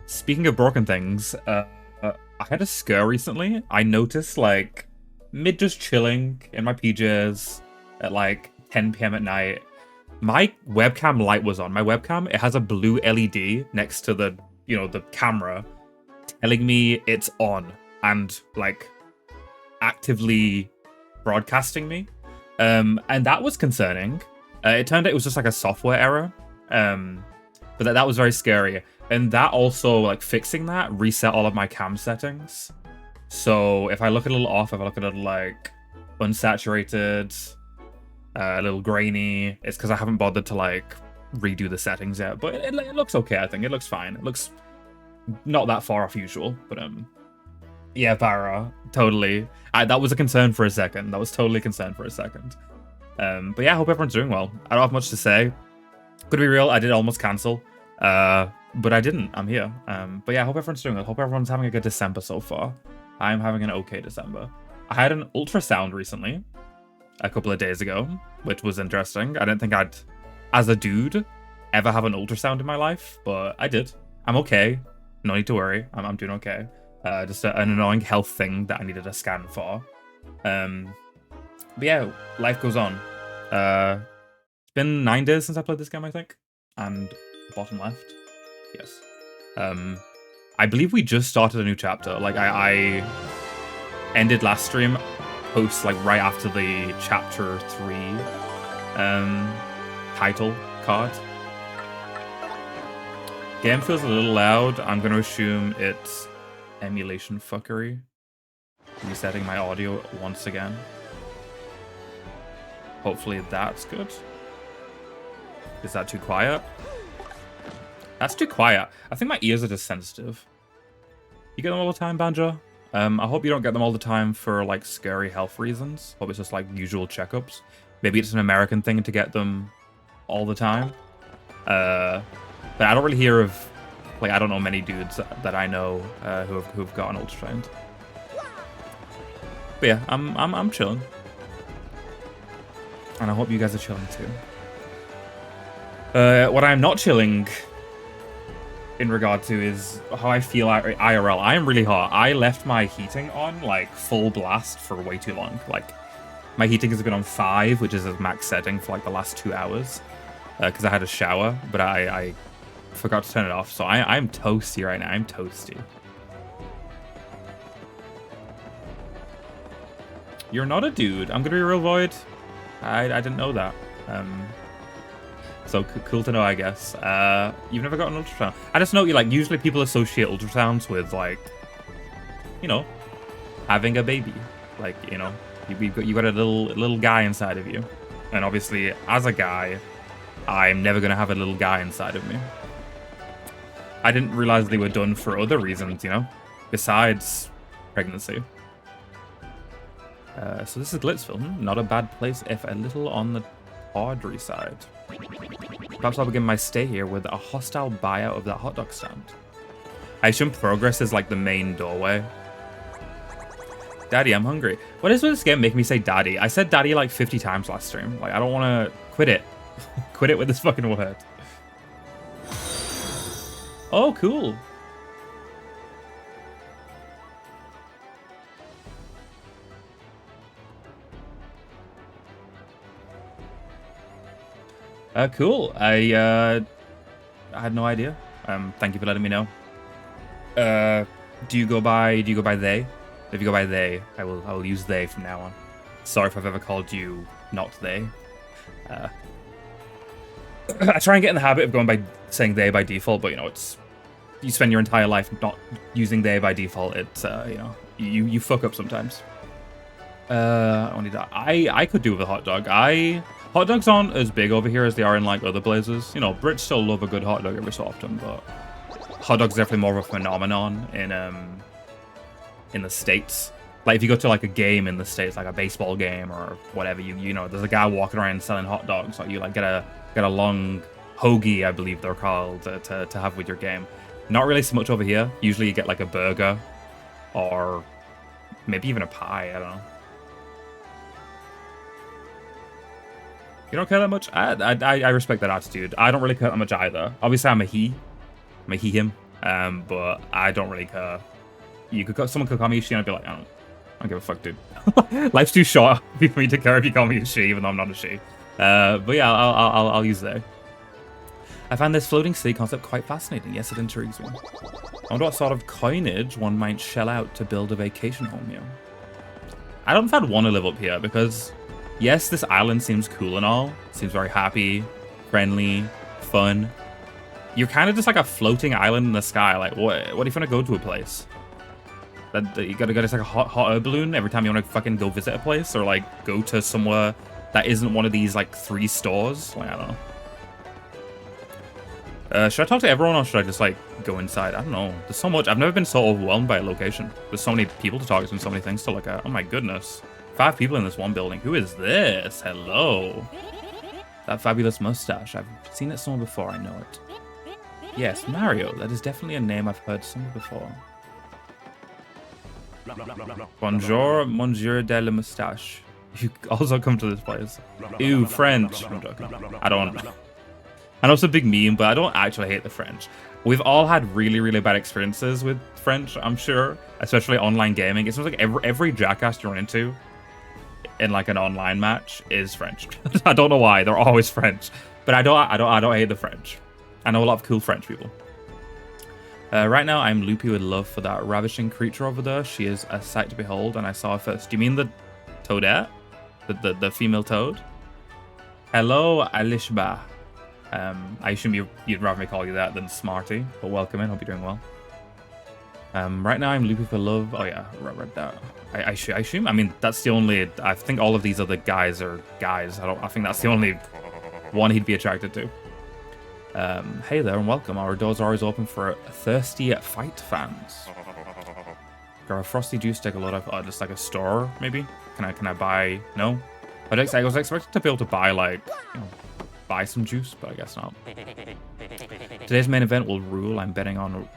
Speaking of broken things, I had a scare recently. I noticed, like, mid just chilling in my PJs at like 10 p.m. at night. My webcam light was on. My webcam, it has a blue LED next to the, the camera telling me it's on and like actively broadcasting me. And that was concerning. It turned out it was just like a software error. But that was very scary. And that also, like, fixing that reset all of my cam settings. So if I look a little off, if I look a little, like, unsaturated, a little grainy, it's because I haven't bothered to, like, redo the settings yet. But it looks okay, I think. It looks fine. It looks not that far off usual. But, yeah, Para, totally. That was a concern for a second. That was totally a concern for a second. But yeah, I hope everyone's doing well. I don't have much to say. Gonna be real, I did almost cancel. But I didn't. I'm here. But yeah, I hope everyone's doing well. I hope everyone's having a good December so far. I'm having an okay December. I had an ultrasound recently, a couple of days ago, which was interesting. I didn't think I'd, as a dude, ever have an ultrasound in my life, but I did. I'm okay. No need to worry. I'm doing okay. Just an annoying health thing that I needed a scan for. But yeah, life goes on. It's been 9 days since I played this game, I think. And bottom left. Yes. I believe we just started a new chapter. Like, I ended last stream post, like, right after the chapter 3 title card. Game feels a little loud. I'm going to assume it's emulation fuckery. Resetting my audio once again. Hopefully that's good. Is that too quiet? That's too quiet. I think my ears are just sensitive. You get them all the time, Banjo? I hope you don't get them all the time for, like, scary health reasons. Hope it's just, like, usual checkups. Maybe it's an American thing to get them all the time. But I don't really hear of, like, I don't know many dudes that I know who've gotten ultrasound. But yeah, I'm chilling. And I hope you guys are chilling too. What I'm not chilling in regard to is how I feel IRL. I am really hot. I left my heating on, like, full blast for way too long. Like, my heating has been on 5, which is a max setting for, like, the last 2 hours. Because I had a shower, but I forgot to turn it off. So I'm toasty right now. I'm toasty. You're not a dude. I'm gonna be real, Void. I didn't know that. So cool to know, I guess. You've never got an ultrasound. I just know, like, usually people associate ultrasounds with, like, having a baby. Like, you got a little guy inside of you. And obviously, as a guy, I'm never gonna have a little guy inside of me. I didn't realize they were done for other reasons, besides pregnancy. So this is Glitzville. Not a bad place, if a little on the tawdry side. Perhaps I'll begin my stay here with a hostile buyout of that hot dog stand. I assume progress is, like, the main doorway. Daddy, I'm hungry. What is with this game making me say daddy? I said daddy like 50 times last stream. Like, I don't want to quit it. Quit it with this fucking word. Oh, cool. Cool. I had no idea. Thank you for letting me know. Do you go by they? If you go by they, I will use they from now on. Sorry if I've ever called you not they. I try and get in the habit of going by saying they by default, but you spend your entire life not using they by default. It's you fuck up sometimes. I could do with a hot dog. Hot dogs aren't as big over here as they are in, like, other places. Brits still love a good hot dog every so often, but hot dogs are definitely more of a phenomenon in the States. Like, if you go to, like, a game in the States, like a baseball game or whatever, there's a guy walking around selling hot dogs. So you, like, get a long hoagie, I believe they're called, to have with your game. Not really so much over here. Usually you get, like, a burger or maybe even a pie. I don't know. You don't care that much? I respect that attitude. I don't really care that much either. Obviously, I'm a he, him. but I don't really care. Someone could call me she, and I'd be like, I don't give a fuck, dude. Life's too short for me to care if you call me a she, even though I'm not a she. But yeah, I'll use they. I find this floating city concept quite fascinating. Yes, it intrigues me. I wonder what sort of coinage one might shell out to build a vacation home here. I don't know if I'd want to live up here because, yes, this island seems cool and all. It seems very happy, friendly, fun. You're kind of just like a floating island in the sky. Like, what if you want to go to a place? That you gotta go to like a hot air balloon every time you want to fucking go visit a place, or like go to somewhere that isn't one of these like 3 stores. Like, I don't know. Should I talk to everyone or should I just like go inside? I don't know. There's so much. I've never been so overwhelmed by a location. There's so many people to talk to and so many things to look at. Oh my goodness. 5 people in this one building. Who is this? Hello. That fabulous mustache. I've seen it somewhere before. I know it. Yes, Mario. That is definitely a name I've heard somewhere before. Bonjour, Monsieur de la Moustache. You also come to this place. Ew, French. I'm joking. I know it's a big meme, but I don't actually hate the French. We've all had really, really bad experiences with French, I'm sure, especially online gaming. It seems like every jackass you run into in like an online match is French. I don't know why. They're always French, but I don't hate the French. I know a lot of cool French people. Right now, I'm loopy with love for that ravishing creature over there. She is a sight to behold, and I saw her first. Do you mean the toadette? The female toad? Hello, Alishba. I assume you'd rather me call you that than Smarty, but welcome in. Hope you're doing well. Right now, I'm loopy for love. Oh yeah, read that. I assume. I mean, that's the only. I think all of these other guys are guys. I think that's the only one he'd be attracted to. Hey there and welcome. Our doors are always open for thirsty fight fans. Got a frosty juice, take a lot of just like a store maybe. Can I buy? No. I was expecting to be able to buy like buy some juice, but I guess not. Today's main event will rule. I'm betting on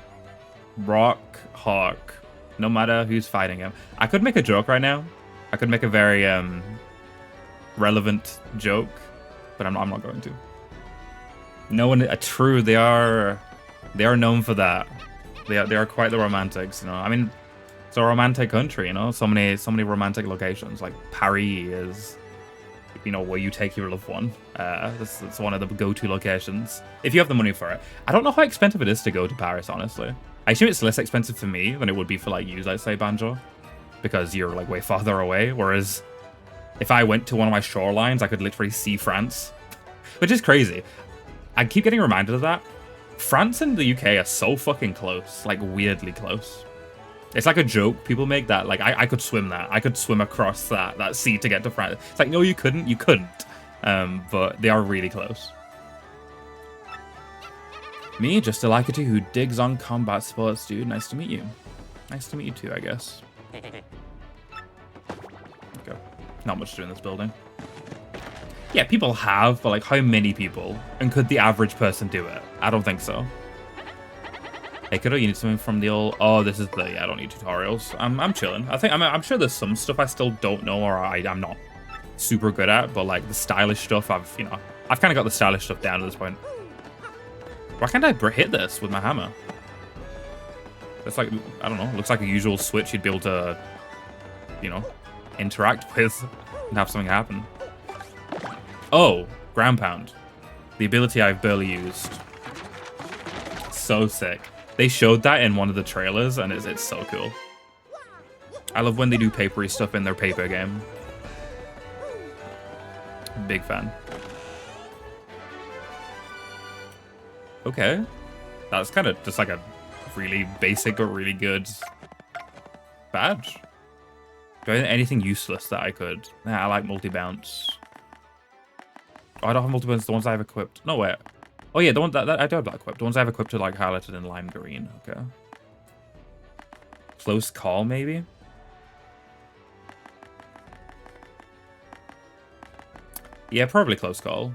Rock Hawk. No matter who's fighting him. I could make a joke right now. I could make a very relevant joke, but I'm not going to. No one, true. They are known for that. They are quite the romantics, you know. I mean, it's a romantic country, you know. So many romantic locations. Like Paris is, you know, where you take your loved one. It's one of the go-to locations if you have the money for it. I don't know how expensive it is to go to Paris, honestly. I assume it's less expensive for me than it would be for like you, let's say Banjo, because you're like way farther away. Whereas if I went to one of my shorelines, I could literally see France, which is crazy. I keep getting reminded of that. France and the UK are so fucking close, like weirdly close. It's like a joke people make that, like, I could swim that. I could swim across that sea to get to France. It's like, no, you couldn't. You couldn't. But they are really close. Me, just a likity who digs on combat sports, dude. Nice to meet you. Nice to meet you too, I guess. Okay. Not much to do in this building. Yeah, people have, but like how many people? And could the average person do it? I don't think so. Hey, kiddo, you need something from the old... Oh, this is the... Yeah, I don't need tutorials. I'm chilling. I'm sure there's some stuff I still don't know or I'm not super good at, but like the stylish stuff, I've kind of got the stylish stuff down at this point. Why can't I hit this with my hammer? It's like, I don't know, looks like a usual switch you'd be able to, interact with and have something happen. Oh, ground pound. The ability I've barely used. So sick. They showed that in one of the trailers, and it's so cool. I love when they do papery stuff in their paper game. Big fan. Okay. That's kind of just like a really basic but really good badge. Do I have anything useless that I could? Nah, I like multi-bounce. Oh, I don't have multi-bounce. The ones I have equipped. No, wait. Oh yeah, the one that I do have that equipped. The ones I have equipped are like highlighted in lime green. Okay. Close call, maybe? Yeah, probably close call.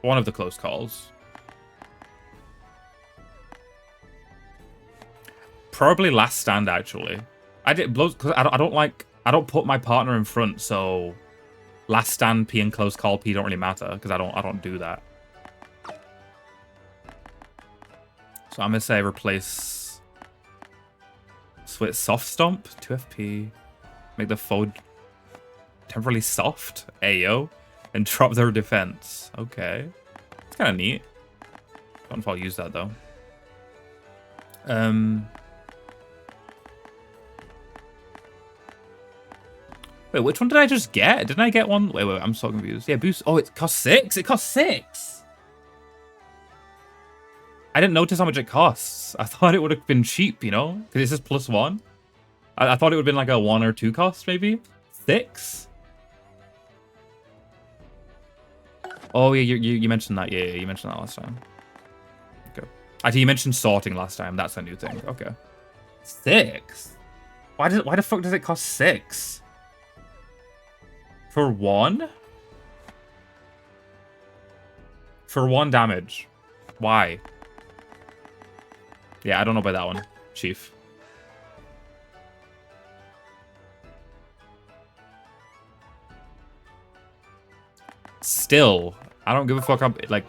One of the close calls. Probably last stand, actually. I did blows because I don't put my partner in front, so last stand P and close call P don't really matter because I don't do that. So I'm gonna say replace Switch soft stomp, 2 FP. Make the foe temporarily soft, Ayo, and drop their defense. Okay. It's kind of neat. Don't know if I'll use that though. Wait, which one did I just get? Didn't I get one? Wait, I'm so confused. Yeah, boost. Oh, it costs 6? It costs 6? I didn't notice how much it costs. I thought it would have been cheap, you know? Because it says +1. I thought it would have been like a 1 or 2 cost, maybe? 6? Oh, yeah, you mentioned that. Yeah, you mentioned that last time. Okay. Actually, you mentioned sorting last time. That's a new thing. Okay. 6? Why the fuck does it cost 6? For 1? For 1 damage. Why? Yeah, I don't know about that one, Chief. Still, I don't give a fuck. Like,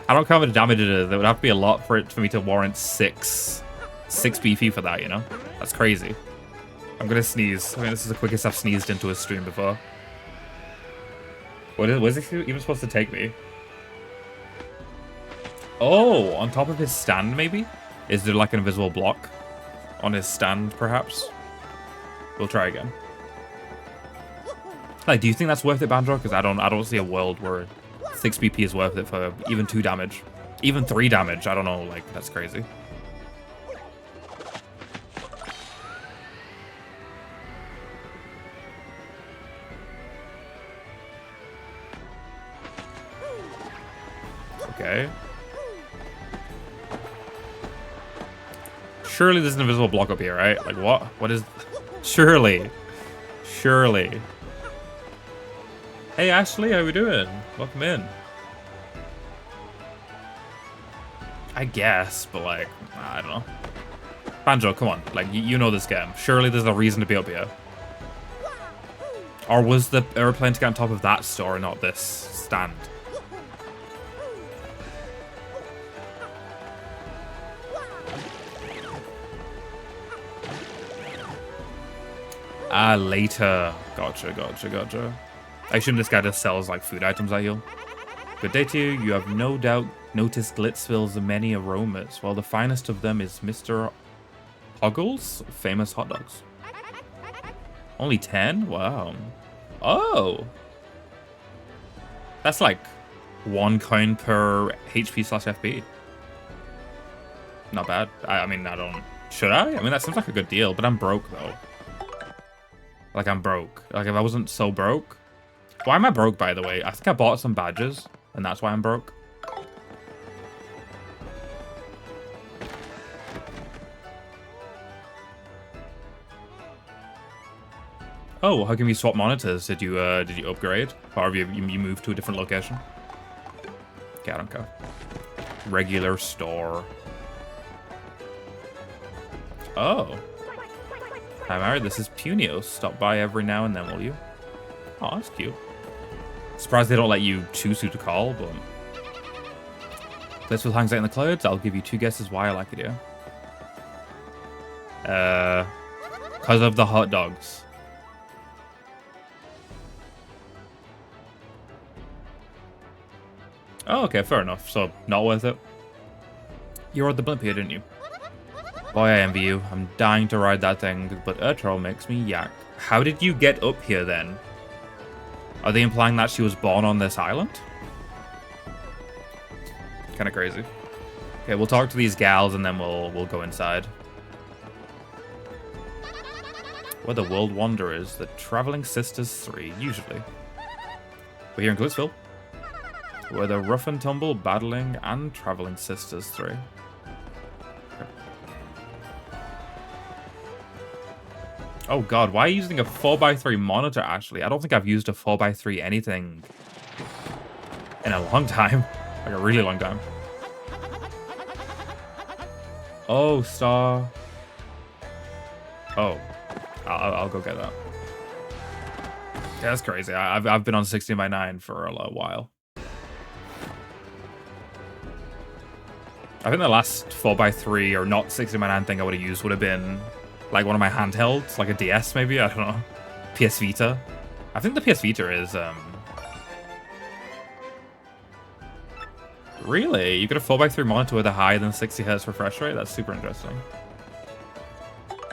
I don't care how much damage it is. There would have to be a lot for me to warrant 6 BP for that, you know? That's crazy. I'm gonna sneeze. I mean, this is the quickest I've sneezed into a stream before. Was it even supposed to take me? Oh, on top of his stand, maybe? Is there like an invisible block on his stand, perhaps? We'll try again. Like, do you think that's worth it, Banjo? Because I don't see a world where 6 BP is worth it for even 2 damage. Even 3 damage, I don't know, like, that's crazy. Okay. Surely there's an invisible block up here, right? Like, what? What is... Surely. Surely. Hey, Ashley, how we doing? Welcome in. I guess, but, like, I don't know. Banjo, come on. Like, you know this game. Surely there's a reason to be up here. Or was the airplane to get on top of that store, not this stand? Ah, later. Gotcha. I assume this guy just sells, like, food items at you. Good day to you. You have no doubt noticed Glitzville's many aromas. Well, the finest of them is Mr. Hoggle's famous hot dogs. Only 10? Wow. Oh! That's like 1 coin per HP/FP. Not bad. I mean, I don't... Should I? I mean, that seems like a good deal, but I'm broke, though. Like, I'm broke. Like, if I wasn't so broke... Why am I broke, by the way? I think I bought some badges, and that's why I'm broke. Oh, how come you swap monitors? Did you upgrade? Or have you moved to a different location? Okay, I don't care. Regular store. Oh. Hi, Mary. This is Punio. Stop by every now and then, will you? Oh, that's cute. Surprised they don't let you choose who to call, but... Blissful hangs out in the clouds. I'll give you 2 guesses why I like it here. Because of the hot dogs. Oh, okay, fair enough. So, not worth it. You rode the blimp here, didn't you? Boy, I envy you. I'm dying to ride that thing, but Ertrol makes me yak. How did you get up here, then? Are they implying that she was born on this island? Kind of crazy. Okay, we'll talk to these gals, and then we'll go inside. Where the World Wonder is, the Traveling Sisters 3, usually. We're here in Glitzville. Where the Rough and Tumble, Battling, and Traveling Sisters 3. Okay. Oh god, why are you using a 4x3 monitor, Ashley? I don't think I've used a 4x3 anything in a long time. Like a really long time. Oh, star. Oh. I'll go get that. Yeah, that's crazy. I've been on 16x9 for a while. I think the last 4x3 or not 60x9 thing I would have used would have been like one of my handhelds, like a DS maybe, I don't know. PS Vita. I think the PS Vita is, Really? You get a 4x3 monitor with a higher than 60Hz refresh rate? That's super interesting.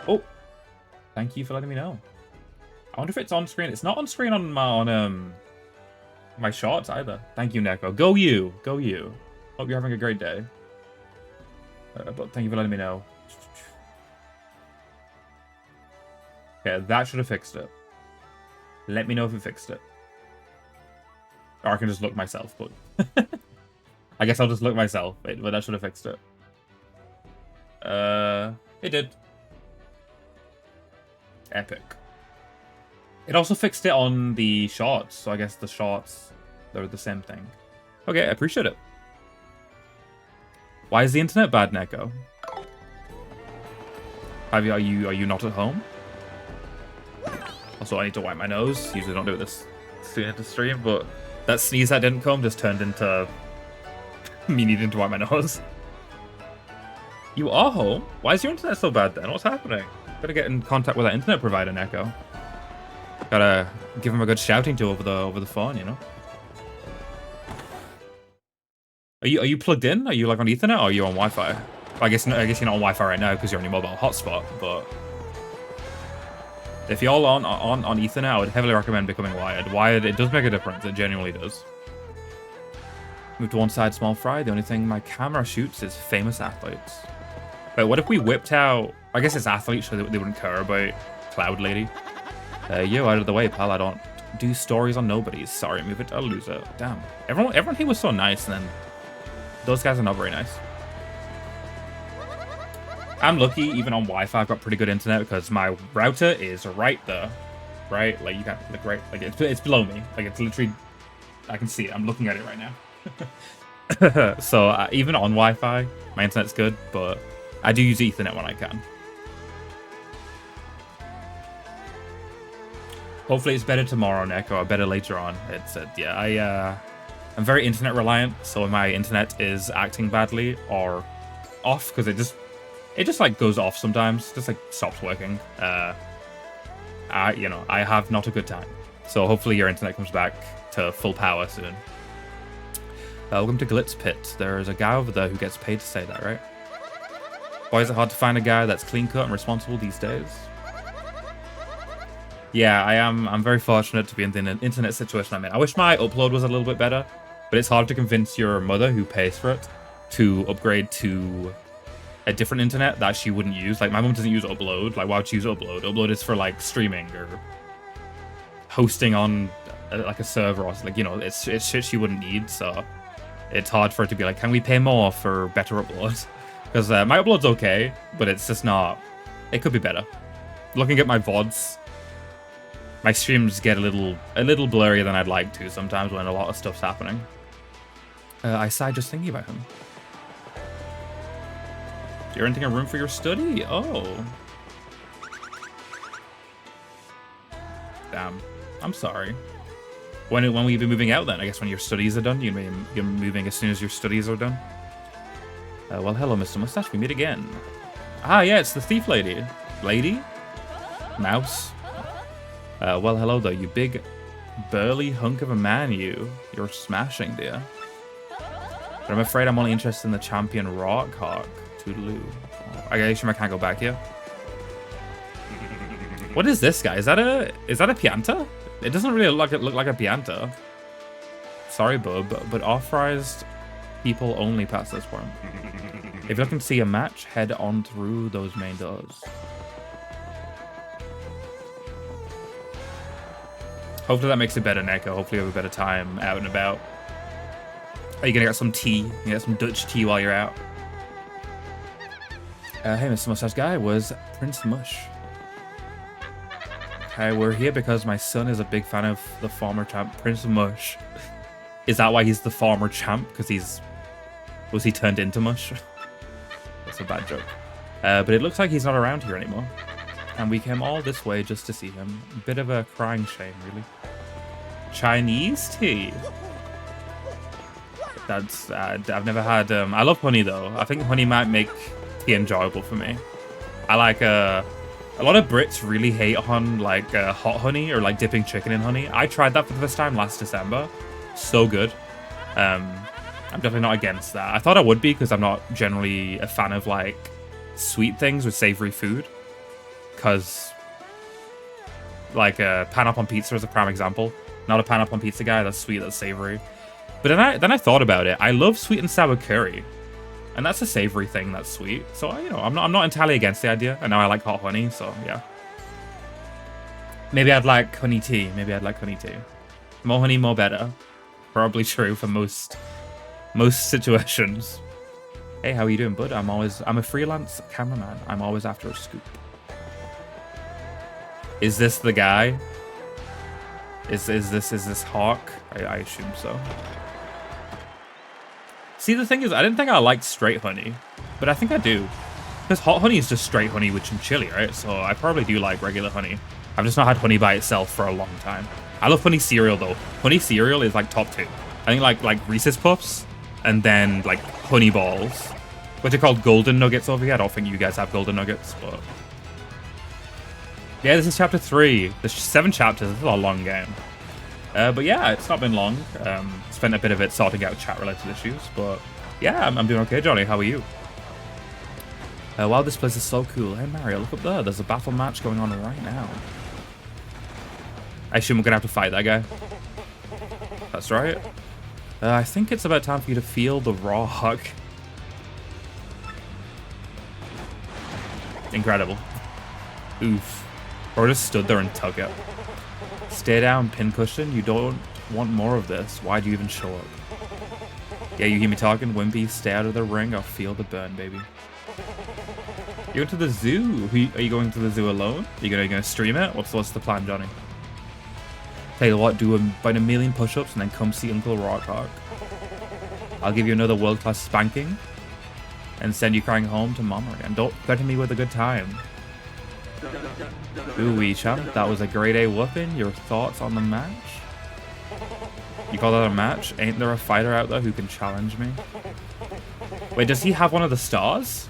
Oh, thank you for letting me know. I wonder if it's on screen. It's not on screen on my shorts either. Thank you, Neko. Go you. Go you. Hope you're having a great day. But thank you for letting me know. Okay, that should have fixed it. Let me know if it fixed it. Or I can just look myself, but... I guess I'll just look myself. Wait, but that should have fixed it. It did. Epic. It also fixed it on the shorts, so I guess the shorts, they're the same thing. Okay, I appreciate it. Why is the internet bad, Neko? Are you not at home? Also, I need to wipe my nose. Usually don't do this soon into stream, but that sneeze that didn't come just turned into me needing to wipe my nose. You are home? Why is your internet so bad then? What's happening? Gotta get in contact with that internet provider, Neko. Gotta give him a good shouting to over the phone, you know? Are you plugged in? Are you like on Ethernet or are you on Wi-Fi? I guess you're not on Wi-Fi right now because you're on your mobile hotspot, but if you're all on Ethernet, I would heavily recommend becoming wired. Wired, it does make a difference. It genuinely does. Move to one side, small fry. The only thing my camera shoots is famous athletes. But what if we whipped out... I guess it's athletes, so they wouldn't care about Cloud Lady. Yo, out of the way, pal. I don't do stories on nobodies. Sorry, move it. I'll lose it. Damn. Everyone here was so nice, and then those guys are not very nice. I'm lucky, even on Wi-Fi, I've got pretty good internet because my router is right there. Right? Like, you can't... Like, right... Like, it's below me. Like, it's literally... I can see it. I'm looking at it right now. So, even on Wi-Fi, my internet's good, but I do use Ethernet when I can. Hopefully it's better tomorrow, Neko, or better later on. It's yeah, I'm very internet reliant, so if my internet is acting badly or off, because it just like goes off sometimes, just like stops working. You know, I have not a good time. So hopefully your internet comes back to full power soon. Welcome to Glitz Pit. There's a guy over there who gets paid to say that, right? Why is it hard to find a guy that's clean cut and responsible these days? Yeah, I'm very fortunate to be in the internet situation I'm in. I wish my upload was a little bit better, but it's hard to convince your mother, who pays for it, to upgrade to a different internet that she wouldn't use. Like, my mom doesn't use Upload. Like, why would she use Upload? Upload is for, like, streaming or hosting on, like, a server or, like, you know, it's shit she wouldn't need, so it's hard for her to be like, can we pay more for better uploads? Because my upload's okay, but it's just not... It could be better. Looking at my VODs... My streams get a little blurrier than I'd like to sometimes when a lot of stuff's happening. I sighed just thinking about him. You're renting a room for your study? Oh. Damn. I'm sorry. When will you be moving out then? I guess when your studies are done? You're moving as soon as your studies are done? Well, hello, Mr. Mustache. We meet again. Ah, yeah, it's the thief lady. Lady? Mouse? Well, hello though, you big, burly hunk of a man, you. You're smashing, dear. But I'm afraid I'm only interested in the champion rock hawk. Toodaloo. Oh, I guess I can't go back here. What is this guy? Is that a Pianta? It doesn't really look like a Pianta. Sorry, bub, but authorized people only pass this point. If you're looking to see a match, head on through those main doors. Hopefully that makes it better, Neko. Hopefully you have a better time out and about. Are you gonna get some tea? You get some Dutch tea while you're out? Hey, Mr. Mustache Guy, was Prince Mush. Hey, we're here because my son is a big fan of the former champ, Prince Mush. Is that why he's the former champ? Because was he turned into Mush? That's a bad joke. But it looks like he's not around here anymore. And we came all this way just to see him. A bit of a crying shame, really. Chinese tea. That's I've never had. I love honey though. I think honey might make tea enjoyable for me. I like a lot of Brits really hate on like hot honey or like dipping chicken in honey. I tried that for the first time last December. So good. I'm definitely not against that. I thought I would be because I'm not generally a fan of like sweet things with savory food. Because like pineapple on pizza is a prime example. Not a pineapple on pizza guy. That's sweet. That's savory. But then I thought about it. I love sweet and sour curry, and that's a savory thing that's sweet. So I'm not entirely against the idea. And now I like hot honey. So yeah. Maybe I'd like honey tea. More honey, more better. Probably true for most situations. Hey, how are you doing, bud? I'm a freelance cameraman. I'm always after a scoop. Is this the guy? Is this Hawk? I assume so. See, the thing is, I didn't think I liked straight honey, but I think I do. Because hot honey is just straight honey with some chili, right? So I probably do like regular honey. I've just not had honey by itself for a long time. I love honey cereal though. Honey cereal is like top 2. I think like Reese's Puffs and then like honey balls, which are called golden nuggets over here. I don't think you guys have golden nuggets, but yeah, this is chapter 3. There's 7 chapters. This is a long game. But yeah, it's not been long. Spent a bit of it sorting out chat-related issues, but yeah, I'm doing okay, Johnny. How are you? Wow, this place is so cool. Hey, Mario, look up there. There's a battle match going on right now. I assume we're gonna have to fight that guy. That's right. I think it's about time for you to feel the rock. Incredible. Oof. Or just stood there and took it. Stay down, pincushion. You don't want more of this. Why do you even show up? Yeah, you hear me talking? Wimpy, stay out of the ring. I'll feel the burn, baby. You're going to the zoo. Are you going to the zoo alone? Are you gonna stream it? What's the plan, Johnny? Tell you what, do about 1,000,000 push-ups and then come see Uncle Rockhawk. I'll give you another world-class spanking and send you crying home to Mama again. Don't threaten me with a good time. Ooh wee champ, that was a grade A whooping. Your thoughts on the match? You call that a match? Ain't there a fighter out there who can challenge me? Wait, does he have one of the stars?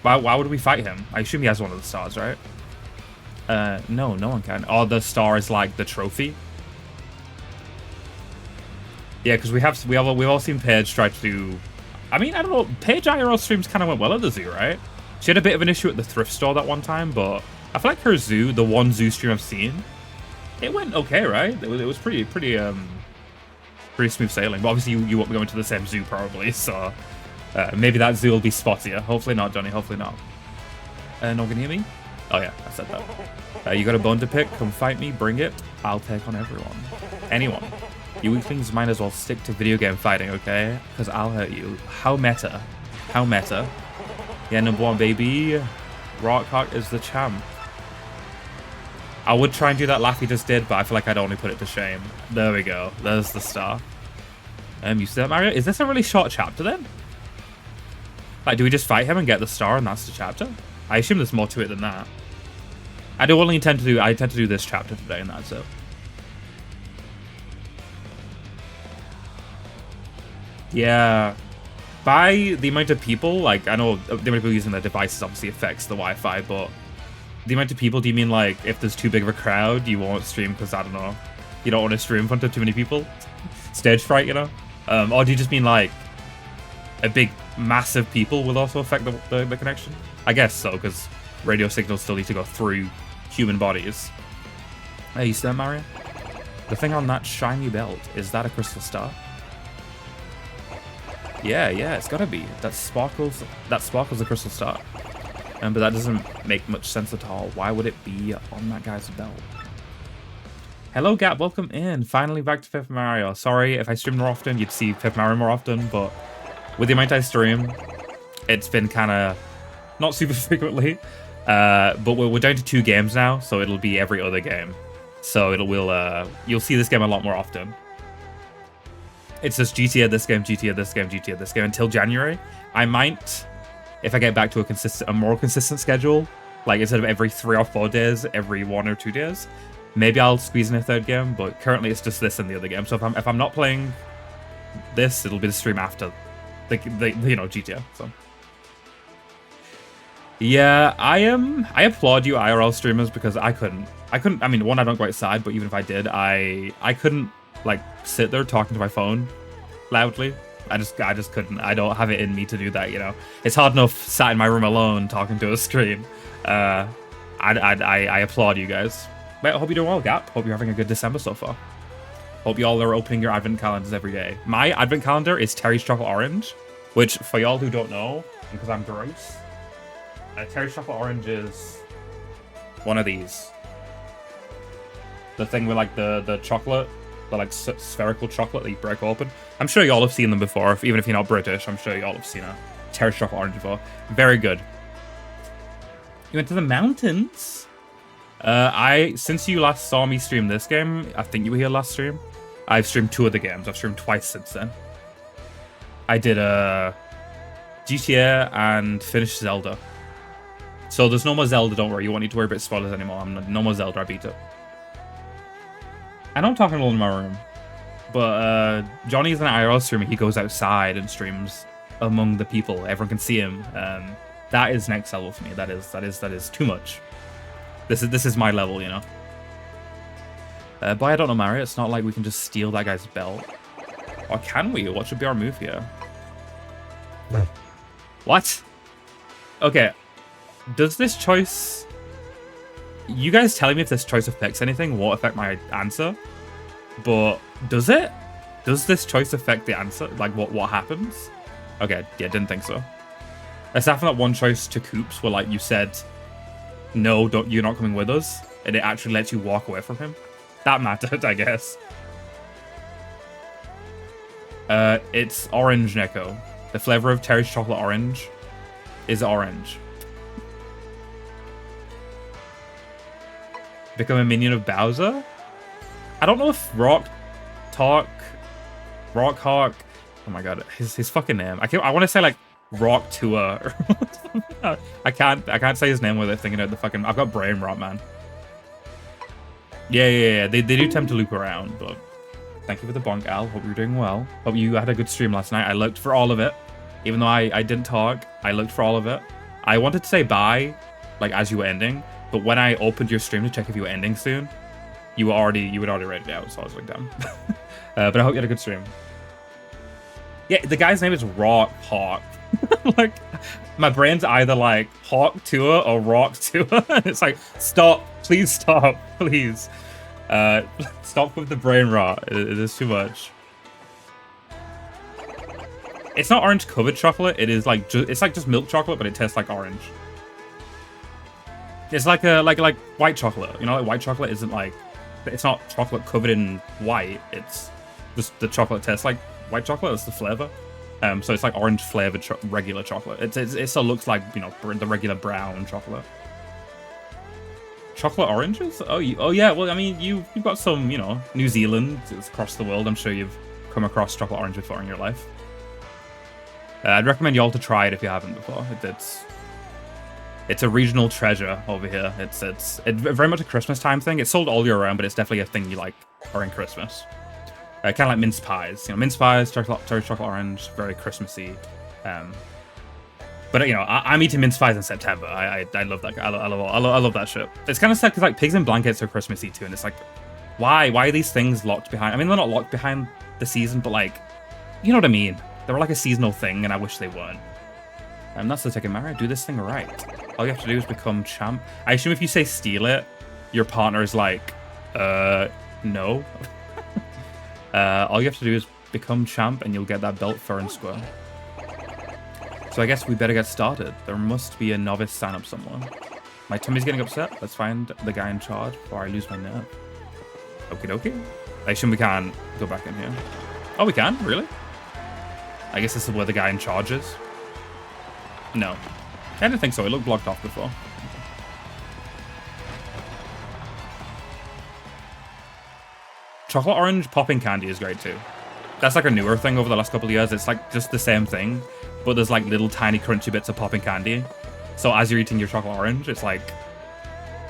Why would we fight him? I assume he has one of the stars, right? No, no one can. Oh, the star is like the trophy. Yeah, because we've all seen Paige try to do. I mean, I don't know. Paige IRL streams kind of went well at the zoo, right? She had a bit of an issue at the thrift store that one time, but I feel like her zoo, the one zoo stream I've seen, it went okay, right? It was pretty smooth sailing. But obviously you won't be going to the same zoo probably, so maybe that zoo will be spottier. Hopefully not, Johnny. Hopefully not. No one can hear me? Oh yeah, I said that. You got a bone to pick? Come fight me. Bring it. I'll take on everyone. Anyone. You weaklings might as well stick to video game fighting, okay? Because I'll hurt you. How meta? How meta? Yeah, number 1, baby. Rockhawk is the champ. I would try and do that laugh he just did, but I feel like I'd only put it to shame. There we go. There's the star. You see that, Mario? Is this a really short chapter then? Like, do we just fight him and get the star and that's the chapter? I assume there's more to it than that. I intend to do this chapter today and that's it. Yeah. By the amount of people, like, I know the amount of people using their devices obviously affects the Wi-Fi, but the amount of people, do you mean like if there's too big of a crowd, you won't stream because, I don't know, you don't want to stream in front of too many people? Stage fright, you know? Or do you just mean like a big, massive people will also affect the connection? I guess so, because radio signals still need to go through human bodies. Hey, you see that, Mario? The thing on that shiny belt, is that a crystal star? Yeah, it's gotta be. That sparkles a crystal star. But that doesn't make much sense at all. Why would it be on that guy's belt? Hello, Gap. Welcome in. Finally back to Paper Mario. Sorry if I stream more often. You'd see Paper Mario more often, but with the amount I stream, it's been kind of not super frequently. But we're down to 2 games now, so it'll be every other game. So you'll see this game a lot more often. It's just GTA this game, GTA this game, GTA this game until January. I might, if I get back to a more consistent schedule, like instead of every 3 or 4 days, every 1 or 2 days, maybe I'll squeeze in a 3rd game. But currently, it's just this and the other game. So if I'm not playing this, it'll be the stream after the you know, GTA. So yeah, I applaud you IRL streamers because I couldn't. I mean, one, I don't go outside, but even if I did, I couldn't like sit there talking to my phone loudly. I just couldn't. I don't have it in me to do that, you know. It's hard enough sat in my room alone talking to a screen. I applaud you guys. But I hope you're doing well, Gap. Hope you're having a good December so far. Hope y'all are opening your advent calendars every day. My advent calendar is Terry's Chocolate Orange, which for y'all who don't know, because I'm gross, Terry's Chocolate Orange is one of these. The thing with like the chocolate, the like spherical chocolate that you break open. I'm sure y'all have seen them before, even if you're not British. I'm sure y'all have seen a Terry's Chocolate Orange before. Very good. You went to the mountains? Since you last saw me stream this game, I think you were here last stream, I've streamed 2 of the games. I've streamed twice since then. I did GTA and finished Zelda. So there's no more Zelda, don't worry. You won't need to worry about spoilers anymore. No more Zelda, I beat it. I know I'm talking alone in my room, but Johnny's an IRL streamer. He goes outside and streams among the people. Everyone can see him. That is next level for me. That is too much. This is my level, you know. But I don't know, Mario. It's not like we can just steal that guy's belt. Or can we? What should be our move here? What? Okay. Does this choice... You guys telling me if this choice affects anything won't affect my answer. But does it? Does this choice affect the answer? Like what happens? Okay, yeah, didn't think so. Aside from that one choice to Coops where like you said, no, you're not coming with us, and it actually lets you walk away from him. That mattered, I guess. It's orange, Neko. The flavor of Terry's Chocolate Orange is orange. Become a minion of Bowser? I don't know if Rock Hawk. Oh my god, his fucking name. I want to say like Rock Tour. I can't say his name without thinking out the fucking. I've got brain rot, man. Yeah. They do tend to loop around, but thank you for the bonk, Al. Hope you're doing well. Hope you had a good stream last night. I looked for all of it, even though I didn't talk. I looked for all of it. I wanted to say bye, like as you were ending, but when I opened your stream to check if you were ending soon, you had already read it out. So I was like, damn. But I hope you had a good stream. Yeah, the guy's name is Rock Hawk. Like, my brain's either like Hawk Tour or Rock Tour. It's like, stop, please stop, please. Stop with the brain rot. It is too much. It's not orange covered chocolate. It is like it's like just milk chocolate, but it tastes like orange. It's like like white chocolate. You know, like white chocolate isn't like, it's not chocolate covered in white. It's just the chocolate tastes like white chocolate. That's the flavor. So it's like orange flavored regular chocolate. It still looks like, you know, the regular brown chocolate. Chocolate oranges? Oh yeah. Well, I mean, you've got some, you know, New Zealand, it's across the world. I'm sure you've come across chocolate orange before in your life. I'd recommend you all to try it if you haven't before. It's a regional treasure over here. It's very much a Christmas time thing. It's sold all year round, but it's definitely a thing you like during Christmas. Kind of like mince pies. You know, mince pies, chocolate orange, very Christmassy. But you know, I'm eating mince pies in September. I love that. I love that shit. It's kind of sad because like pigs in blankets are Christmassy too, and it's like, why are these things locked behind? I mean, they're not locked behind the season, but like, you know what I mean? They were like a seasonal thing, and I wish they weren't. And that's the ticket, Mario. Do this thing right. All you have to do is become champ. I assume if you say steal it, your partner is like, no. All you have to do is become champ, and you'll get that belt fair and square. So I guess we better get started. There must be a novice sign up somewhere. My tummy's getting upset. Let's find the guy in charge before I lose my nerve. Okie dokie. I assume we can't go back in here. Oh, we can? Really? I guess this is where the guy in charge is. No. I didn't think so. It looked blocked off before. Chocolate orange popping candy is great too. That's like a newer thing over the last couple of years. It's like just the same thing, but there's like little tiny crunchy bits of popping candy. So as you're eating your chocolate orange, it's like,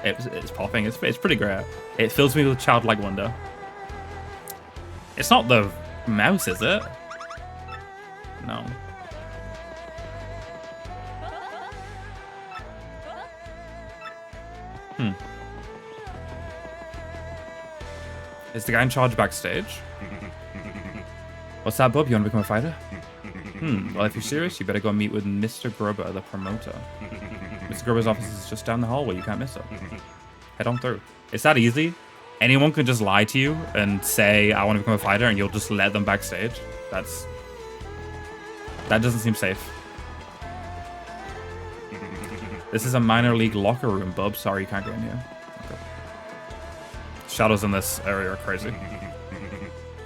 it's popping. It's pretty great. It fills me with childlike wonder. It's not the mouse, is it? No. Is the guy in charge backstage? What's that, bub? You want to become a fighter? Well, if you're serious, you better go meet with Mr. Grubber, the promoter. Mr. Grubber's office is just down the hallway. You can't miss it. Head on through. It's that easy. Anyone can just lie to you and say, I want to become a fighter, and you'll just let them backstage. That doesn't seem safe. This is a minor league locker room, bub. Sorry, you can't go in here. Okay. Shadows in this area are crazy.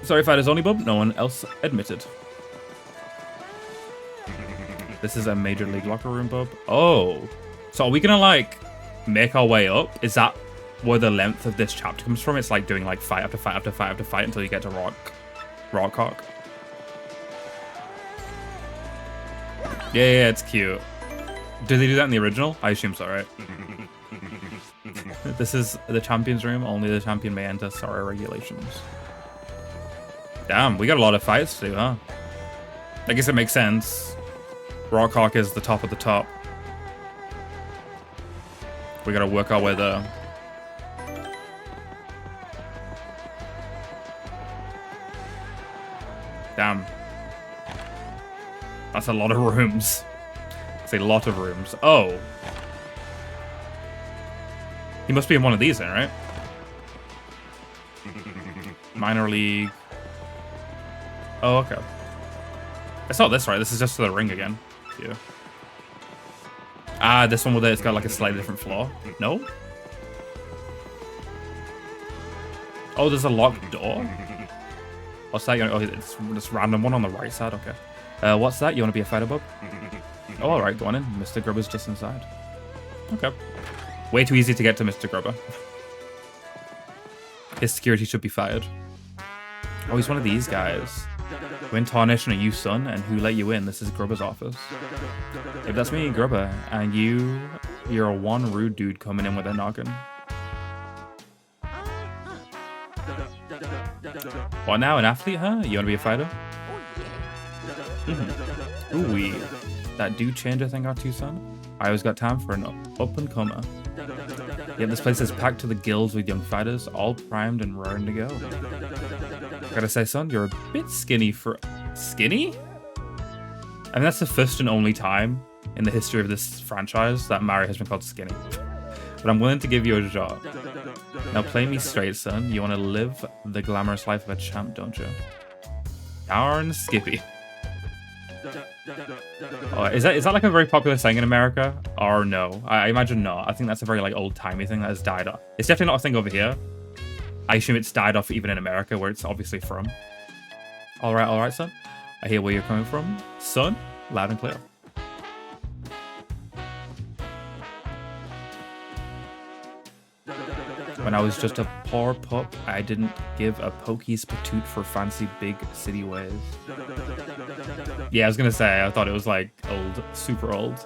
Sorry, fighters only, bub. No one else admitted. This is a major league locker room, bub. Oh. So are we gonna, like, make our way up? Is that where the length of this chapter comes from? It's like doing, like, fight after fight after fight after fight until you get to Rockcock. Yeah, it's cute. Did they do that in the original? I assume so, right? This is the champion's room. Only the champion may enter. Sorry, regulations. Damn, we got a lot of fights to do, huh? I guess it makes sense. Rockcock is the top of the top. We gotta work our way there. Damn. That's a lot of rooms. It's a lot of rooms. Oh. He must be in one of these then, right? Minor league. Oh, okay. It's not this, right? This is just the ring again. Yeah. Ah, this one with it, it's got like a slightly different floor. No? Oh, there's a locked door? What's that? Oh, it's this random one on the right side. Okay. What's that? You want to be a fighter, bub? Oh, all right, go on in. Mr. Grubber's just inside. Okay. Way too easy to get to Mr. Grubber. His security should be fired. Oh, he's one of these guys. We're in Tarnish and are you, son? And who let you in? This is Grubber's office. If that's me, Grubber, and you're a one rude dude coming in with a noggin. What now? An athlete, huh? You want to be a fighter? Ooh-wee. That dude changer thing got you, son? I always got time for an up-and-comer. Yep, this place is packed to the gills with young fighters, all primed and raring to go. Gotta say, son, you're a bit skinny for... Skinny? I mean, that's the first and only time in the history of this franchise that Mario has been called skinny. But I'm willing to give you a shot. Now play me straight, son. You want to live the glamorous life of a champ, don't you? Darn Skippy. Oh, is that like a very popular saying in America? Or no? I imagine not. I think that's a very like old-timey thing that has died off. It's definitely not a thing over here. I assume it's died off even in America, where it's obviously from. All right, son. I hear where you're coming from. Son, loud and clear. When I was just a poor pup, I didn't give a pokey's patoot for fancy big city ways. Yeah, I was gonna say, I thought it was like old, super old.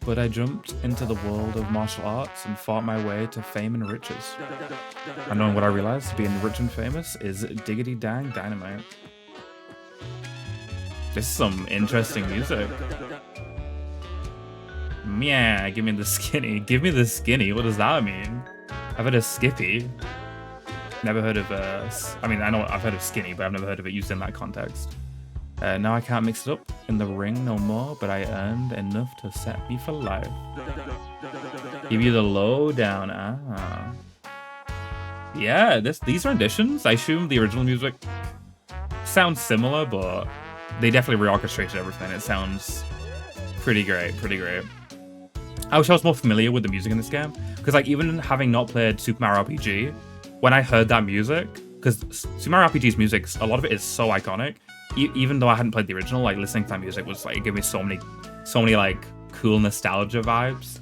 But I jumped into the world of martial arts and fought my way to fame and riches. And knowing what I realized, being rich and famous is diggity dang dynamite. This is some interesting music. Yeah, give me the skinny. Give me the skinny. What does that mean? I've heard of Skippy. Never heard of I mean, I know I've heard of skinny, but I've never heard of it used in that context. Now I can't mix it up in the ring no more, but I earned enough to set me for life. Give you the lowdown. Ah. Yeah, these renditions, I assume the original music sounds similar, but they definitely reorchestrated everything. It sounds pretty great, pretty great. I wish I was more familiar with the music in this game, because like even having not played Super Mario RPG, when I heard that music, because Super Mario RPG's music, a lot of it is so iconic. Even though I hadn't played the original, like listening to that music was like, it gave me so many like cool nostalgia vibes.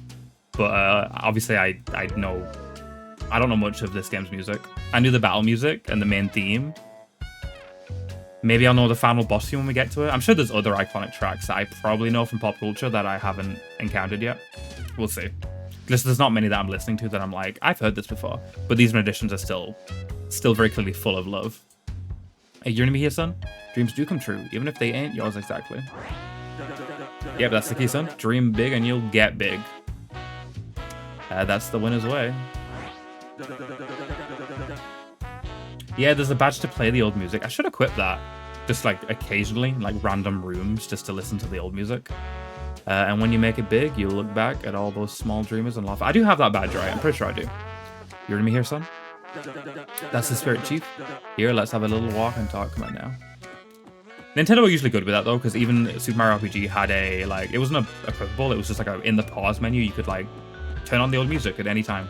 But obviously I don't know much of this game's music. I knew the battle music and the main theme. Maybe I'll know the final boss theme when we get to it. I'm sure there's other iconic tracks that I probably know from pop culture that I haven't encountered yet. We'll see. There's not many that I'm listening to that I'm like, I've heard this before. But these renditions are still very clearly full of love. Hey, you're gonna be here, son? Dreams do come true, even if they ain't yours exactly. Yep, that's the key, son. Dream big and you'll get big. That's the winner's way. Yeah, there's a badge to play the old music. I should equip that. Just like occasionally, like random rooms, just to listen to the old music. And when you make it big, you'll look back at all those small dreamers and laugh. I do have that badge, right? I'm pretty sure I do. You heard me here, son? That's the spirit, chief. Here, let's have a little walk and talk. Come on now. Nintendo were usually good with that though, because even Super Mario RPG had a, like, it wasn't a equipable, it was just like in the pause menu, you could like turn on the old music at any time.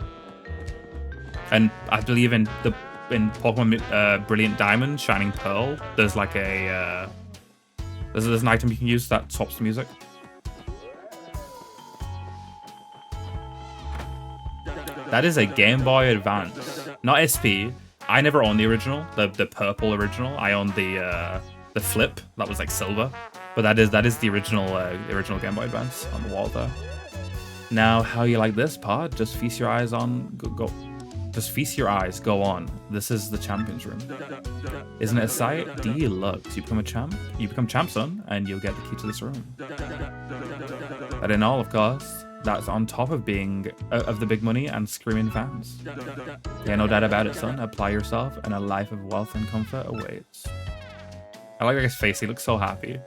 And I believe in Pokemon Brilliant Diamond, Shining Pearl, there's like a there's an item you can use that swaps the music. That is a Game Boy Advance, not SP. I never owned the original, the purple original. I owned the flip that was like silver, but that is the original Game Boy Advance on the wall there. Now, how you like this, Pod? Just feast your eyes on go. Just feast your eyes. Go on. This is the champions room. Isn't it a sight? Deluxe. You become a champ. You become champ, son, and you'll get the key to this room. That in all, of course. That's on top of being of the big money and screaming fans. Yeah, no doubt about it, son. Apply yourself, and a life of wealth and comfort awaits. I like his face. He looks so happy.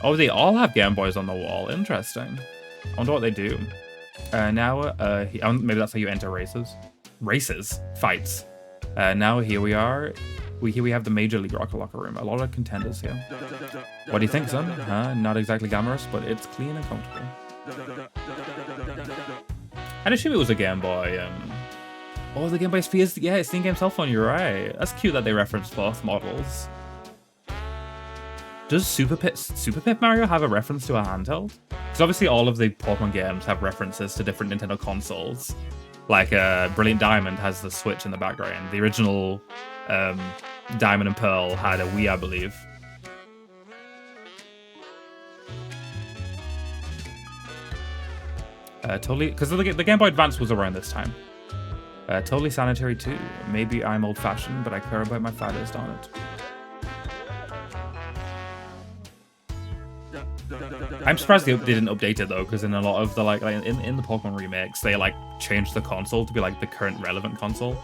Oh, they all have Game Boys on the wall. Interesting. I wonder what they do. Now, maybe that's how you enter races. Fights. Now here we are. Here we have the Major League locker room. A lot of contenders here. What do you think, son? Not exactly glamorous, but it's clean and comfortable. I'd assume it was a Game Boy. Oh, the Game Boy SP is, yeah, it's the in-game cell phone. You're right. That's cute that they referenced both models. Does Super Pip Mario have a reference to a handheld? Because obviously all of the Pokemon games have references to different Nintendo consoles. Like Brilliant Diamond has the Switch in the background. The original Diamond and Pearl had a Wii, I believe. Totally, because the Game Boy Advance was around this time. Totally sanitary too. Maybe I'm old-fashioned, but I care about my fighters, darn it. I'm surprised they didn't update it though, because in a lot of the in the Pokemon remakes, they like changed the console to be like the current relevant console.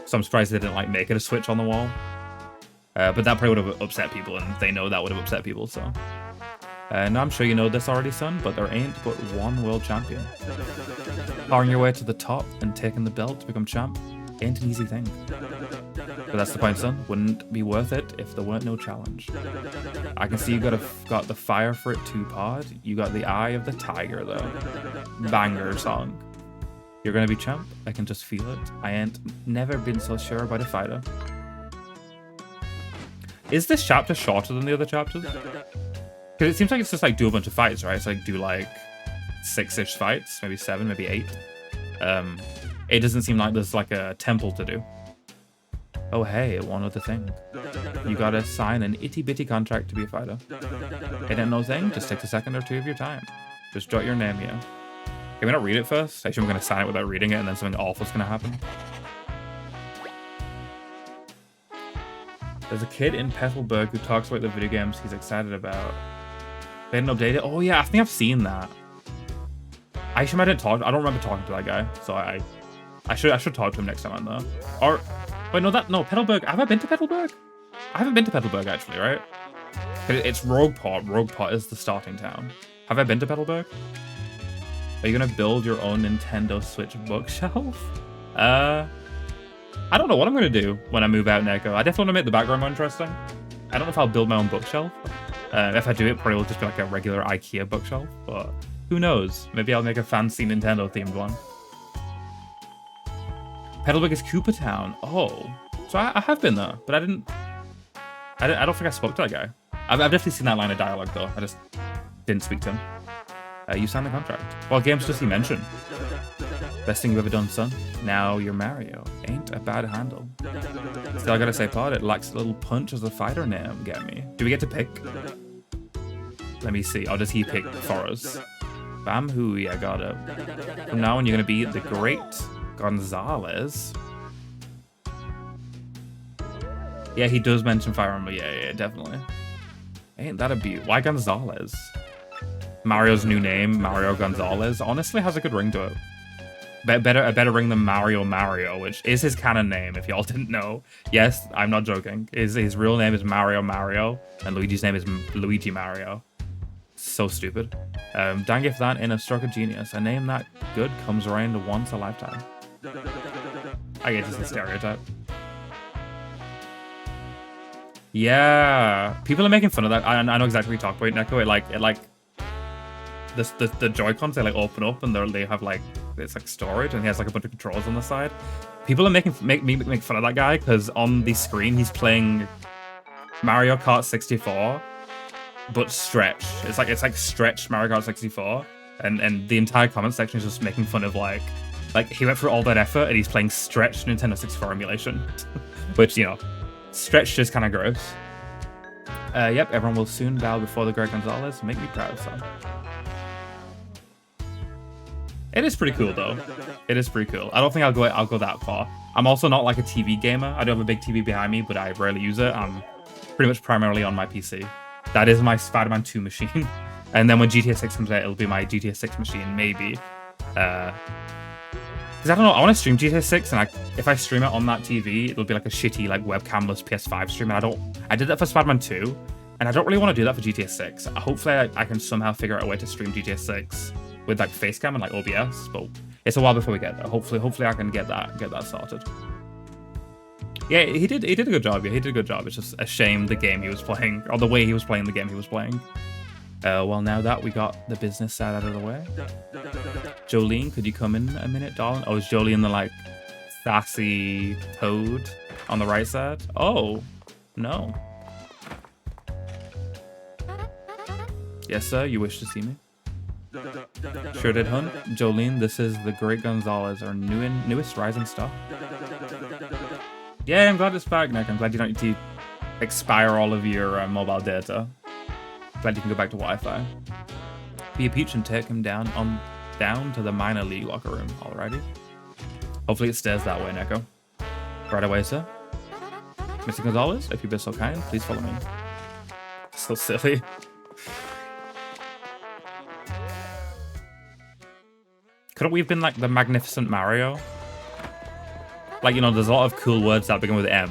So I'm surprised they didn't like make it a Switch on the wall. But that probably would have upset people, and they know that would have upset people. So now I'm sure you know this already, son, but there ain't but one world champion. Powering your way to the top and taking the belt to become champ ain't an easy thing. But that's the point, son. Wouldn't be worth it if there weren't no challenge. I can see you got the fire for it too, Pod. You got the eye of the tiger, though. Banger song. You're gonna be champ. I can just feel it. I ain't never been so sure about a fighter. Is this chapter shorter than the other chapters? Because it seems like it's just like do a bunch of fights, right? It's like do like 6-ish fights, maybe 7, maybe 8. It doesn't seem like there's like a temple to do. Oh hey, one other thing. You gotta sign an itty-bitty contract to be a fighter. It ain't no thing, just takes a second or two of your time. Just jot your name here. Can we not read it first? Actually, I'm gonna sign it without reading it and then something awful's gonna happen. There's a kid in Petalburg who talks about the video games he's excited about. They didn't update it? Oh yeah, I think I've seen that. I don't remember talking to that guy, so I should talk to him next time I'm there. Or wait, no, Petalburg. Have I been to Petalburg? I haven't been to Petalburg actually, right? It's Rogueport. Rogueport is the starting town. Have I been to Petalburg? Are you gonna build your own Nintendo Switch bookshelf? I don't know what I'm gonna do when I move out, Neko. I definitely want to make the background more interesting. I don't know if I'll build my own bookshelf. If I do, it probably will just be like a regular IKEA bookshelf, but who knows? Maybe I'll make a fancy Nintendo themed one. Petalburg is Koopa Town. Oh, so I have been there, but I don't think I spoke to that guy. I've definitely seen that line of dialogue though. I just didn't speak to him. You signed the contract. What games does he mention? Best thing you've ever done, son. Now you're Mario. Ain't a bad handle. Still, I gotta say, Pod, it lacks a little punch as a fighter name. Get me? Do we get to pick? Let me see. Or does he pick for us? Bam hooey, I got it. From now on, you're gonna be the great Gonzales. Yeah, he does mention Fire Emblem. Yeah, definitely. Ain't that a beaut? Why Gonzales? Mario's new name, Mario Gonzales, honestly has a good ring to it. A better ring than Mario, which is his canon name, if y'all didn't know. Yes, I'm not joking. His real name is Mario, and Luigi's name is Luigi Mario. So stupid. Dang if that in a stroke of genius. A name that good comes around once a lifetime. I guess it's a stereotype. Yeah, people are making fun of that. I know exactly what you're talking about, Neko. The Joy-Cons, they like open up and they have like, it's like storage, and he has like a bunch of controls on the side. People are make fun of that guy because on the screen he's playing Mario Kart 64, but stretched. It's like stretched Mario Kart 64, and the entire comment section is just making fun of like he went through all that effort and he's playing stretched Nintendo 64 emulation, which, you know, stretched is kind of gross. Yep, everyone will soon bow before the great Gonzales. Make me proud, son. It is pretty cool though. It is pretty cool. I don't think I'll go that far. I'm also not like a TV gamer. I don't have a big TV behind me, but I rarely use it. I'm pretty much primarily on my PC. That is my Spider-Man 2 machine. And then when GTA 6 comes out, it'll be my GTA 6 machine, maybe. Because I don't know, I want to stream GTA 6, and if I stream it on that TV, it'll be like a shitty like webcamless PS5 stream. And I did that for Spider-Man 2, and I don't really want to do that for GTA 6. Hopefully I can somehow figure out a way to stream GTA 6 with like facecam and like OBS, but it's a while before we get there. Hopefully I can get that sorted. Yeah, he did a good job. Yeah, he did a good job. It's just a shame the game he was playing, or the way he was playing the game he was playing. Well, now that we got the business side out of the way, Jolene, could you come in a minute, darling? Oh, is Jolene the like sassy toad on the right side? Oh, no. Yes, sir. You wish to see me? Sure did, hun. Jolene, this is the great Gonzales, our newest rising star. Yeah, I'm glad it's back, Nick. I'm glad you don't need to expire all of your mobile data. Glad you can go back to Wi-Fi. Be a peach and take him down to the minor league locker room. Alrighty. Hopefully it stays that way, Neko. Right away, sir. Mr. Gonzales, if you'd be so kind, please follow me. So silly. Couldn't we have been like the Magnificent Mario? Like, you know, there's a lot of cool words that begin with M.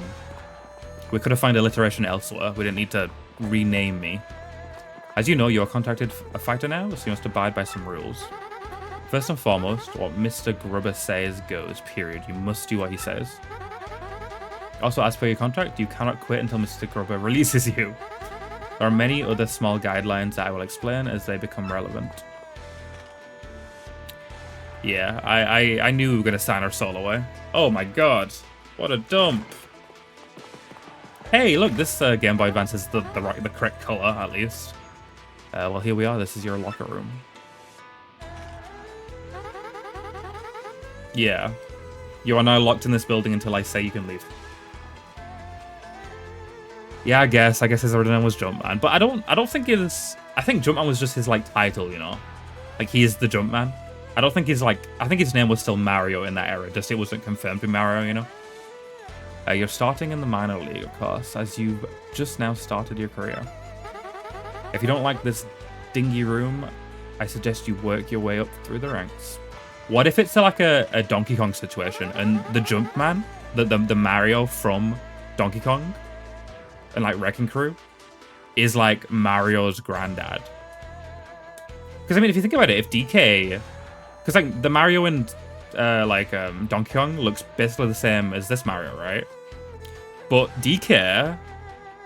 We could have found alliteration elsewhere. We didn't need to rename me. As you know, you're a contracted fighter now, so you must abide by some rules. First and foremost, what Mr. Grubber says goes, period. You must do what he says. Also, as per your contract, you cannot quit until Mr. Grubber releases you. There are many other small guidelines that I will explain as they become relevant. Yeah, I knew we were going to sign our soul away. Oh my god, what a dump. Hey, look, this Game Boy Advance is the correct color, at least. Well, here we are. This is your locker room. Yeah. You are now locked in this building until I say you can leave. Yeah, I guess his original name was Jumpman. But I don't think it's... I think Jumpman was just his, like, title, you know? Like, he is the Jumpman. I don't think he's, like... I think his name was still Mario in that era. Just it wasn't confirmed to be Mario, you know? You're starting in the minor league, of course, as you've just now started your career. If you don't like this dingy room, I suggest you work your way up through the ranks. What if it's like a Donkey Kong situation and the Jumpman, the Mario from Donkey Kong and like Wrecking Crew is like Mario's granddad? Because I mean, if you think about it, if DK, because like the Mario in Donkey Kong looks basically the same as this Mario, right? But DK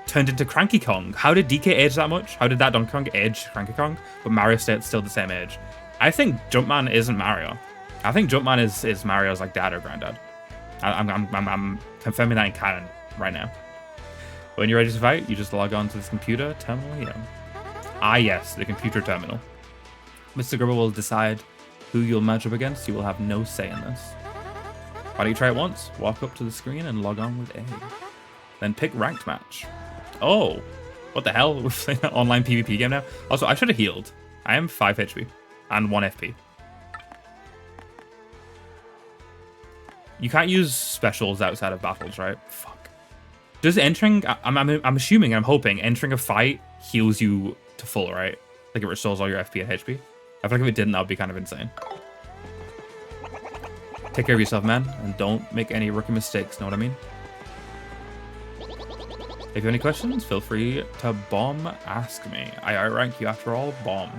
turned into Cranky Kong. How did DK age that much? How did that Donkey Kong age Cranky Kong? But Mario stayed still the same age. I think Jumpman isn't Mario. I think Jumpman is Mario's like dad or granddad. I'm confirming that in canon right now. When you're ready to fight, you just log on to this computer terminal here. Ah yes, the computer terminal. Mr. Grubber will decide who you'll match up against. You will have no say in this. Why don't you try it once? Walk up to the screen and log on with A. Then pick ranked match. Oh, what the hell? We're playing an online PvP game now. Also, I should have healed. I am 5 HP and 1 FP. You can't use specials outside of battles, right? Fuck. Does entering, I'm assuming, I'm hoping, entering a fight heals you to full, right? Like it restores all your FP and HP. I feel like if it didn't, that would be kind of insane. Take care of yourself, man, and don't make any rookie mistakes, know what I mean? If you have any questions, feel free to bomb ask me. I outrank you after all, bomb.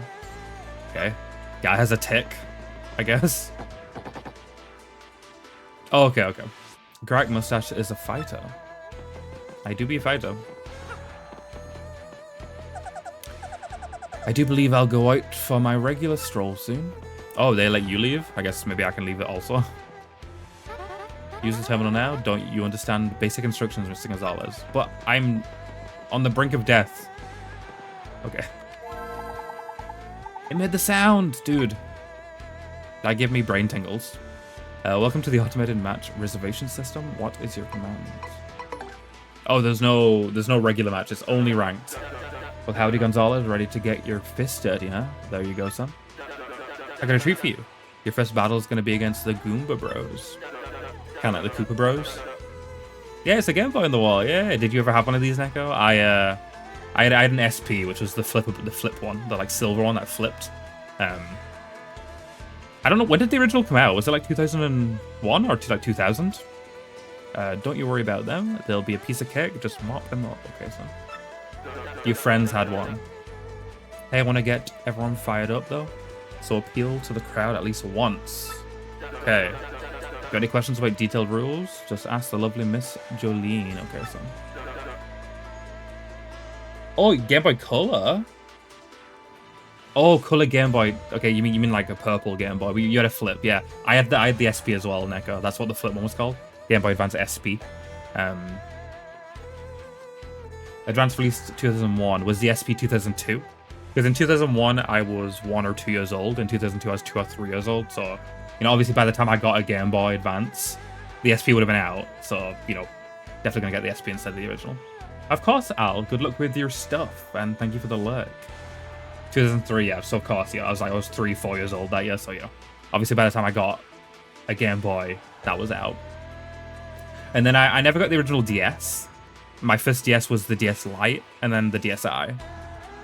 Okay. Guy has a tick, I guess. Oh, okay. Greg Mustache is a fighter. I do be a fighter. I do believe I'll go out for my regular stroll soon. Oh, they let you leave? I guess maybe I can leave it also. Use the terminal now. Don't you understand basic instructions, Mr. Gonzalez? But I'm on the brink of death. Okay. It made the sound, dude. That gave me brain tingles. Welcome to the automated match reservation system. What is your command? Oh, there's no regular match. It's only ranked. Well, howdy, Gonzalez. Ready to get your fist dirty, huh? There you go, son. I got a treat for you. Your first battle is going to be against the Goomba Bros. Kind of like the Koopa Bros. Yeah, it's a Game Boy on the wall. Yeah. Did you ever have one of these, Neko? I had an SP, which was the flip one, the like silver one that flipped. I don't know, when did the original come out? Was it like 2001 or like 2000? Don't you worry about them. They'll be a piece of cake. Just mop them up. Okay, son. Your friends had one. Hey, I want to get everyone fired up, though. So appeal to the crowd at least once. Okay. Got any questions about detailed rules? Just ask the lovely Miss Jolene. Okay, son. Oh, Game Boy Color? Oh, color Game Boy. Okay, you mean like a purple Game Boy? You had a flip, yeah. I had the SP as well, Neko. That's what the flip one was called. Game Boy Advance SP. Advance released 2001. Was the SP 2002? Because in 2001 I was 1 or 2 years old. In 2002 I was 2 or 3 years old. So, you know, obviously by the time I got a Game Boy Advance, the SP would have been out. So, you know, definitely gonna get the SP instead of the original. Of course, Al. Good luck with your stuff, and thank you for the lurk. 2003, yeah. So of course, yeah. I was 3, 4 years old that year. So yeah, obviously by the time I got a Game Boy, that was out. And then I never got the original DS. My first DS was the DS Lite, and then the DSi.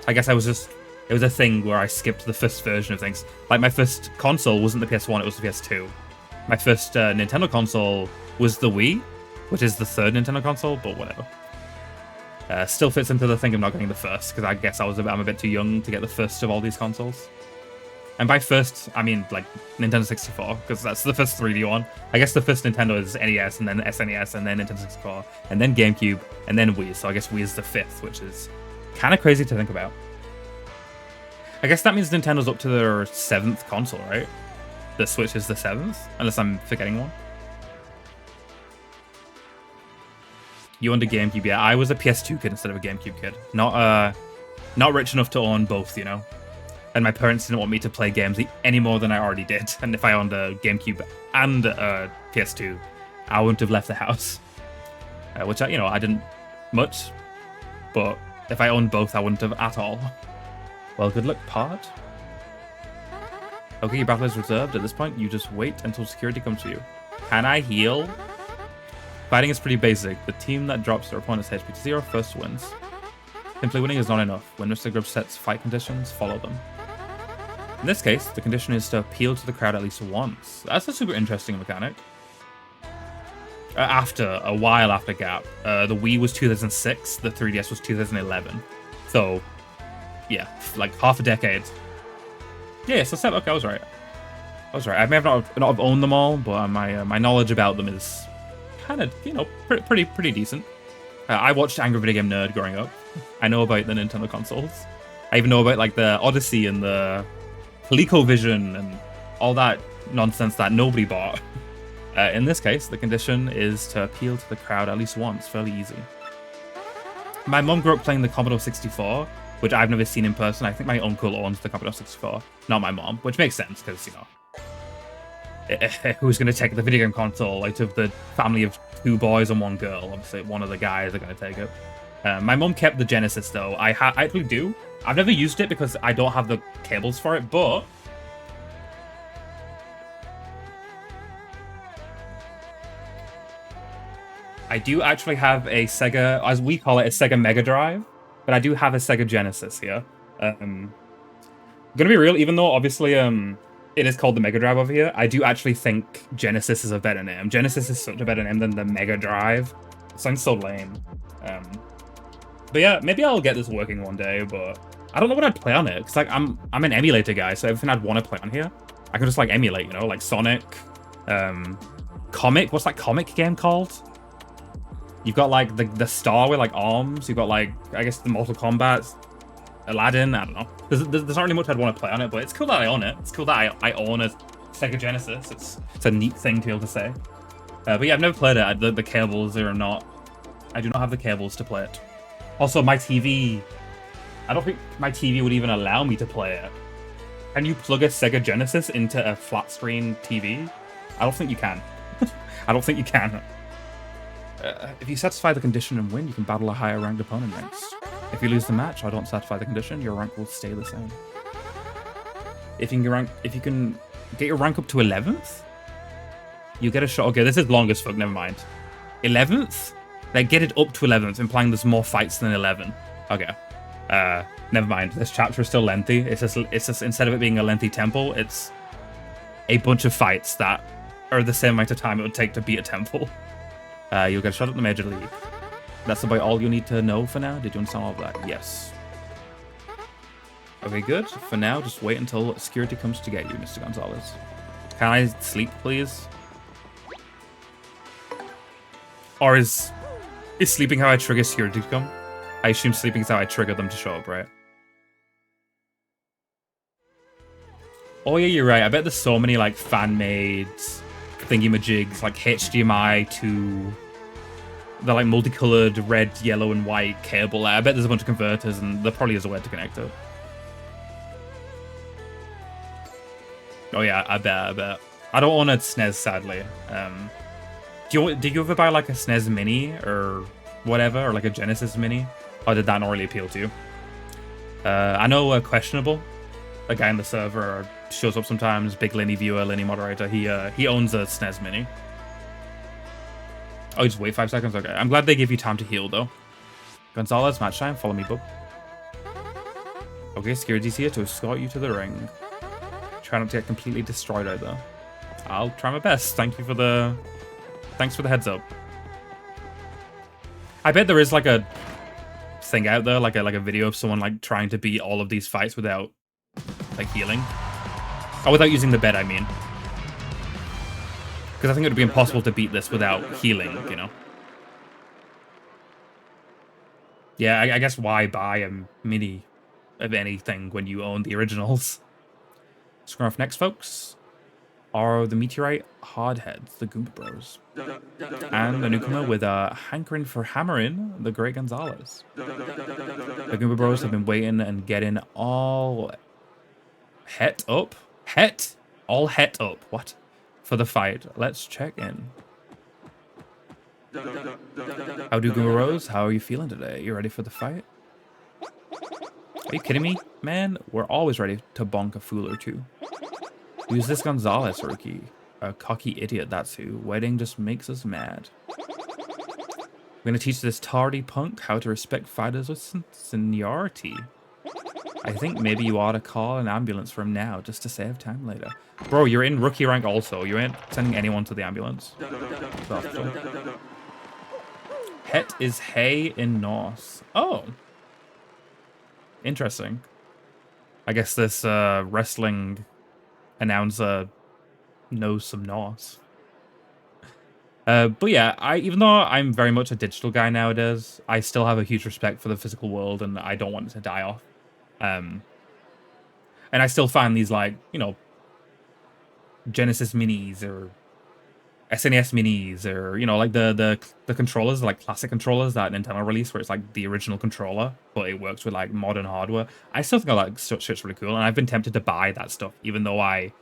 I guess it was a thing where I skipped the first version of things. Like my first console wasn't the PS1, it was the PS2. My first Nintendo console was the Wii, which is the third Nintendo console, but whatever. Still fits into the thing of not getting the first, because I guess I'm a bit too young to get the first of all these consoles. And by first, I mean like Nintendo 64, because that's the first 3D one. I guess the first Nintendo is NES, and then SNES, and then Nintendo 64, and then GameCube, and then Wii. So I guess Wii is the 5th, which is kind of crazy to think about. I guess that means Nintendo's up to their 7th console, right? The Switch is the 7th, unless I'm forgetting one. You owned a GameCube, yeah. I was a PS2 kid instead of a GameCube kid. Not rich enough to own both, you know. And my parents didn't want me to play games any more than I already did. And if I owned a GameCube and a PS2, I wouldn't have left the house. Which, I didn't much. But if I owned both, I wouldn't have at all. Well, good luck, Pod. Okay, your battle is reserved. At this point, you just wait until security comes for you. Can I heal? Fighting is pretty basic. The team that drops their opponent's HP to 0 first wins. Simply winning is not enough. When Mr. Grubb sets fight conditions, follow them. In this case, the condition is to appeal to the crowd at least once. That's a super interesting mechanic. A while after gap. The Wii was 2006, the 3DS was 2011. So, yeah, like half a decade. Yeah, so okay, I was right. I may have not have owned them all, but my knowledge about them is kind of, pretty decent. I watched Angry Video Game Nerd growing up. I know about the Nintendo consoles. I even know about like the Odyssey and the ColecoVision and all that nonsense that nobody bought. In this case, the condition is to appeal to the crowd at least once. Fairly easy. My mum grew up playing the Commodore 64, which I've never seen in person. I think my uncle owns the Commodore 64, not my mom, which makes sense because, who's going to take the video game console out of the family of 2 boys and 1 girl? Obviously, one of the guys are going to take it. My mom kept the Genesis, though. I actually do. I've never used it because I don't have the cables for it, but I do actually have a Sega, as we call it, a Sega Mega Drive, but I do have a Sega Genesis here. Gonna be real, even though obviously it is called the Mega Drive over here, I do actually think Genesis is a better name. Genesis is such a better name than the Mega Drive. It sounds so lame. But yeah, maybe I'll get this working one day, but I don't know what I'd play on it, because like I'm an emulator guy, so everything I'd want to play on here, I can just like emulate, you know, like Sonic, Comic, what's that comic game called? You've got like the star with like arms, you've got like, I guess the Mortal Kombat, Aladdin, I don't know. There's not really much I'd want to play on it, but it's cool that I own it. It's cool that I own a Sega Genesis. It's a neat thing to be able to say. But yeah, I've never played it. The cables are not... I do not have the cables to play it. Also, my TV... I don't think my TV would even allow me to play it. Can you plug a Sega Genesis into a flat screen TV? I don't think you can. I don't think you can. If you satisfy the condition and win, you can battle a higher ranked opponent next. If you lose the match or don't satisfy the condition, your rank will stay the same. If you can get your rank up to 11th, you get a shot. Okay, this is long as fuck, never mind. 11th? Like, get it up to 11th, implying there's more fights than 11. Okay. Never mind. This chapter is still lengthy. It's just instead of it being a lengthy temple, it's a bunch of fights that are the same amount of time it would take to beat a temple. You'll get a shot at the Major League. That's about all you need to know for now. Did you understand all of that? Yes. Okay, good. For now, just wait until security comes to get you, Mr. Gonzalez. Can I sleep, please? Or is sleeping how I trigger security to come? I assume sleeping is how I trigger them to show up, right? Oh yeah, you're right. I bet there's so many like fan-made thingy-majigs, like HDMI to the like multicolored red, yellow, and white cable. I bet there's a bunch of converters, and there probably is a way to connect it. Oh yeah, I bet. I don't own a SNES, sadly. Did you ever buy like a SNES Mini or whatever, or like a Genesis Mini? Or did that not really appeal to you? I know Questionable, a guy in the server, shows up sometimes, big Linny viewer, Linny moderator. He owns a SNES Mini. Oh, just wait 5 seconds? Okay. I'm glad they give you time to heal, though. Gonzalez, match time. Follow me, bub. Okay, security's here to escort you to the ring. Try not to get completely destroyed out there. I'll try my best. Thanks for the heads up. I bet there is like a thing out there, like a video of someone like trying to beat all of these fights without like healing. Oh, without using the bed, I mean. Because I think it would be impossible to beat this without healing, you know? Yeah, I guess why buy a mini of anything when you own the originals? Screwing off next, folks, are the Meteorite Hardheads, the Goomba Bros. And the newcomer with a hankering for hammering, the Great Gonzalez. The Goomba Bros have been waiting and getting all het up. All het up. What? For the fight. Let's check in. How do Goomba Bros? How are you feeling today? You ready for the fight? Are you kidding me? Man, we're always ready to bonk a fool or two. Who's this Gonzalez rookie? A cocky idiot, that's who. Wedding just makes us mad. We're gonna teach this tardy punk how to respect fighters with seniority. I think maybe you ought to call an ambulance from now just to save time later. Bro, you're in rookie rank also. You ain't sending anyone to the ambulance. Het is hay in Norse. Oh. Interesting. I guess this wrestling announcer knows some Norse. But yeah, even though I'm very much a digital guy nowadays, I still have a huge respect for the physical world, and I don't want it to die off. And I still find these, like, you know, Genesis Minis or SNES Minis, or, you know, like the controllers, like classic controllers that Nintendo released, where it's like the original controller, but it works with like modern hardware. I still think that shit's really cool, and I've been tempted to buy that stuff, even though I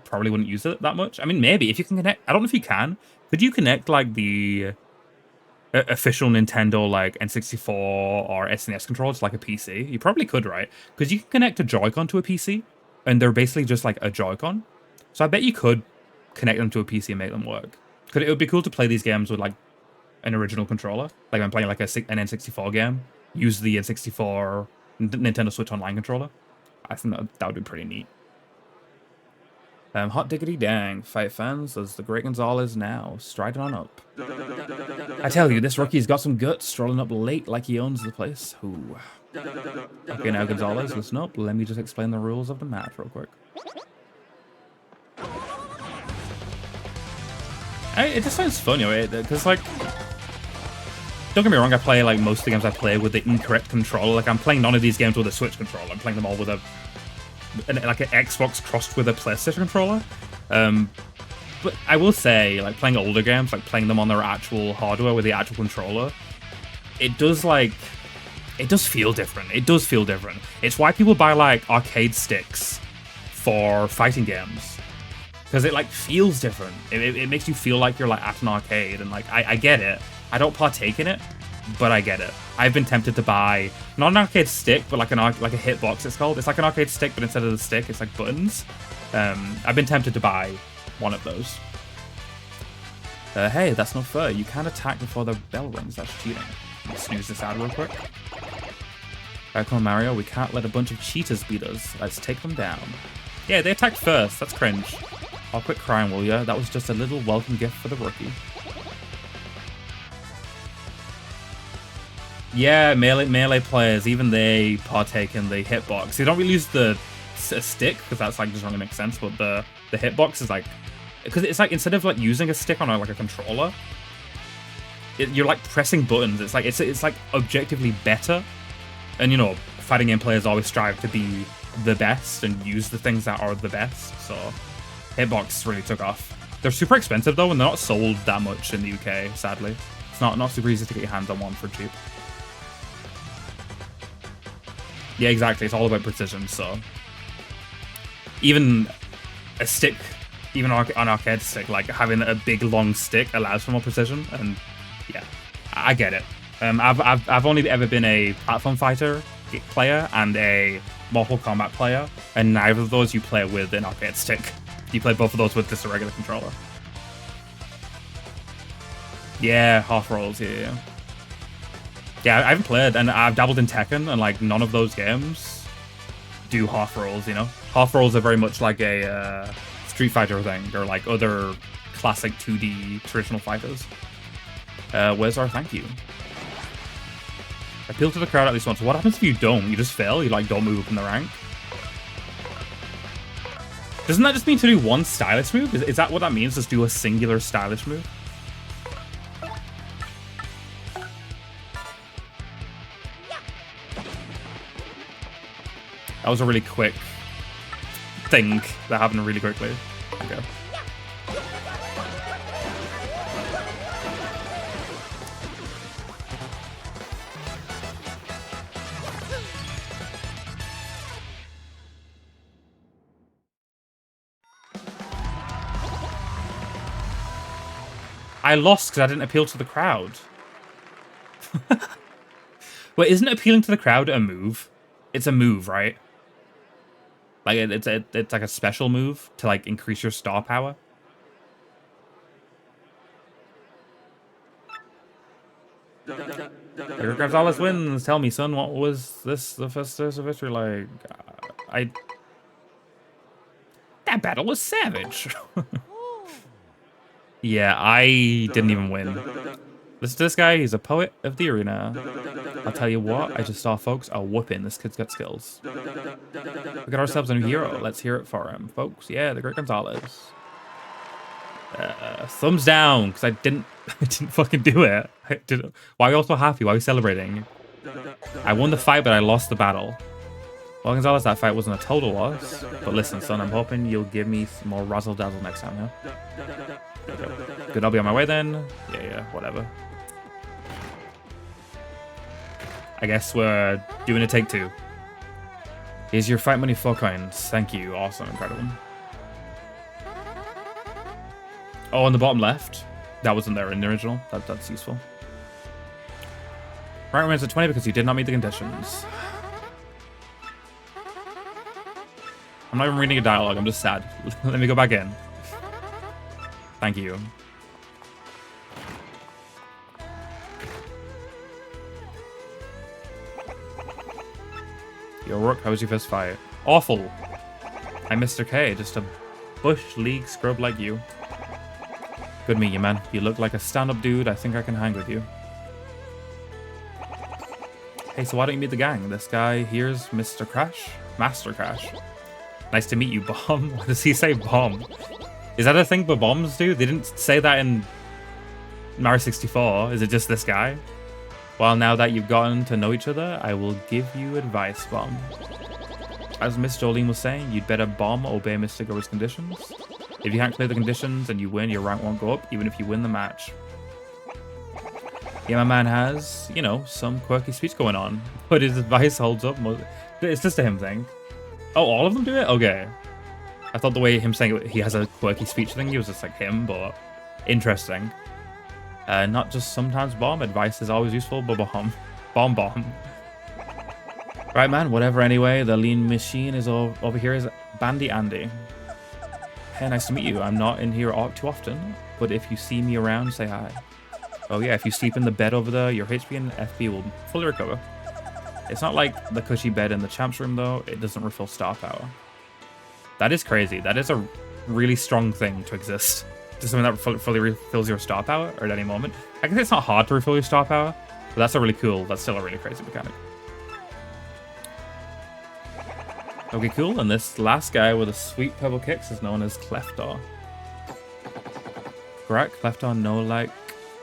probably wouldn't use it that much. I mean, maybe if you can connect. I don't know if you can. Could you connect like the official Nintendo like N64 or SNES controllers to like a PC? You probably could, right? Because you can connect a Joy-Con to a PC, and they're basically just like a Joy-Con. So I bet you could connect them to a PC and make them work. It would be cool to play these games with like an original controller. Like I'm playing like an N64 game, use the N64 Nintendo Switch Online controller. I think that would be pretty neat. Hot diggity dang, fight fans, as the great Gonzales now, striding on up. I tell you, this rookie's got some guts, strolling up late like he owns the place. Ooh. Okay, now Gonzales, listen up, let me just explain the rules of the match real quick. It just sounds fun, you know, because like, don't get me wrong, I play like most of the games I play with the incorrect controller. Like I'm playing none of these games with a Switch controller. I'm playing them all with like an Xbox crossed with a PlayStation controller. But I will say, like playing older games, like playing them on their actual hardware with the actual controller, it does feel different. It does feel different. It's why people buy like arcade sticks for fighting games. Because it like feels different. It makes you feel like you're like at an arcade, and like I get it. I don't partake in it, but I get it. I've been tempted to buy not an arcade stick, but like a hitbox. It's called. It's like an arcade stick, but instead of the stick, it's like buttons. I've been tempted to buy one of those. Hey, that's not fair. You can't attack before the bell rings. That's cheating. Let me snooze this out real quick. Alright, come on, Mario. We can't let a bunch of cheaters beat us. Let's take them down. Yeah, they attacked first. That's cringe. I'll quit crying, will ya? That was just a little welcome gift for the rookie. Yeah, melee players, even they partake in the hitbox. They don't really use the stick, because that's like doesn't really make sense, but the hitbox is like, because it's like instead of like using a stick on like a controller, you're like pressing buttons. It's like objectively better. And you know, fighting game players always strive to be the best and use the things that are the best, so hitbox really took off. They're super expensive though, and they're not sold that much in the UK, sadly. It's not super easy to get your hands on one for cheap. Yeah, exactly. It's all about precision, so even a stick, even an arcade stick, like having a big long stick allows for more precision, and yeah, I get it. I've only ever been a platform fighter player and a Mortal Kombat player, and neither of those you play with an arcade stick. You play both of those with just a regular controller. Yeah, half rolls, yeah. Yeah, I haven't played, and I've dabbled in Tekken, and like none of those games do half rolls, you know? Half rolls are very much like a Street Fighter thing, or like other classic 2D traditional fighters. Where's our thank you? Appeal to the crowd at least once. What happens if you don't? You just fail? You like don't move up in the rank? Doesn't that just mean to do one stylish move? Is that what that means? Just do a singular stylish move? That was a really quick thing that happened really quickly. Okay. I lost because I didn't appeal to the crowd. Wait, isn't appealing to the crowd a move? It's a move, right? Like it's like a special move to like increase your star power. Gonzales wins. Tell me, son, what was this the first of history like? That battle was savage. Yeah, I didn't even win. Listen to this guy, he's a poet of the arena. I'll tell you what, I just saw folks a whooping. This kid's got skills. We got ourselves a new hero. Let's hear it for him, folks. Yeah, the great Gonzales. Thumbs down, because I didn't fucking do it. Why are we all so happy? Why are we celebrating? I won the fight, but I lost the battle. Well, Gonzales, that fight wasn't a total loss. But listen, son, I'm hoping you'll give me some more razzle-dazzle next time, yeah? Okay. Good, I'll be on my way then. Yeah, whatever. I guess we're doing a take two. Here's your fight money 4 coins. Thank you. Awesome, incredible. Oh, on the bottom left. That wasn't there in the original. That's useful. Rank remains at 20 because you did not meet the conditions. I'm not even reading a dialogue. I'm just sad. Let me go back in. Thank you. Yo, Rook, how was your first fight? Awful. I'm Mr. K, just a Bush League scrub like you. Good meet you, man. You look like a stand-up dude. I think I can hang with you. Hey, so why don't you meet the gang? This guy here's Mr. Crash? Master Crash. Nice to meet you, Bomb. What does he say, Bomb? Is that a thing the bombs do? They didn't say that in Mario 64. Is it just this guy? Well, now that you've gotten to know each other, I will give you advice, Bomb. As Miss Jolene was saying, you'd better Bomb obey Mr. Go's conditions. If you can't clear the conditions and you win, your rank won't go up, even if you win the match. Yeah, my man has, you know, some quirky speech going on, but his advice holds up. It's just a him thing. Oh, all of them do it? Okay. I thought the way him saying it, he has a quirky speech thing, he was just like him, but interesting. Not just sometimes Bomb. Advice is always useful, but Bomb. Right, man, whatever anyway. The lean machine is over here is Bandy Andy. Hey, nice to meet you. I'm not in here too often, but if you see me around, say hi. Oh yeah, if you sleep in the bed over there, your HP and FP will fully recover. It's not like the cushy bed in the champs room though. It doesn't refill star power. That is crazy. That is a really strong thing to exist. Just something that fully refills your star power at any moment. I guess it's not hard to refill your star power, but that's still a really crazy mechanic. Okay, cool. And this last guy with a sweet purple kicks is known as Cleftar. Correct? Cleftar, no, like,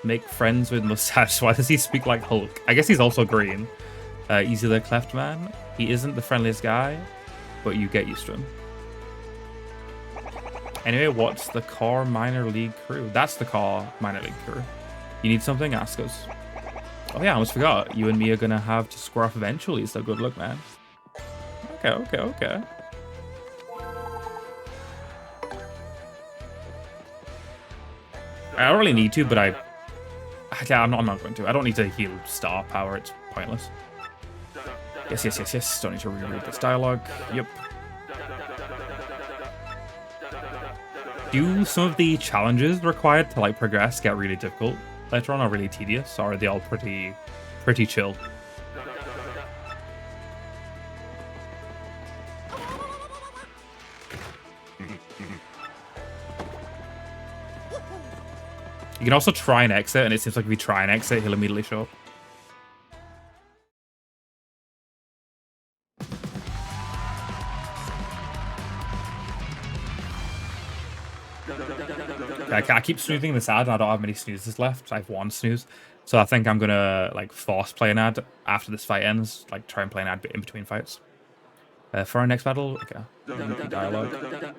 make friends with mustache. Why does he speak like Hulk? I guess he's also green. Easy there, Cleft man. He isn't the friendliest guy, but you get used to him. Anyway, what's the car minor league crew? That's the car minor league crew. You need something? Ask us. Oh yeah, I almost forgot. You and me are gonna have to square off eventually, so good luck, man. Okay. I don't really need to, but I'm not going to. I don't need to heal star power. It's pointless. Yes. Don't need to reread this dialogue. Yep. Do some of the challenges required to like progress get really difficult later on, or really tedious, or are they all pretty chill? You can also try and exit, and it seems like if you try and exit, he'll immediately show up. I keep snoozing this ad, and I don't have many snoozes left. I have one snooze. So I think I'm going to like force play an ad after this fight ends. Like try and play an ad in between fights. For our next battle, okay. Dialogue.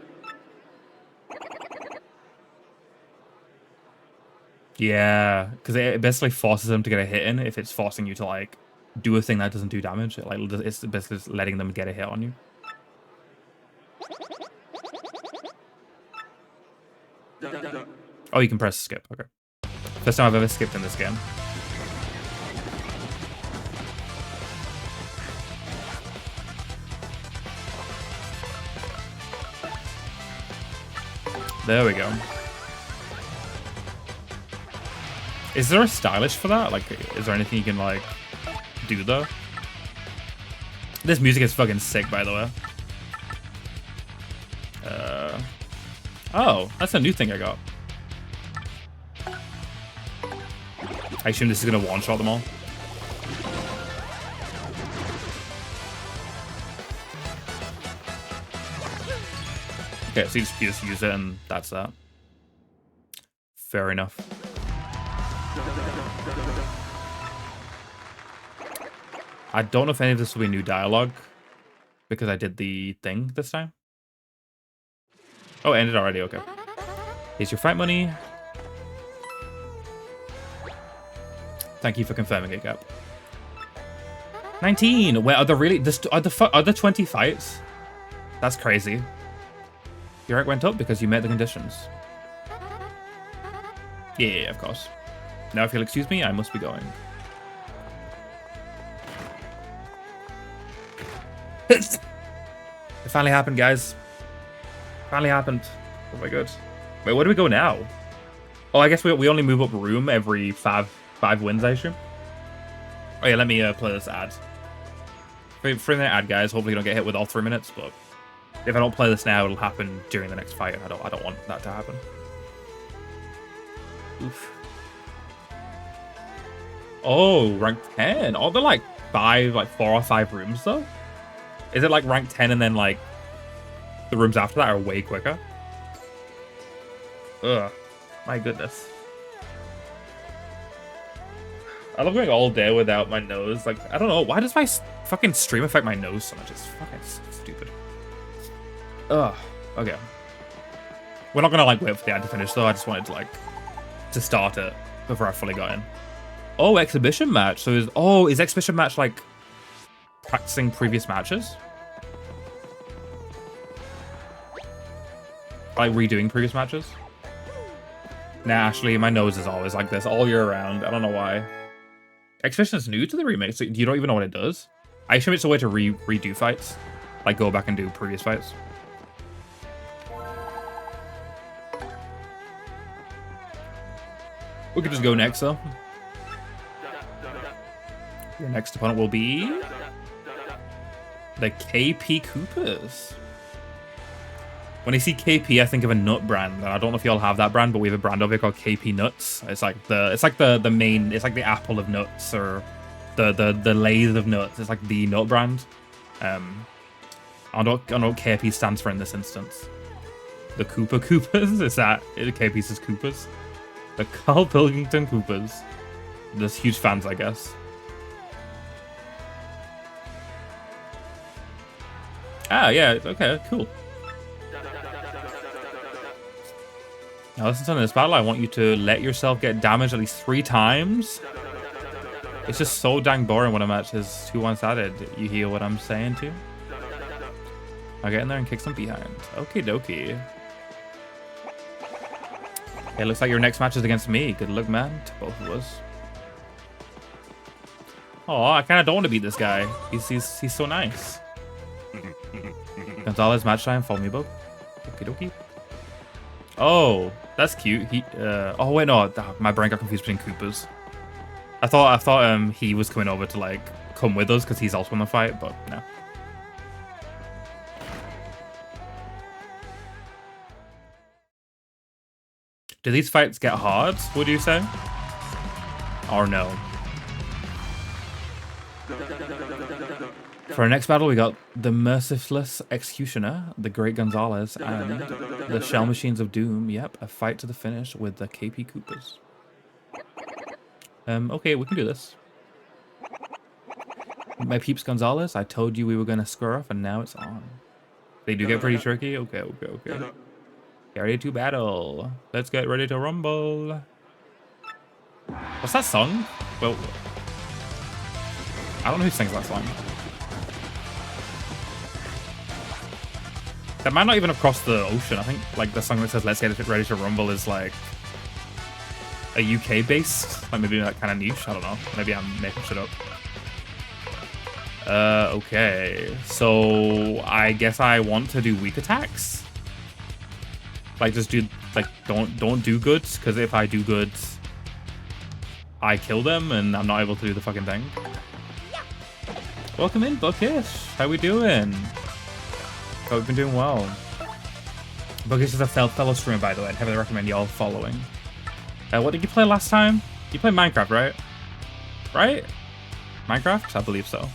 Yeah, because it basically forces them to get a hit in if it's forcing you to like do a thing that doesn't do damage. It's basically just letting them get a hit on you. Oh, you can press skip. Okay. First time I've ever skipped in this game. There we go. Is there a stylish for that? Like, is there anything you can, like, do, though? This music is fucking sick, by the way. Oh, that's a new thing I got. I assume this is going to one-shot them all. Okay, so you just use it and that's that. Fair enough. I don't know if any of this will be new dialogue because I did the thing this time. Oh, it ended already. Okay. Here's your fight money. Thank you for confirming it, Gap. 19. Wait, are there really? Are there 20 fights? That's crazy. Your rank went up because you met the conditions. Yeah, of course. Now, if you'll excuse me, I must be going. It finally happened, guys. Finally happened. Oh my god. Wait, where do we go now? Oh, I guess we only move up room every five wins, I assume. Oh yeah, let me play this ad. 3-minute ad, guys. Hopefully you don't get hit with all 3 minutes, but if I don't play this now, it'll happen during the next fight. I don't want that to happen. Oof. Oh, rank 10. Oh, they're like 4 or 5 rooms though. Is it like rank 10 and then like the rooms after that are way quicker? Ugh, my goodness. I love going all day without my nose. Like, I don't know. Why does my fucking stream affect my nose so much? It's fucking stupid. Ugh. Okay. We're not gonna like wait for the ad to finish though. I just wanted to like to start it before I fully got in. Oh, exhibition match. So is exhibition match like practicing previous matches? Like redoing previous matches? Nah, Ashley, my nose is always like this all year round. I don't know why. Exhibition is new to the remake, so you don't even know what it does? I assume it's a way to redo fights. Like go back and do previous fights. We could just go next though. Your next opponent will be the KP Koopas. When I see KP, I think of a nut brand. I don't know if y'all have that brand, but we have a brand over here called KP Nuts. It's like the main. It's like the apple of nuts or the lathe of nuts. It's like the nut brand. I don't know what KP stands for in this instance. The Koopa Koopas. Is that KP says Koopas? The Carl Pilkington Koopas. There's huge fans, I guess. Ah, yeah. Okay, cool. Now listen to this battle. I want you to let yourself get damaged at least 3 times. It's just so dang boring when a match is too one-sided. You hear what I'm saying too? I'll get in there and kick some behind. Okie dokie. It looks like your next match is against me. Good luck, man, to both of us. Oh, I kind of don't want to beat this guy. He's so nice. Gonzalez match time. Follow me, bub. Okie dokie. Oh, that's cute. Oh wait, no, my brain got confused between Koopas. I thought he was coming over to like come with us because he's also in the fight, but no. Do these fights get hard, would you say? Or no? For our next battle, we got the Merciless Executioner, the Great Gonzalez, and the Shell Machines of Doom. Yep, a fight to the finish with the KP Koopas. Okay, we can do this. My peeps Gonzalez, I told you we were going to square off, and now it's on. They do get pretty tricky? Okay. Get ready to battle. Let's get ready to rumble. What's that song? Well, I don't know who sings that song. That might not even have crossed the ocean. I think like the song that says "Let's get ready to rumble" is like a UK based, like maybe that kind of niche. I don't know. Maybe I'm making shit up. Okay. So I guess I want to do weak attacks. Like just do like don't do goods, because if I do goods, I kill them and I'm not able to do the fucking thing. Welcome in, Bookish. How we doing? Oh, we've been doing well. Bookish is a fellow streamer, by the way. I'd heavily recommend y'all following. What did you play last time? You played Minecraft, right? Right? Minecraft? I believe so.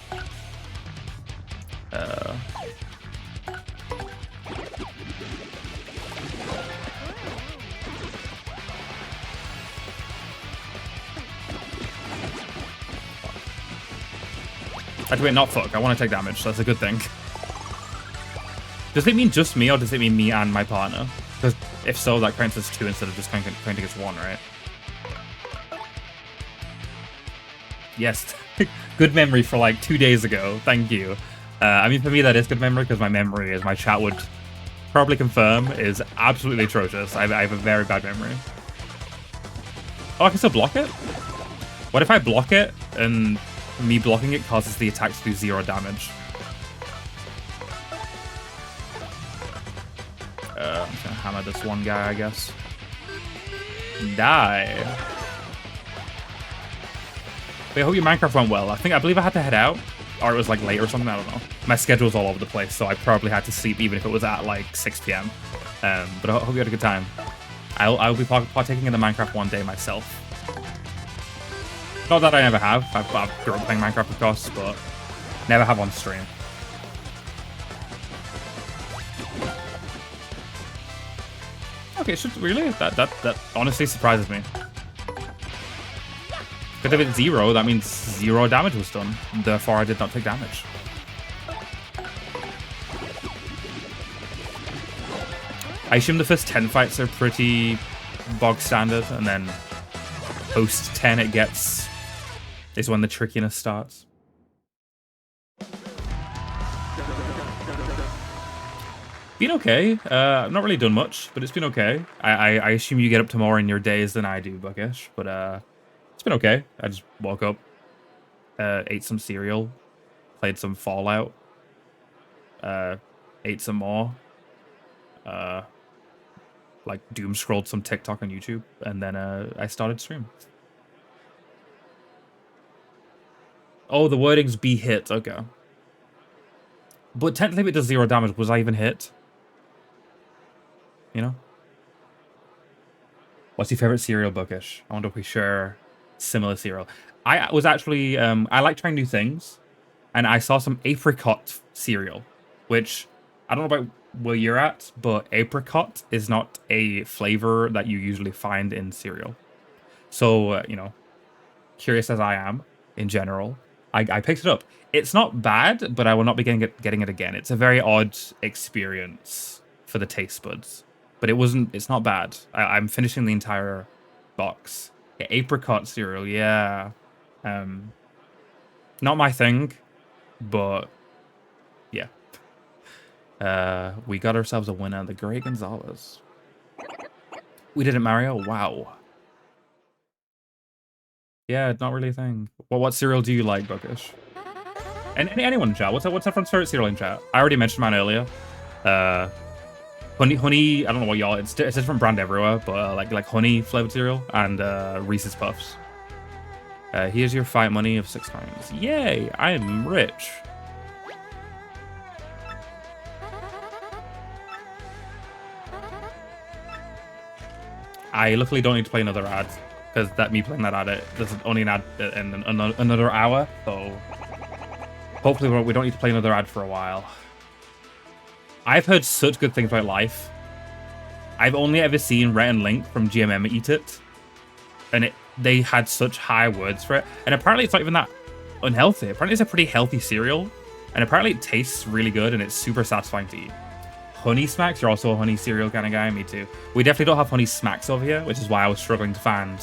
Wait, not fuck. I want to take damage. So that's a good thing. Does it mean just me, or does it mean me and my partner? Because if so, that counts as 2 instead of just counting as 1, right? Yes. Good memory for like 2 days ago. Thank you. I mean, for me, that is good memory, because my memory, as my chat would probably confirm, is absolutely atrocious. I have a very bad memory. Oh, I can still block it? What if I block it and me blocking it causes the attack to do 0 damage? I'm just gonna hammer this one guy, I guess. Die. But I hope your Minecraft went well. I believe I had to head out or it was like late or something. I don't know. My schedule's all over the place, so I probably had to sleep even if it was at like 6 p.m. But I hope you had a good time. I'll be partaking in the Minecraft one day myself. Not that I never have. I've grew up playing Minecraft, of course, but never have on stream. Okay, really? That honestly surprises me. Because if it's 0, that means 0 damage was done. Therefore, I did not take damage. I assume the first 10 fights are pretty bog standard, and then post 10 is when the trickiness starts. Been okay. I've not really done much, but it's been okay. I assume you get up to more in your days than I do, Buckish, but it's been okay. I just woke up, ate some cereal, played some Fallout, ate some more, like doom scrolled some TikTok on YouTube, and then I started stream. Oh, the wording's be hit. Okay. But technically if it does 0 damage, was I even hit? You know? What's your favorite cereal, Bookish? I wonder if we share similar cereal. I was actually, I like trying new things, and I saw some apricot cereal, which I don't know about where you're at, but apricot is not a flavor that you usually find in cereal. So, you know, curious as I am in general, I picked it up. It's not bad, but I will not be getting it again. It's a very odd experience for the taste buds, but it's not bad. I'm finishing the entire box. Yeah, apricot cereal, yeah. Not my thing, but yeah. We got ourselves a winner, the Great Gonzales. We did it, Mario. Wow. Yeah, not really a thing. Well, what cereal do you like, Bookish? And anyone in chat? What's everyone's favorite cereal in chat? I already mentioned mine earlier. Honey. I don't know what y'all. It's a different brand everywhere, but like honey flavored cereal and Reese's Puffs. Here's your fight money of 6 coins. Yay! I am rich. I luckily don't need to play another ad, because me playing that ad, there's only an ad in another hour, so hopefully we don't need to play another ad for a while. I've heard such good things about Life. I've only ever seen Rhett and Link from GMM eat it, and they had such high words for it. And apparently it's not even that unhealthy. Apparently it's a pretty healthy cereal, and apparently it tastes really good and it's super satisfying to eat. Honey Smacks, you're also a honey cereal kind of guy. Me too. We definitely don't have Honey Smacks over here, which is why I was struggling to find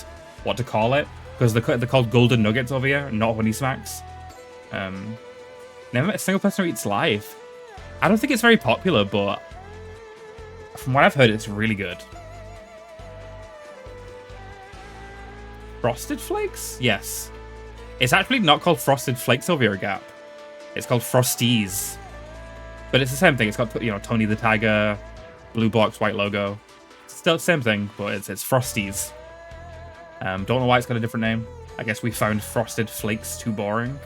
what to call it, because they're called Golden Nuggets over here, not Honey Smacks. Never met a single person who eats Life. I don't think it's very popular, but from what I've heard, it's really good. Frosted Flakes? Yes. It's actually not called Frosted Flakes over here, Gap. It's called Frosties. But it's the same thing. It's got, you know, Tony the Tiger, blue box, white logo. It's still the same thing, but it's Frosties. Don't know why it's got a different name. I guess we found Frosted Flakes too boring.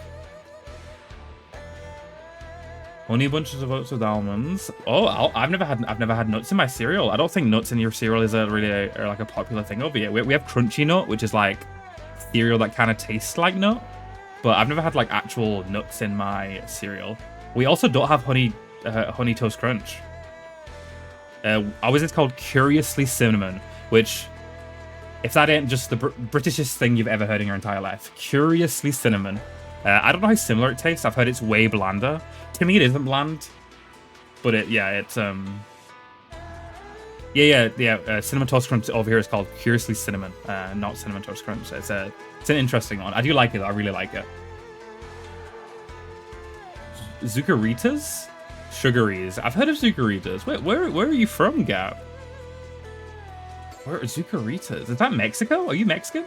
Honey bunches of oats with almonds. Oh, I've never had nuts in my cereal. I don't think nuts in your cereal is like a popular thing over here. We have Crunchy Nut, which is like cereal that kind of tastes like nut, but I've never had like actual nuts in my cereal. We also don't have Honey Toast Crunch. Ours is called Curiously Cinnamon, which, if that ain't just the Britishest thing you've ever heard in your entire life. Curiously Cinnamon. I don't know how similar it tastes. I've heard it's way blander. To me, it isn't bland, but Cinnamon Toast Crunch over here is called Curiously Cinnamon, not Cinnamon Toast Crunch. It's an interesting one. I do like it. I really like it. Zucaritas? Sugaries. I've heard of Zucaritas. Where are you from, Gap? Where are Zucaritas? Is that Mexico? Are you Mexican?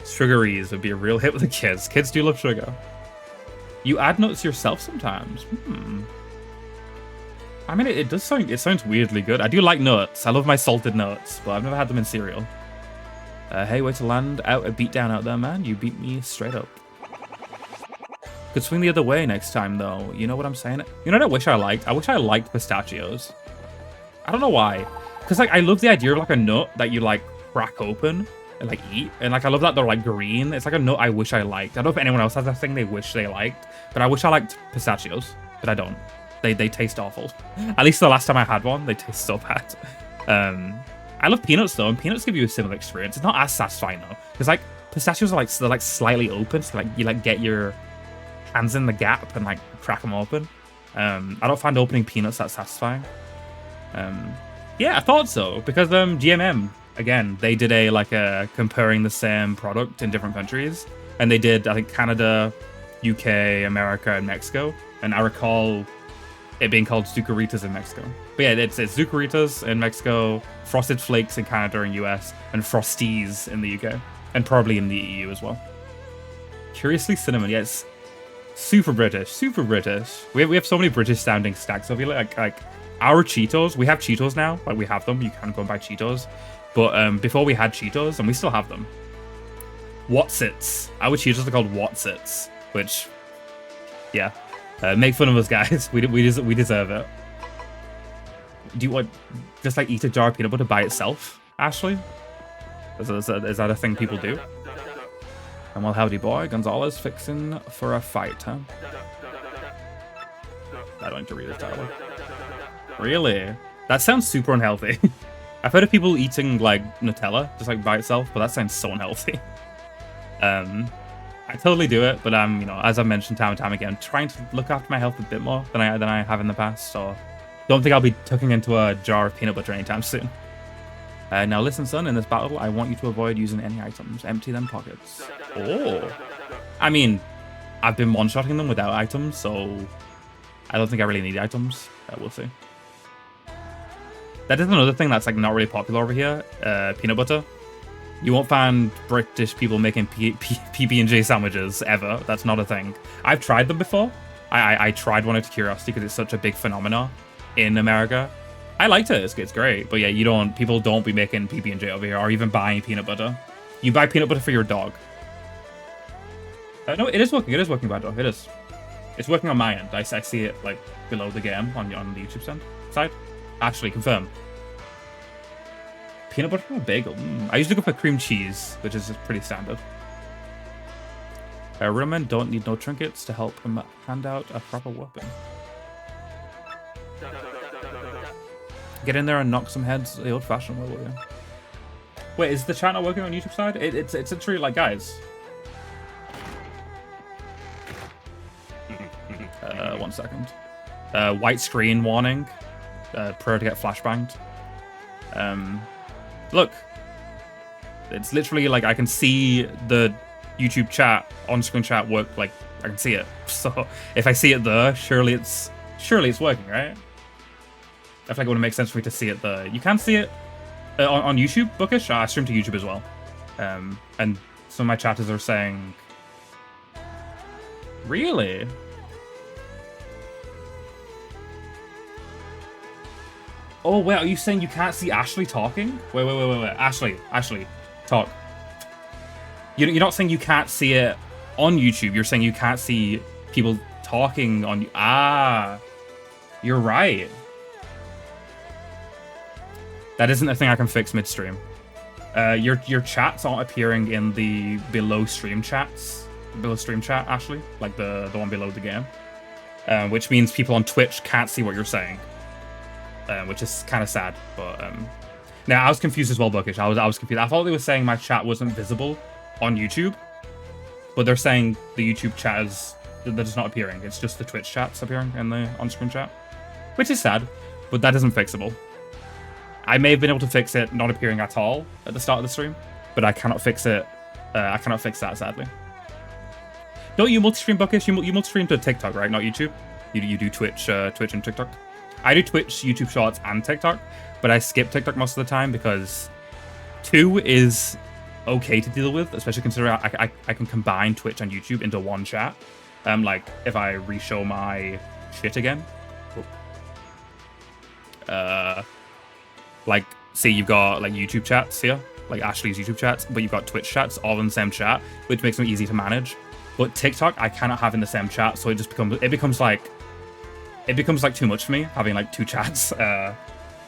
Sugaries would be a real hit with the kids. Kids do love sugar. You add nuts yourself sometimes. I mean, it sounds weirdly good. I do like nuts. I love my salted nuts, but I've never had them in cereal. Hey, way to land out a beatdown out there, man. You beat me straight up. Could swing the other way next time, though. You know what I'm saying? You know what I wish I liked? I wish I liked pistachios. I don't know why. Because, like, I love the idea of, like, a nut that you, like, crack open and, like, eat. And, like, I love that they're, like, green. It's like a nut I wish I liked. I don't know if anyone else has that thing they wish they liked. But I wish I liked pistachios. But I don't. They taste awful. At least the last time I had one, they taste so bad. I love peanuts, though. And peanuts give you a similar experience. It's not as satisfying, though. Because, like, pistachios are, like, they're, like, slightly open. So, like, you, like, get your hands in the gap and, like, crack them open. I don't find opening peanuts that satisfying. Yeah, I thought so, because GMM, again, they did a comparing the same product in different countries, and they did, I think, Canada, UK, America, and Mexico, and I recall it being called Zucaritas in Mexico. But yeah, it's Zucaritas in Mexico, Frosted Flakes in Canada and US, and Frosties in the UK, and probably in the EU as well. Curiously cinnamon, yes. Super British, super British. We have so many British sounding snacks. I feel like our Cheetos, we have Cheetos now. Like, we have them. You can go and buy Cheetos. But before we had Cheetos, and we still have them. Whatsits. Our Cheetos are called Whatsits, which, yeah, make fun of us, guys. We deserve it. Do you want just like eat a jar of peanut butter by itself, Ashley? Is that a thing people do? And well, howdy boy, Gonzalez fixing for a fight, huh? I don't need to read this dialogue. Really? That sounds super unhealthy. I've heard of people eating, like, Nutella, just, like, by itself, but that sounds so unhealthy. I totally do it, but I'm, you know, as I've mentioned time and time again, trying to look after my health a bit more than I have in the past, so don't think I'll be tucking into a jar of peanut butter anytime soon. Now listen, son, in this battle, I want you to avoid using any items. Empty them pockets. Oh. I mean, I've been one-shotting them without items, so I don't think I really need items. We'll see. That is another thing that's, like, not really popular over here. Peanut butter. You won't find British people making PB&J sandwiches, ever. That's not a thing. I've tried them before. I tried one out of curiosity because it's such a big phenomenon in America. I liked it. It's great. But yeah, people don't be making PB&J over here or even buying peanut butter. You buy peanut butter for your dog. No, it is working. It is working, by the way. It is. It's working on my end. I see it, like, below the game on the YouTube side. Actually, confirm. Peanut butter on a bagel. I usually go for cream cheese, which is pretty standard. Real men don't need no trinkets to help them hand out a proper weapon. Get in there and knock some heads the old-fashioned way, will you? Wait, is the chat not working on YouTube side? It's literally like, guys. 1 second. White screen warning. Prayer to get flashbanged. Look. It's literally like I can see the YouTube chat, on-screen chat work, like I can see it. So if I see it there, surely it's working, right? I feel like it would make sense for me to see it there. You can see it on YouTube, Bookish. I stream to YouTube as well. And some of my chatters are saying, really? Oh, wait, are you saying you can't see Ashley talking? Wait. Ashley, talk. You're not saying you can't see it on YouTube. You're saying you can't see people talking on... Ah, you're right. That isn't a thing I can fix midstream. Your chats aren't appearing in the below stream chat, Ashley, like the one below the game, which means people on Twitch can't see what you're saying, which is kind of sad. But now I was confused as well, Bookish. I was confused. I thought they were saying my chat wasn't visible on YouTube, but they're saying the YouTube chat is not appearing. It's just the Twitch chat's appearing in the on-screen chat, which is sad, but that isn't fixable. I may have been able to fix it not appearing at all at the start of the stream, but I cannot fix it. I cannot fix that, sadly. Don't you multi-stream, Bookish? You multi-stream to TikTok, right? Not YouTube. You do Twitch and TikTok. I do Twitch, YouTube Shorts, and TikTok, but I skip TikTok most of the time because 2 is okay to deal with, especially considering I can combine Twitch and YouTube into one chat. Like if I re-show my shit again. Like, see, you've got like YouTube chats here, like Ashley's YouTube chats, but you've got Twitch chats all in the same chat, which makes them easy to manage. But TikTok, I cannot have in the same chat, so it becomes like too much for me having like 2 chats.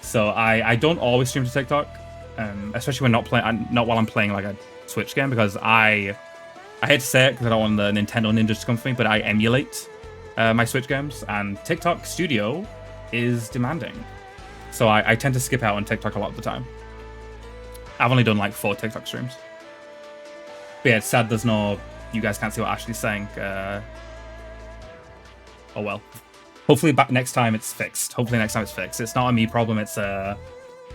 So I don't always stream to TikTok, especially when not while I'm playing like a Switch game, because I hate to say it because I don't want the Nintendo ninjas to come for me, but I emulate my Switch games, and TikTok Studio is demanding. So I tend to skip out on TikTok a lot of the time. I've only done like 4 TikTok streams. But yeah, it's sad there's no... You guys can't see what Ashley's saying. Oh well. Hopefully next time it's fixed. It's not a me problem, it's a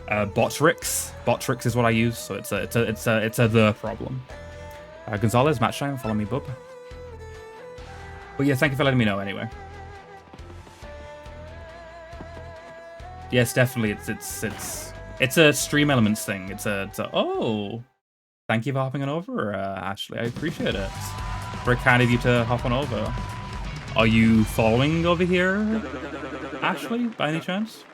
Botrix. Botrix is what I use, so it's a the problem. Gonzalez, match time, follow me, bub. But yeah, thank you for letting me know anyway. Yes, definitely. It's a stream elements thing. It's a oh, thank you for hopping on over, Ashley. I appreciate it. Very kind of you to hop on over. Are you following over here, Ashley, by any chance?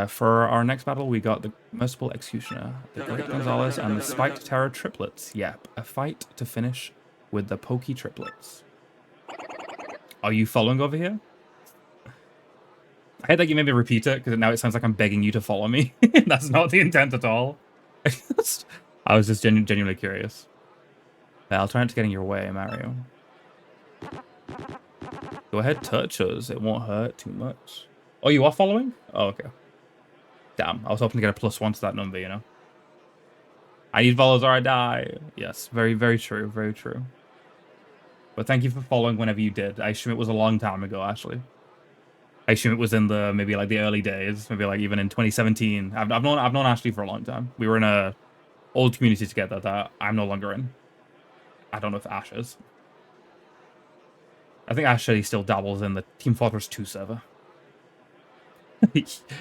For our next battle, we got the Merciful Executioner, the Great Gonzales, and the Spiked Terror triplets. Yep, a fight to finish with the Pokey triplets. Are you following over here? I hate that you made me repeat it, because now it sounds like I'm begging you to follow me. That's not the intent at all. I was just genuinely curious. Yeah, I'll try not to get in your way, Mario. Go ahead, touch us. It won't hurt too much. Oh, you are following? Oh, okay. Damn, I was hoping to get a +1 to that number, you know? I need follows or I die. Yes, very, very true, very true. But thank you for following whenever you did. I assume it was a long time ago, actually. I assume it was in the maybe like the early days, maybe like even in 2017. I've known Ashley for a long time. We were in a old community together that I'm no longer in. I don't know if Ash is. I think Ashley still dabbles in the Team Fortress 2 server.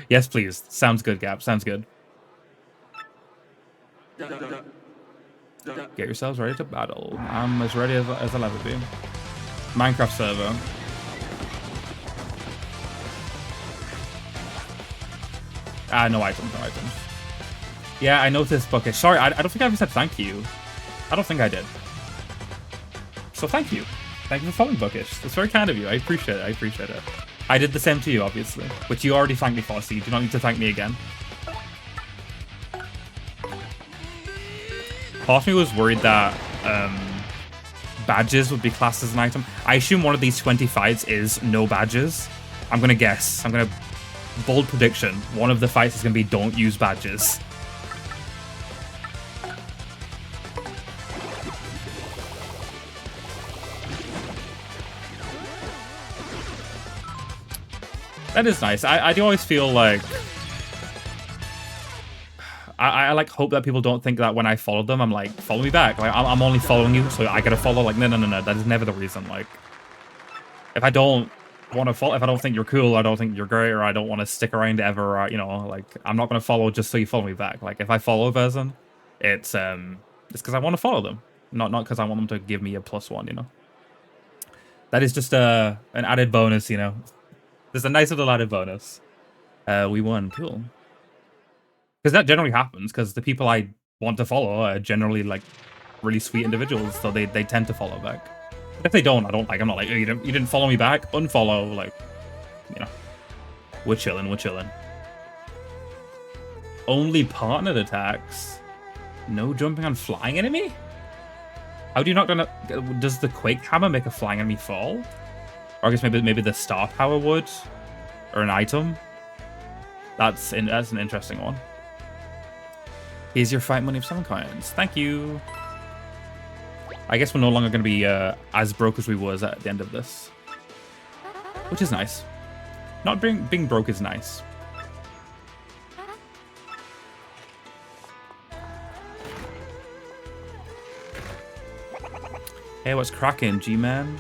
Yes, please. Sounds good, Gab. Sounds good. Get yourselves ready to battle. I'm as ready as I'll ever be. Minecraft server. No items, no items. Yeah, I noticed, Bucket. Sorry, I don't think I ever said thank you. I don't think I did. So thank you. Thank you for following, Bookish. That's very kind of you. I appreciate it. I appreciate it. I did the same to you, obviously, which you already thanked me for, so you do not need to thank me again. Part of me was worried that badges would be classed as an item. I assume one of these 20 fights is no badges. I'm going to guess. I'm going to... Bold prediction. One of the fights is going to be don't use badges. That is nice. I do always feel like... I like hope that people don't think that when I follow them, I'm like, follow me back. Like, I'm only following you, so I gotta follow. Like, no. That is never the reason. Like, if I don't want to follow, if I don't think you're cool, I don't think you're great, or I don't want to stick around ever, or, you know, like, I'm not gonna follow just so you follow me back. Like, if I follow a person, it's because I want to follow them, not because I want them to give me a +1, you know. That is just an added bonus, you know. There's a nice little added bonus. We won. Cool. Because that generally happens, because the people I want to follow are generally, like, really sweet individuals, so they tend to follow back. But if they don't, I don't like. I'm not like, oh, you didn't follow me back? Unfollow, like, you know. We're chilling, we're chilling. Only partnered attacks? No jumping on flying enemy? How do you not gonna... Does the Quake Hammer make a flying enemy fall? Or I guess maybe the Star Power would? Or an item? That's an interesting one. Here's your fight money of 7 coins. Thank you. I guess we're no longer going to be as broke as we was at the end of this. Which is nice. Not being broke is nice. Hey, what's cracking, G-Man?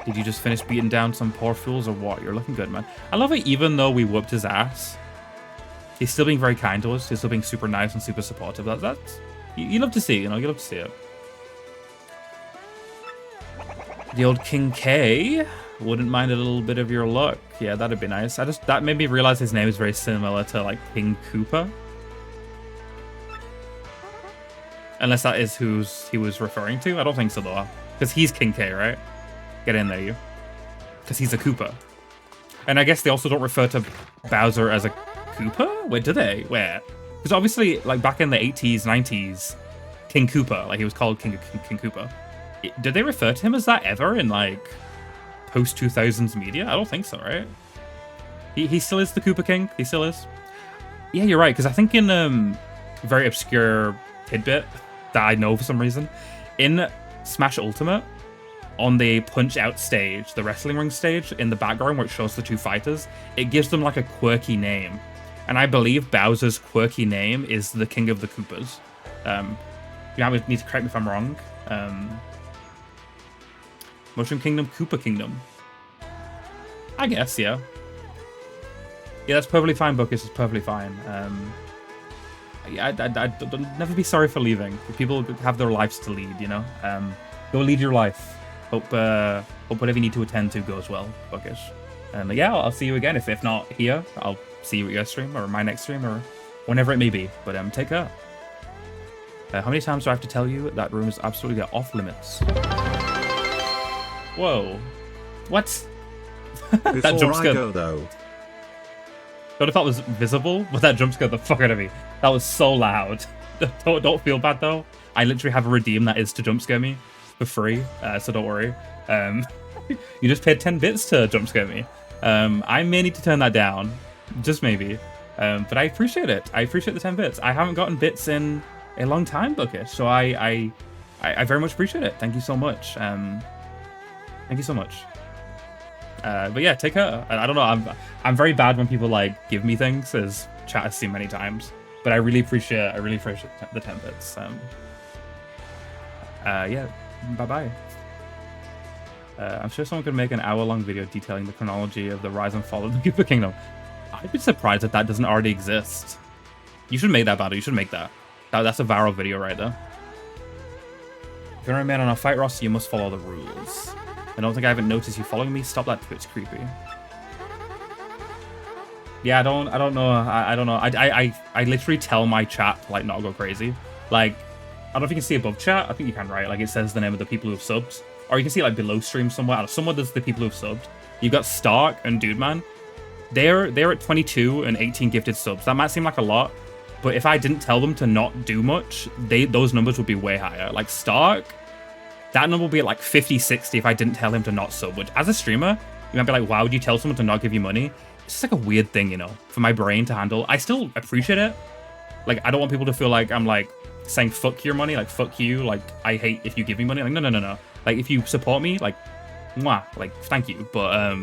Did you just finish beating down some poor fools or what? You're looking good, man. I love it, even though we whooped his ass, he's still being very kind to us. He's still being super nice and super supportive. That's you love to see, you know, you love to see it. The old King K wouldn't mind a little bit of your luck. Yeah, that'd be nice. That made me realize his name is very similar to like King Koopa. Unless that is who he was referring to. I don't think so, though. Because he's King K, right? Get in there, you. Because he's a Koopa. And I guess they also don't refer to Bowser as a Koopa? Where do they? Where? Because obviously, like, back in the 80s, 90s, King Koopa, like, he was called King Koopa. Did they refer to him as that ever in, like, post-2000s media? I don't think so, right? He still is the Koopa King. He still is. Yeah, you're right, because I think in very obscure tidbit that I know for some reason, in Smash Ultimate, on the Punch-Out stage, the wrestling ring stage, in the background where it shows the two fighters, it gives them, like, a quirky name. And I believe Bowser's quirky name is the King of the Koopas. You would need to correct me if I'm wrong. Mushroom Kingdom, Koopa Kingdom. I guess, yeah. Yeah, that's perfectly fine, Bookus. It's perfectly fine. I'd never be sorry for leaving. People have their lives to lead, you know? Go lead your life. Hope whatever you need to attend to goes well, Bookish. Yeah, I'll see you again. If not here, I'll see you at your stream or my next stream or whenever it may be. But take care. How many times do I have to tell you that room is absolutely off limits? Whoa. What? That jump scare. Go, though. I don't know if that was visible, but that jump scared the fuck out of me. That was so loud. Don't feel bad, though. I literally have a redeem that is to jump scare me for free, so don't worry. You just paid 10 bits to jump scare me. I may need to turn that down, just maybe. But I appreciate it. I appreciate the 10 bits. I haven't gotten bits in a long time, Bookish, so I very much appreciate it. Thank you so much. Thank you so much. But yeah, take care. I don't know. I'm very bad when people like give me things, as chat has seen many times. But I really appreciate the 10 bits. Yeah. Bye bye. I'm sure someone could make an hour-long video detailing the chronology of the rise and fall of the Koopa Kingdom. I'd be surprised if that doesn't already exist. You should make that, Battle. You should make that. That's a viral video right there. If you want to remain on a fight roster, you must follow the rules. I don't think I haven't noticed you following me. Stop that, Twitch creepy. Yeah, I don't know. I don't know. I literally tell my chat to, like, not go crazy. Like, I don't know if you can see above chat. I think you can, right? Like, it says the name of the people who've subbed. Or you can see, like, below stream somewhere. Somewhere there's the people who've subbed. You've got Stark and Dude Man. They're at 22 and 18 gifted subs. That might seem like a lot, but if I didn't tell them to not do much, those numbers would be way higher. Like, Stark, that number would be at, like, 50, 60 if I didn't tell him to not sub, which, as a streamer, you might be like, why would you tell someone to not give you money? It's just, like, a weird thing, you know, for my brain to handle. I still appreciate it. Like, I don't want people to feel like I'm, like, saying fuck your money, like, fuck you, like, I hate if you give me money. Like, no. Like, if you support me, like, mwah, like, thank you. But,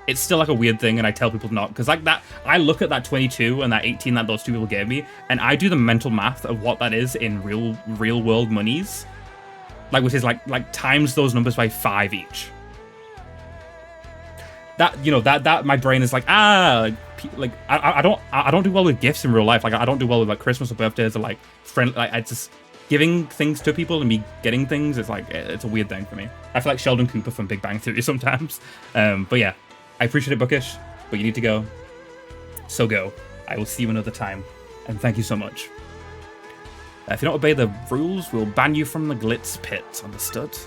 it's still, like, a weird thing, and I tell people not, because, like, that, I look at that 22 and that 18 that those two people gave me, and I do the mental math of what that is in real world monies, like, which is, like times those numbers by 5 each. That, you know, that my brain is like, I don't do well with gifts in real life. Like, I don't do well with, like, Christmas or birthdays or, like, I just, giving things to people and me getting things, it's like, it's a weird thing for me. I feel like Sheldon Cooper from Big Bang Theory sometimes. But yeah, I appreciate it, Bookish, but you need to go. So go. I will see you another time, and thank you so much. If you don't obey the rules, we'll ban you from the Glitz Pit. Understood?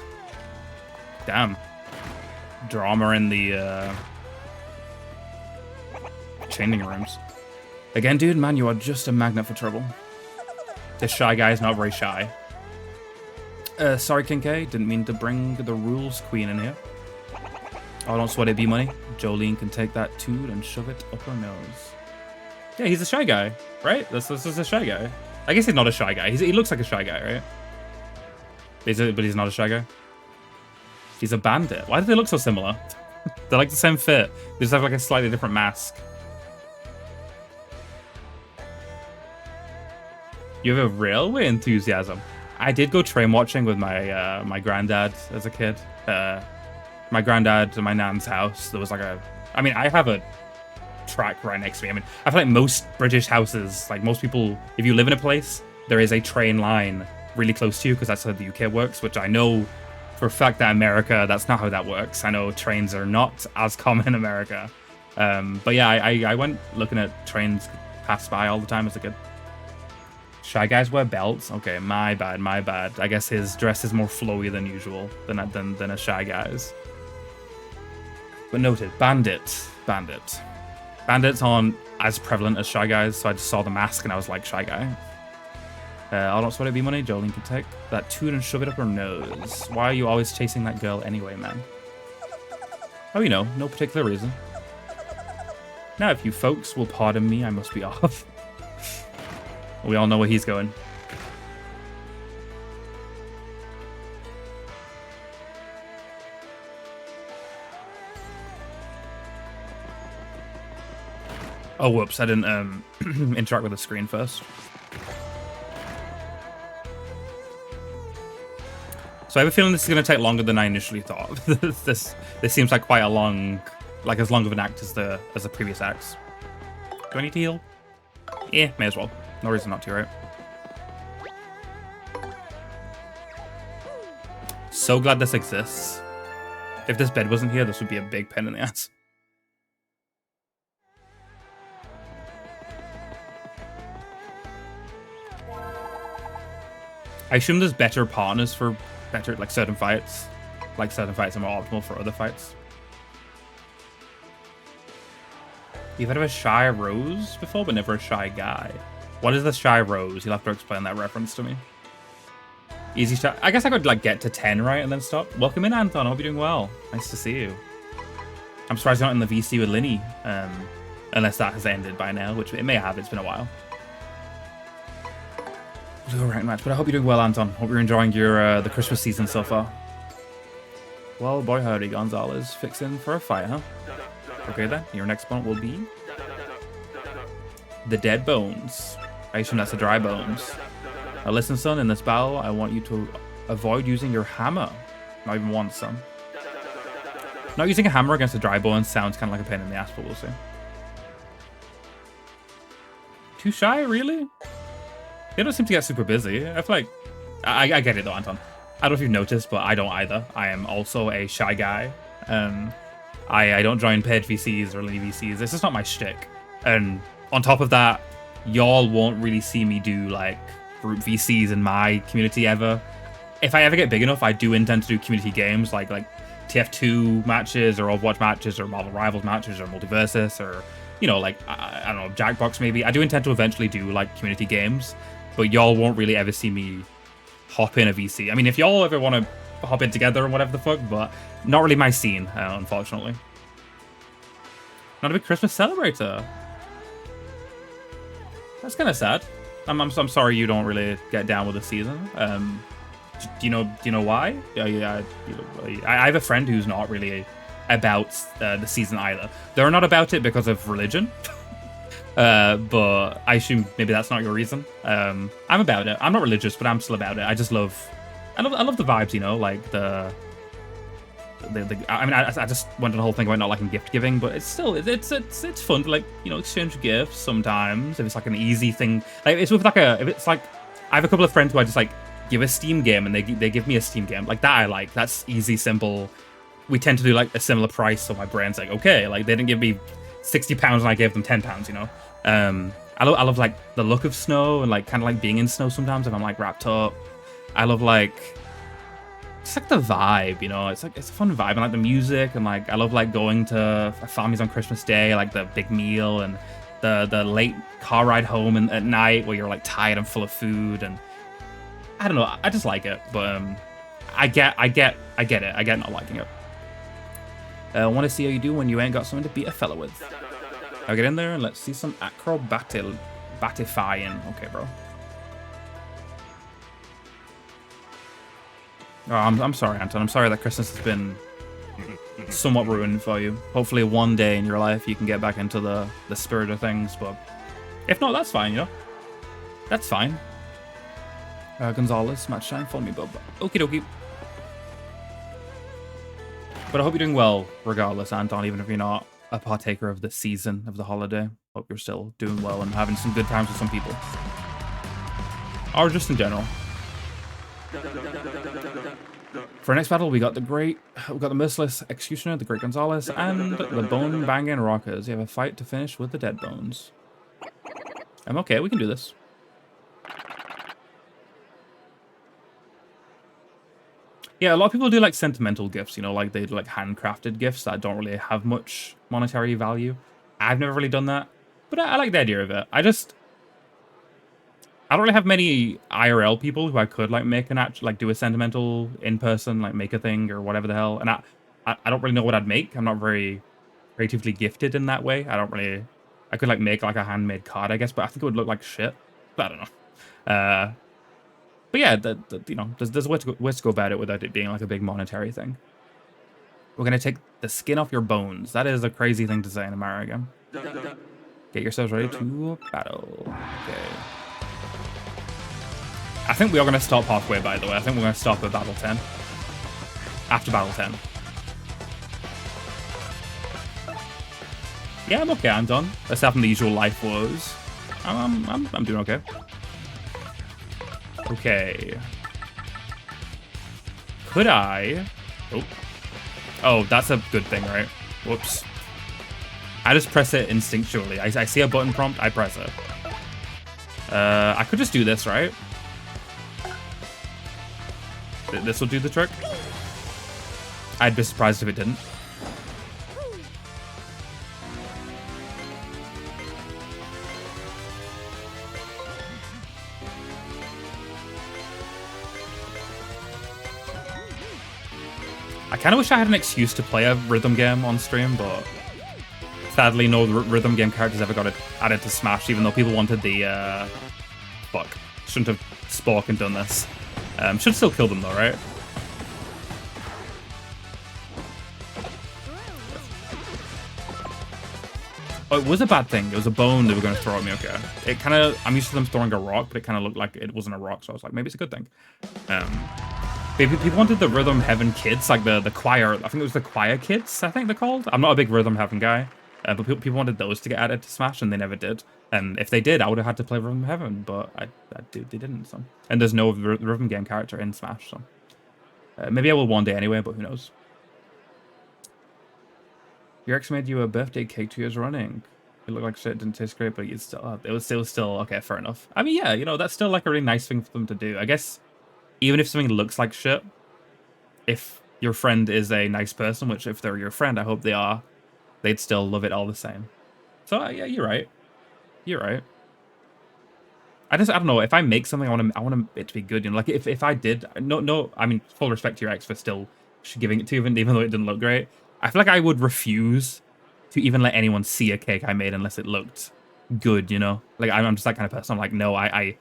Damn. Drama in the chaining rooms. Again, dude, man, you are just a magnet for trouble. This shy guy is not very shy. Sorry, King K. Didn't mean to bring the rules queen in here. Oh, don't sweat it, B-Money. Jolene can take that toot and shove it up her nose. Yeah, he's a shy guy, right? This is a shy guy. I guess he's not a shy guy. He looks like a shy guy, right? But he's not a shy guy. He's a bandit. Why do they look so similar? They're like the same fit. They just have like a slightly different mask. You have a railway enthusiasm. I did go train watching with my my granddad as a kid. My granddad and my nan's house. There was like I mean, I have a track right next to me. I mean, I feel like most British houses, like most people, if you live in a place, there is a train line really close to you because that's how the UK works, which I know for a fact that America, that's not how that works. I know trains are not as common in America. But yeah, I went looking at trains pass by all the time as a kid. Shy Guys wear belts? Okay, my bad, my bad. I guess his dress is more flowy than usual than a Shy Guy's. But noted, Bandit. Bandits aren't as prevalent as Shy Guys, so I just saw the mask and I was like, Shy Guy. I don't sweat it, B-Money. Jolene can take that toot and shove it up her nose. Why are you always chasing that girl anyway, man? Oh, you know, no particular reason. Now, if you folks will pardon me, I must be off. We all know where he's going. Oh, whoops. I didn't interact with the screen first. So I have a feeling this is going to take longer than I initially thought. This seems like quite a long, like as long of an act as the previous acts. Do I need to heal? Yeah, may as well. No reason not to, right? So glad this exists. If this bed wasn't here, this would be a big pain in the ass. I assume there's better partners for better, like certain fights. Like certain fights are more optimal for other fights. You've heard of a Shy Rose before, but never a Shy Guy. What is the Shy Rose? You'll have to explain that reference to me. Easy Shy. I guess I could like get to 10, right, and then stop. Welcome in, Anton. I hope you're doing well. Nice to see you. I'm surprised you're not in the VC with Linny, unless that has ended by now, which it may have. It's been a while. We'll do a rank match, but I hope you're doing well, Anton. Hope you're enjoying your the Christmas season so far. Well, boy, howdy, Gonzalez. Fixing for a fight, huh? Okay then, your next opponent will be the Dead Bones. I assume that's the Dry Bones. Now listen, son, in this battle, I want you to avoid using your hammer. Not even once, son. Not using a hammer against the Dry Bones sounds kind of like a pain in the ass, but we'll see. Too shy, really? They don't seem to get super busy. I feel like... I get it though, Anton. I don't know if you've noticed, but I don't either. I am also a shy guy. I don't join paid VCs or Linny VCs. It's just not my shtick. And on top of that, y'all won't really see me do like group VCs in my community ever. If I ever get big enough, I do intend to do community games like TF2 matches or Overwatch matches or Marvel Rivals matches or Multiversus or, you know, like, I don't know, Jackbox maybe. I do intend to eventually do like community games, but y'all won't really ever see me hop in a VC. I mean, if y'all ever want to hop in together or whatever the fuck, but not really my scene, unfortunately. Not a big Christmas celebrator. That's kind of sad. I'm sorry you don't really get down with the season. Do you know why? Yeah, I have a friend who's not really about the season either. They're not about it because of religion. But I assume maybe that's not your reason. I'm about it. I'm not religious, but I'm still about it. I just love the vibes, you know, like I mean, I just went on the whole thing about not liking gift giving, but it's still it's fun to, like, you know, exchange gifts sometimes if it's like an easy thing. Like it's with like if it's like I have a couple of friends who I just like give a Steam game and they give me a Steam game like that. I like that's easy, simple. We tend to do like a similar price, so my brand's like okay, like they didn't give me £60 and I gave them £10, you know. I love like the look of snow and like kind of like being in snow sometimes if I'm like wrapped up. I love like just like the vibe, you know. It's like it's a fun vibe and like the music and like I love like going to families on Christmas Day, like the big meal and the late car ride home and at night where you're like tired and full of food, and I don't know, I just like it. But I get it. I get not liking it. I want to see how you do when you ain't got something to beat a fella with. I'll get in there and let's see some acrobatifying. Okay, bro. Oh, I'm sorry, Anton. I'm sorry that Christmas has been somewhat ruined for you. Hopefully one day in your life you can get back into the spirit of things, but if not, that's fine, you know? That's fine. Gonzalez, match time, follow me, bub. Okie dokie. But I hope you're doing well, regardless, Anton, even if you're not a partaker of the season of the holiday. Hope you're still doing well and having some good times with some people. Or just in general. For our next battle, we got the Merciless Executioner, the Great Gonzalez, and the Bone Banging Rockers. You have a fight to finish with the Dead Bones. I'm okay, we can do this. Yeah, a lot of people do like sentimental gifts, you know, like they do like handcrafted gifts that don't really have much monetary value. I've never really done that, but I like the idea of it. I don't really have many IRL people who I could like make an actual like do a sentimental in person like make a thing or whatever the hell. And I don't really know what I'd make. I'm not very creatively gifted in that way. I could like make like a handmade card, I guess, but I think it would look like shit. But I don't know. But yeah, you know, there's ways to go about it without it being like a big monetary thing. We're gonna take the skin off your bones. That is a crazy thing to say in a Mario game. Get yourselves ready to battle. Okay. I think we are gonna stop halfway, by the way. I think we're gonna stop at battle 10. After battle 10. Yeah, I'm okay. I'm done. Aside from the usual life woes, I'm doing okay. Okay. Could I? Oh. Oh, that's a good thing, right? Whoops. I just press it instinctually. I see a button prompt, I press it. I could just do this, right? This will do the trick. I'd be surprised if it didn't. I kind of wish I had an excuse to play a rhythm game on stream, but sadly no rhythm game characters ever got added to Smash, even though people wanted the, fuck. Shouldn't have spoke and done this. Should still kill them though, right? Oh, it was a bad thing. It was a bone they were going to throw at me, okay. It kind of, I'm used to them throwing a rock, but it kind of looked like it wasn't a rock, so I was like, maybe it's a good thing. People wanted the Rhythm Heaven kids, like the choir. I think it was the choir kids, I think they're called. I'm not a big Rhythm Heaven guy, but people wanted those to get added to Smash, and they never did. And if they did, I would have had to play Rhythm Heaven, but they didn't. So, and there's no Rhythm game character in Smash, so maybe I will one day anyway, but who knows? Your ex made you a birthday cake 2 years running. It looked like shit, didn't taste great, but it was still okay, fair enough. I mean, yeah, you know, that's still like a really nice thing for them to do. I guess even if something looks like shit, if your friend is a nice person, which if they're your friend, I hope they are, they'd still love it all the same. So yeah, you're right. You're right. I don't know. If I make something, I want it to be good. You know, like if I did, no. I mean, full respect to your ex for still giving it to you, even though it didn't look great. I feel like I would refuse to even let anyone see a cake I made unless it looked good. You know, like I'm just that kind of person. I'm like, no, I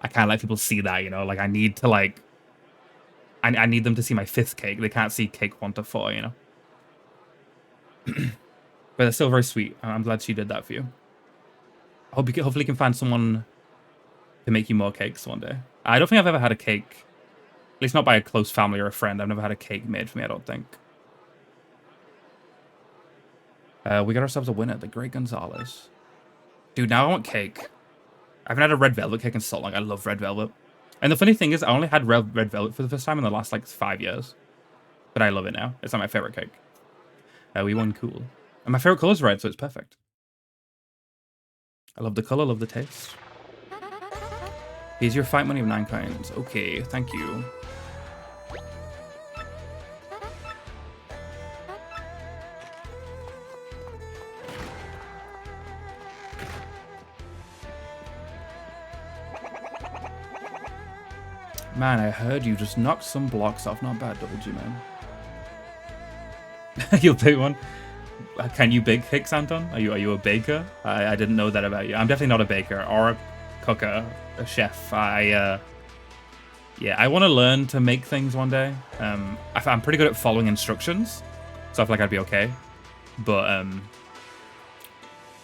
can't let people see that. You know, like I need to like. I need them to see my 5th cake. They can't see cake 1 to 4, you know. But it's still very sweet. I'm glad she did that for you. Hopefully you can find someone to make you more cakes one day. I don't think I've ever had a cake, at least not by a close family or a friend. I've never had a cake made for me, I don't think. We got ourselves a winner, the Great Gonzales. Dude, now I want cake. I haven't had a red velvet cake in so long. I love red velvet. And the funny thing is, I only had red velvet for the first time in the last, like, 5 years. But I love it now. It's not my favorite cake. We won cool. And my favorite color is red, so it's perfect. I love the color, love the taste. Here's your fight money of 9 coins. Okay, thank you. Man, I heard you just knocked some blocks off. Not bad, Double G, man. You'll bake one? Can you bake cakes, Anton? Are you a baker? I didn't know that about you. I'm definitely not a baker or a cooker, a chef. Yeah, I want to learn to make things one day. I'm pretty good at following instructions, so I feel like I'd be okay. But I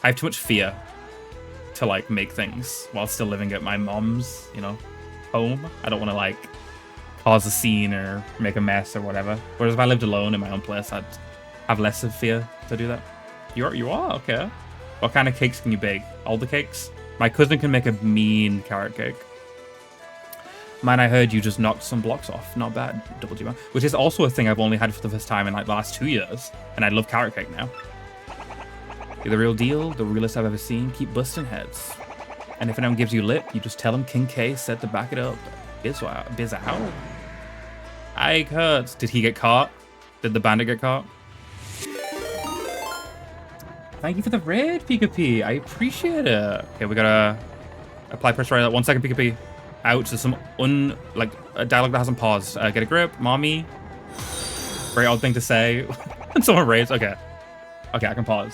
have too much fear to like make things while still living at my mom's, you know, home. I don't want to like cause a scene or make a mess or whatever. Whereas if I lived alone in my own place, I'd have less of fear to do that. You are? Okay. What kind of cakes can you bake? All the cakes? My cousin can make a mean carrot cake. Man, I heard you just knocked some blocks off. Not bad, Double G, man. Which is also a thing I've only had for the first time in like the last 2 years. And I love carrot cake now. You're the real deal, the realest I've ever seen. Keep busting heads. And if anyone gives you lip, you just tell them King K said to back it up. Biz out. Ike hurts. Did he get caught? Did the bandit get caught? Thank you for the raid, Pika P. I appreciate it. Okay, we gotta apply pressure right. 1 second, Pika P. Ouch, there's some a dialogue that hasn't paused. Get a grip, mommy. Very odd thing to say when someone raids. Okay, I can pause.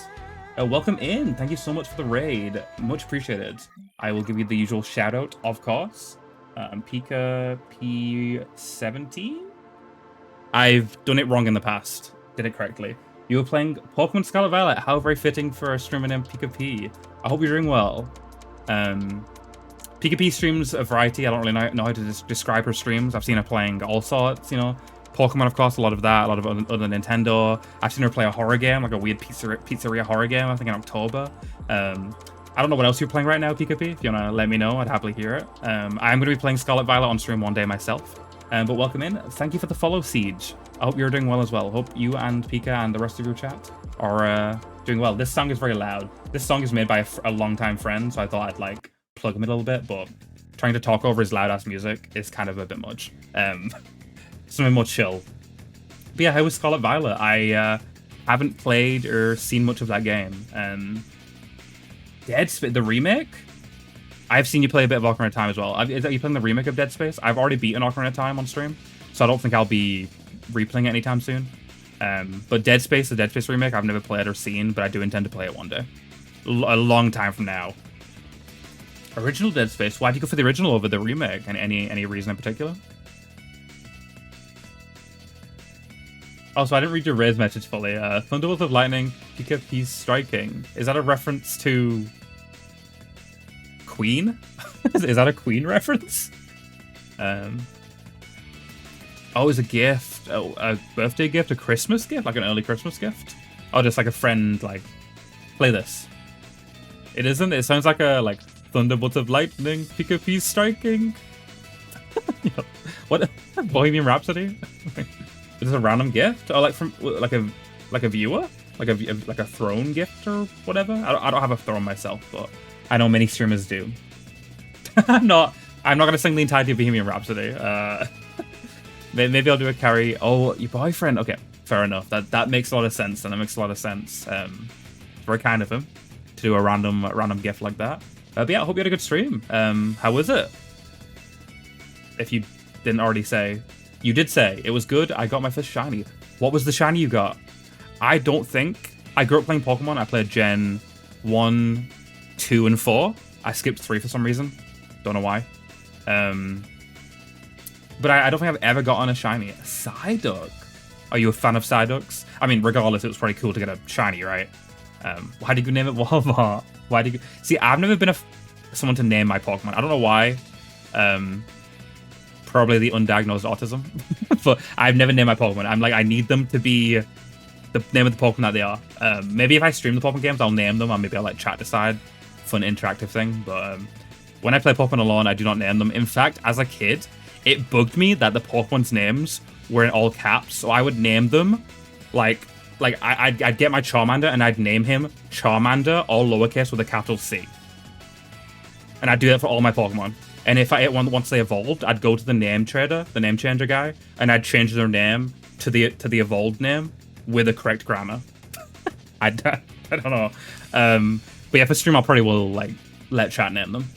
Welcome in. Thank you so much for the raid. Much appreciated. I will give you the usual shout out, of course. Pika P17. I've done it wrong in the past. Did it correctly. You were playing Pokemon Scarlet Violet. How very fitting for a streamer named Pika P. I hope you're doing well. Pika P streams a variety. I don't really know how to describe her streams. I've seen her playing all sorts, you know. Pokemon, of course, a lot of that. A lot of other Nintendo. I've seen her play a horror game, like a weird pizzeria horror game, I think in October. I don't know what else you're playing right now, Pika P. If you want to let me know, I'd happily hear it. I'm going to be playing Scarlet Violet on stream one day myself. But welcome in. Thank you for the follow, Siege. I hope you're doing well as well. Hope you and Pika and the rest of your chat are doing well. This song is very loud. This song is made by a longtime friend, so I thought I'd like plug him a little bit, but trying to talk over his loud ass music is kind of a bit much. Something more chill. But yeah, how was Scarlet Violet? I haven't played or seen much of that game. Dead Space, the remake? I've seen you play a bit of Ocarina of Time as well. Are you playing the remake of Dead Space? I've already beaten Ocarina of Time on stream, so I don't think I'll be replaying it anytime soon. But Dead Space, the Dead Space remake, I've never played or seen, but I do intend to play it one day. A long time from now. Original Dead Space. Why did you go for the original over the remake? And any reason in particular? Also, I didn't read your raise message fully. Thunderbolt of Lightning, Pika P's striking. Is that a reference to Queen? Is that a Queen reference? Oh, it's a gift. Oh, a birthday gift? A Christmas gift? Like an early Christmas gift? Oh, just like a friend, like, play this. It isn't? It sounds like a, like, Thunderbolt of Lightning, Pika P's striking. What? Bohemian Rhapsody? Is this a random gift? Or like from like a viewer? Like a throne gift or whatever? I don't have a throne myself, but I know many streamers do. I'm not gonna sing the entirety of Bohemian Rhapsody. Maybe I'll do a carry. Oh, your boyfriend. Okay, fair enough. That makes a lot of sense, and it makes a lot of sense. Very kind of him to do a random gift like that. But yeah, I hope you had a good stream. How was it? If you didn't already say, you did say it was good. I got my first shiny. What was the shiny you got? I don't think I grew up playing Pokemon. I played Gen 1, 2, and 4. I skipped 3 for some reason. Don't know why. But I don't think I've ever gotten a shiny. Psyduck. Are you a fan of Psyducks? I mean, regardless, it was pretty cool to get a shiny, right? Why did you name it Walmart? Why did you... See, I've never been someone to name my Pokemon. I don't know why. Probably the undiagnosed autism. But I've never named my Pokemon. I'm like, I need them to be the name of the Pokemon that they are. Maybe if I stream the Pokemon games, I'll name them, or maybe I'll let chat decide. Fun interactive thing. But when I play Pokemon alone, I do not name them. In fact, as a kid, it bugged me that the Pokemon's names were in all caps. So I would name them like I'd get my Charmander and I'd name him Charmander, all lowercase with a capital C. And I'd do that for all my Pokemon. And if once they evolved, I'd go to the name trader, the name changer guy, and I'd change their name to the evolved name with the correct grammar. I don't know. But yeah, for stream, I probably will like let chat name them.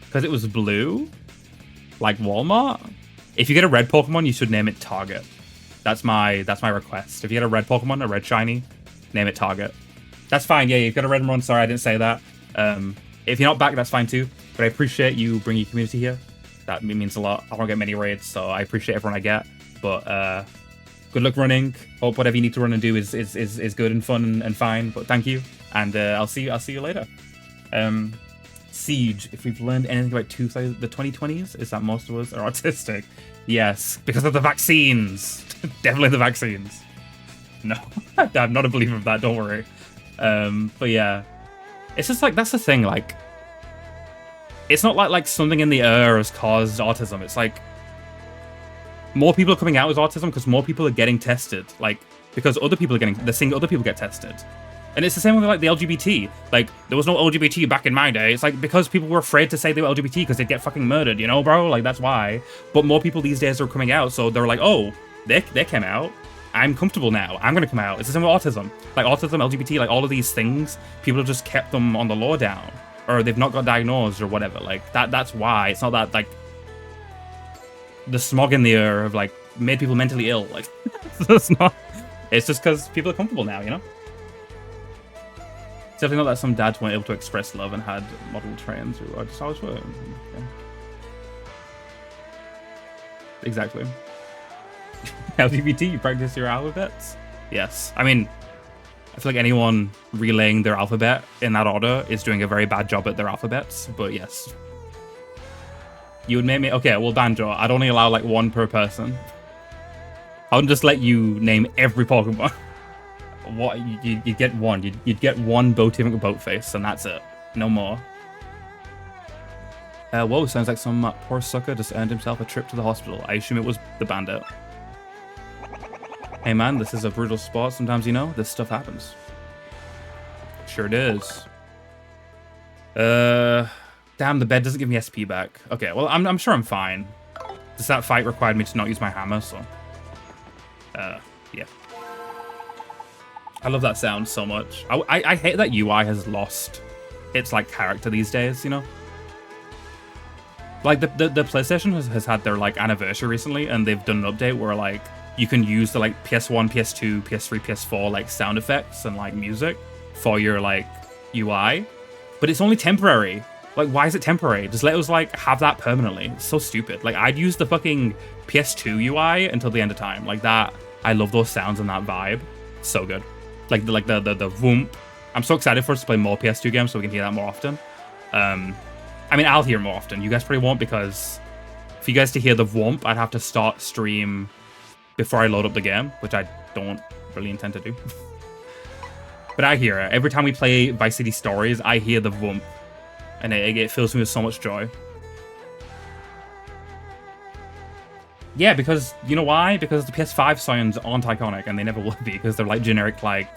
Because it was blue, like Walmart. If you get a red Pokemon, you should name it Target. That's my request. If you get a red Pokemon, a red shiny, name it Target. That's fine. Yeah, you've got a red one. Sorry, I didn't say that. If you're not back, that's fine too. But I appreciate you bringing your community here. That means a lot. I don't get many raids, so I appreciate everyone I get. But good luck running. Hope whatever you need to run and do is good and fun and fine. But thank you, and I'll see you later. Siege. If we've learned anything about the 2020s, is that most of us are autistic. Yes, because of the vaccines. Definitely the vaccines. No, I'm not a believer of that. Don't worry. But yeah, it's just like that's the thing. Like, it's not like something in the air has caused autism. It's like more people are coming out as autism because more people are getting tested. Like, because other people they're seeing other people get tested. And it's the same with like the LGBT. Like, there was no LGBT back in my day. It's like because people were afraid to say they were LGBT because they'd get fucking murdered, you know, bro? Like, that's why. But more people these days are coming out, so they're like, oh, they came out. I'm comfortable now. I'm gonna come out. It's the same with autism. Like autism, LGBT, like all of these things, people have just kept them on the low down. Or they've not got diagnosed or whatever. Like, that's why. It's not that, like, the smog in the air have, like, made people mentally ill. Like, it's not. It's just because people are comfortable now, you know? It's definitely not that some dads weren't able to express love and had model trains who are just always were. Yeah. Exactly. LGBT, you practice your alphabets? Yes. I mean, I feel like anyone relaying their alphabet in that order is doing a very bad job at their alphabets, but yes. You would make me... Okay, well, Banjo, I'd only allow, like, one per person. I wouldn't just let you name every Pokemon. What? You'd get one. You'd get one Boating Boat Face, and that's it. No more. Whoa, sounds like some poor sucker just earned himself a trip to the hospital. I assume it was the bandit. Hey man, this is a brutal sport. Sometimes, you know, this stuff happens. Sure it is. Damn, the bed doesn't give me SP back. Okay, well, I'm sure I'm fine. Just that fight required me to not use my hammer, so... yeah. I love that sound so much. I hate that UI has lost its, like, character these days, you know? Like, the PlayStation has had their, like, anniversary recently, and they've done an update where, like, you can use the, like, PS1, PS2, PS3, PS4, like, sound effects and, like, music for your, like, UI. But it's only temporary. Like, why is it temporary? Just let us, like, have that permanently. It's so stupid. Like, I'd use the fucking PS2 UI until the end of time. Like, that, I love those sounds and that vibe. So good. Like the whoomp. I'm so excited for us to play more PS2 games so we can hear that more often. I mean, I'll hear more often. You guys probably won't, because for you guys to hear the whoomp, I'd have to start stream before I load up the game, which I don't really intend to do. But I hear it. Every time we play Vice City Stories, I hear the whoomp. And it fills me with so much joy. Yeah, because, you know why? Because the PS5 sounds aren't iconic, and they never will be, because they're like generic, like,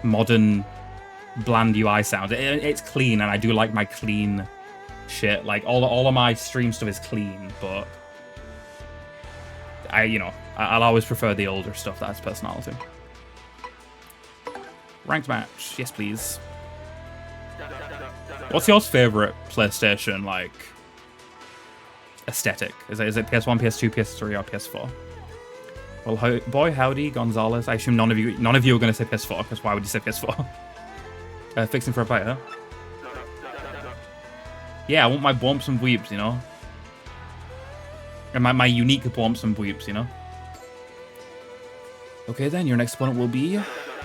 modern, bland UI sounds. It's clean, and I do like my clean shit. Like, all of my stream stuff is clean, but I'll always prefer the older stuff that has personality. Ranked match. Yes, please. What's your favorite PlayStation, like, aesthetic? Is it PS1, PS2, PS3, or PS4? Well, boy, howdy, Gonzales. I assume none of you are going to say PS4, because why would you say PS4? Fixing for a player. Yeah, I want my bumps and weeps, you know? And my unique bumps and weeps, you know? Okay, then, your next opponent will be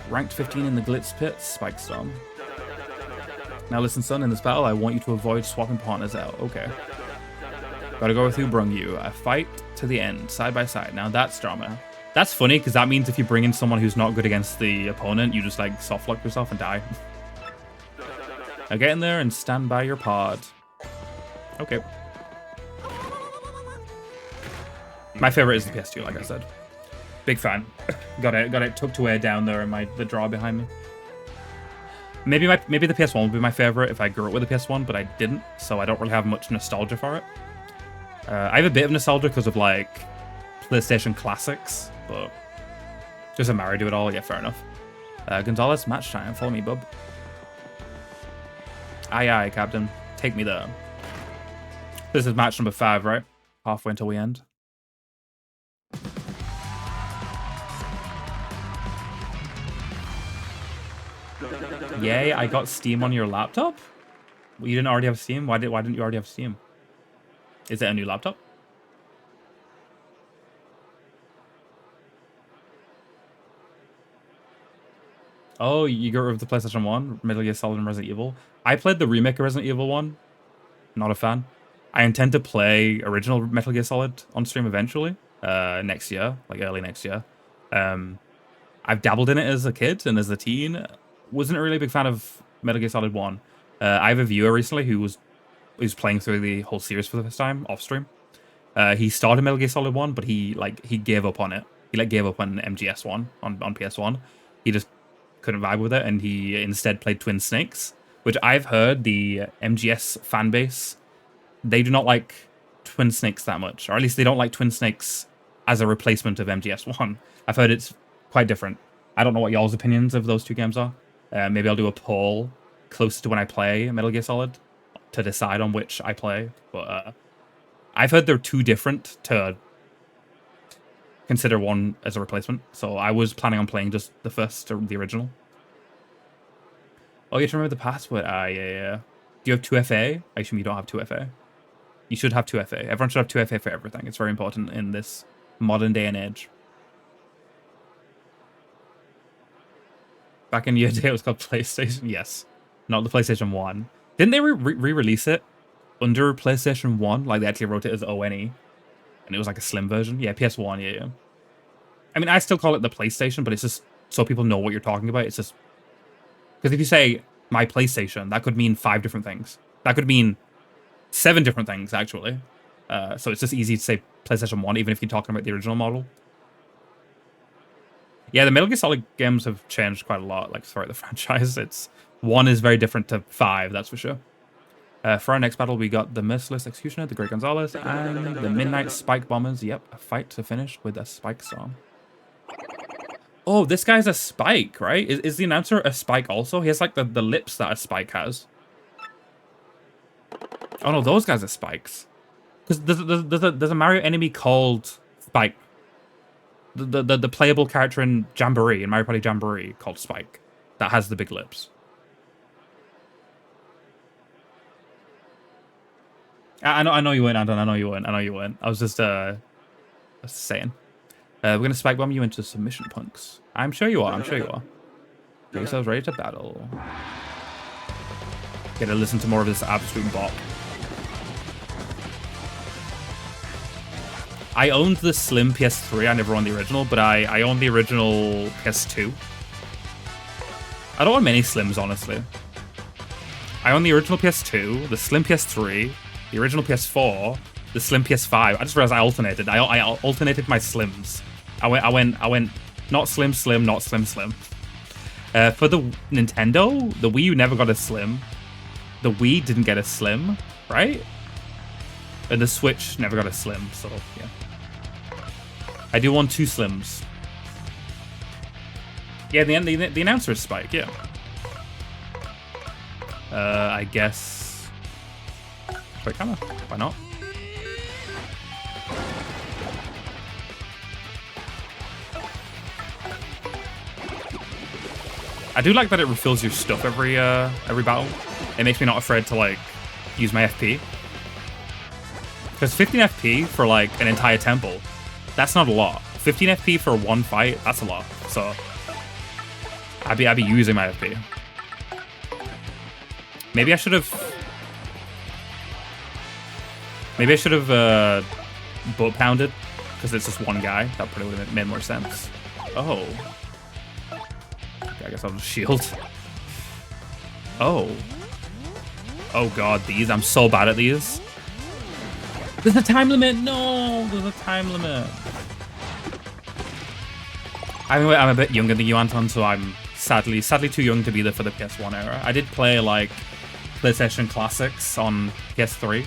ranked 15 in the Glitz Pit, Spike Storm. Now listen, son, in this battle, I want you to avoid swapping partners out. Okay. Gotta go with who brung you. A fight to the end, side by side. Now that's drama. That's funny, because that means if you bring in someone who's not good against the opponent, you just, like, soft-lock yourself and die. Now get in there and stand by your pod. Okay. My favorite is the PS2, like I said. Big fan. got it tucked away down there in the drawer behind me. Maybe the PS1 would be my favorite if I grew up with the PS1, but I didn't, so I don't really have much nostalgia for it. I have a bit of nostalgia because of, like, PlayStation classics, but just a married to it all. Yeah, fair enough. Gonzales, match time. Follow me, bub. Aye, aye, Captain. Take me there. This is match number 5, right? Halfway until we end. Yay, I got Steam on your laptop? Well, you didn't already have Steam? Why didn't you already have Steam? Is it a new laptop? Oh, you got rid of the PlayStation 1, Metal Gear Solid and Resident Evil. I played the remake of Resident Evil 1. Not a fan. I intend to play original Metal Gear Solid on stream eventually. Next year, like early next year. I've dabbled in it as a kid and as a teen. Wasn't a really big fan of Metal Gear Solid 1. I have a viewer recently who was playing through the whole series for the first time off stream. He started Metal Gear Solid 1, but he gave up on it. He gave up on MGS 1 on PS1. He just couldn't vibe with it, and he instead played Twin Snakes, which I've heard the MGS fan base, they do not like Twin Snakes that much, or at least they don't like Twin Snakes as a replacement of MGS1. I've heard it's quite different. I don't know what y'all's opinions of those two games are. Maybe I'll do a poll close to when I play Metal Gear Solid to decide on which I play, but I've heard they're too different to consider one as a replacement, so I was planning on playing just the first, or the original. Oh, you have to remember the password. Yeah. Do you have 2FA? I assume you don't have 2FA. You should have 2FA. Everyone should have 2FA for everything. It's very important in this modern day and age. Back in your day, it was called PlayStation. Yes, not the PlayStation 1. Didn't they re-release it under PlayStation 1? Like, they actually wrote it as ONE. And it was like a slim version. Yeah, PS1, yeah. I mean, I still call it the PlayStation, but it's just so people know what you're talking about. It's just... Because if you say, my PlayStation, that could mean 5 different things. That could mean 7 different things, actually. So it's just easy to say PlayStation 1, even if you're talking about the original model. Yeah, the Metal Gear Solid games have changed quite a lot, like, throughout the franchise. 1 is very different to 5, that's for sure. For our next battle, we got the Merciless Executioner, the Great Gonzales, and the Midnight Spike Bombers. Yep, a fight to finish with a Spike song. Oh, this guy's a Spike, right? Is the announcer a Spike also? He has, like, the lips that a Spike has. Oh, no, those guys are Spikes. Because there's a Mario enemy called Spike. The playable character in Jamboree, in Mario Party Jamboree, called Spike, that has the big lips. I know you weren't, Anton. I know you weren't. I was just saying. We're gonna spike bomb you into submission punks. I'm sure you are. Get yourselves ready to battle. Get to listen to more of this absolute bop. I owned the slim PS3. I never owned the original, but I owned the original PS2. I don't want many slims, honestly. I own the original PS2, the slim PS3, the original PS4, the slim PS5. I just realized I alternated. I alternated my slims. I went not slim, not slim. For the Nintendo, the Wii U never got a slim. The Wii didn't get a slim, right? And the Switch never got a slim, so yeah. I do want 2 slims. Yeah, the announcer is Spike, yeah. I guess... Straight camera, why not? I do like that it refills your stuff every battle. It makes me not afraid to, like, use my FP. Because 15 FP for, like, an entire temple, that's not a lot. 15 FP for one fight, that's a lot. So, I'd be using my FP. Maybe I should have butt pounded, because it's just one guy. That probably would have made more sense. Oh. Okay, I guess I'll just shield. Oh. Oh god, these. I'm so bad at these. There's a time limit! No! There's a time limit. I'm a bit younger than you, Anton, so I'm sadly too young to be there for the PS1 era. I did play, like, PlayStation Classics on PS3.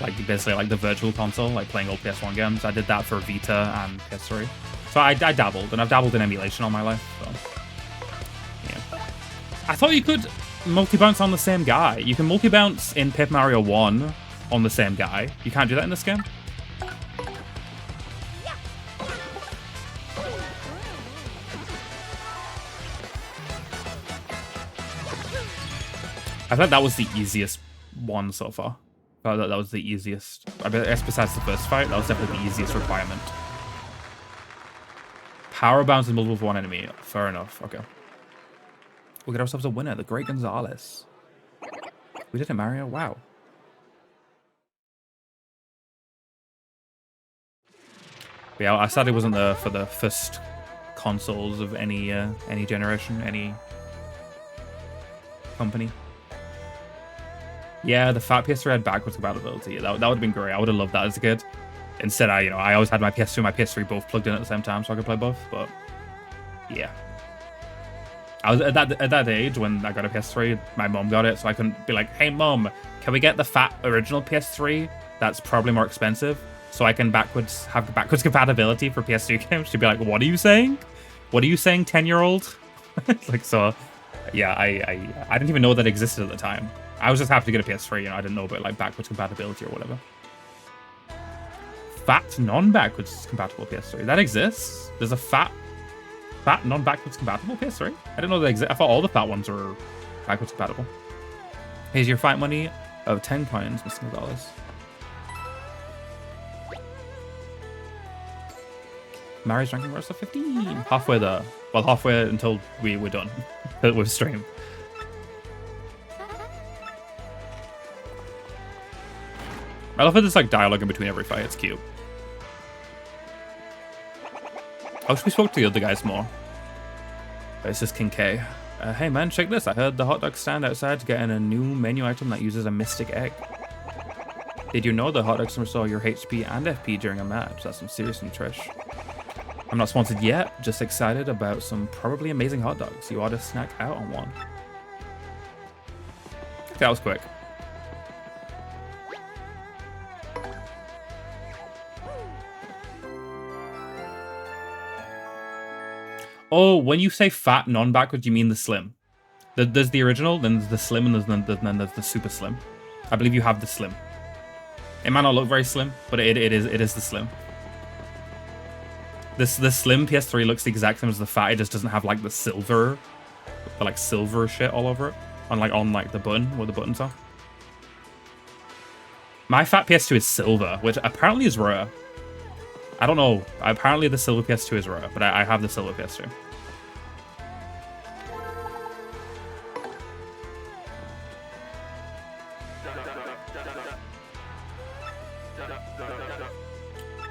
Like, basically, like, the virtual console, like, playing old PS1 games. I did that for Vita and PS3. So I dabbled, and I've dabbled in emulation all my life, so... Yeah. I thought you could multi-bounce on the same guy. You can multi-bounce in Paper Mario 1 on the same guy. You can't do that in this game? I thought that was the easiest one so far. I thought that was the easiest. I guess besides the first fight, that was definitely the easiest requirement. Power bounce is multiple for one enemy. Fair enough. Okay. We'll get ourselves a winner, the Great Gonzales. We did it, Mario. Wow. But yeah, I sadly wasn't there for the first consoles of any generation, any company. Yeah, the fat PS3 had backwards compatibility. That would have been great. I would have loved that as a kid. Instead, I always had my PS2 and my PS3 both plugged in at the same time so I could play both. But yeah. I was at that age when I got a PS3, my mom got it, so I couldn't be like, hey mom, can we get the fat original PS3? That's probably more expensive, so I can have backwards compatibility for PS2 games. She'd be like, what are you saying? What are you saying, 10-year-old? Like, so, yeah, I didn't even know that existed at the time. I was just happy to get a PS3, you know, I didn't know about like backwards compatibility or whatever. Fat non-backwards compatible PS3. That exists? There's a fat non-backwards compatible PS3? I didn't know that existed. I thought all the fat ones were backwards compatible. Here's your fight money of 10 coins, Mr. Gonzalez. Mari's ranking versus 15. Halfway there. Well, halfway until we're done with stream. I love how there's like dialogue in between every fight. It's cute. I wish we spoke to the other guys more. It's just King K. Hey man, check this. I heard the hot dog stand outside to get in a new menu item that uses a mystic egg. Did you know the hot dogs restore your HP and FP during a match? That's some serious nutrition. I'm not sponsored yet, just excited about some probably amazing hot dogs. You ought to snack out on one. That was quick. Oh, when you say fat non-backwards, you mean the slim. There's the original, then there's the slim, and then there's the super slim. I believe you have the slim. It might not look very slim, but it is the slim. The slim PS3 looks the exact same as the fat. It just doesn't have like the silver shit all over it on the button where the buttons are. My fat PS2 is silver, which apparently is rare. I don't know. Apparently the silver PS2 is rare, but I have the silver PS2.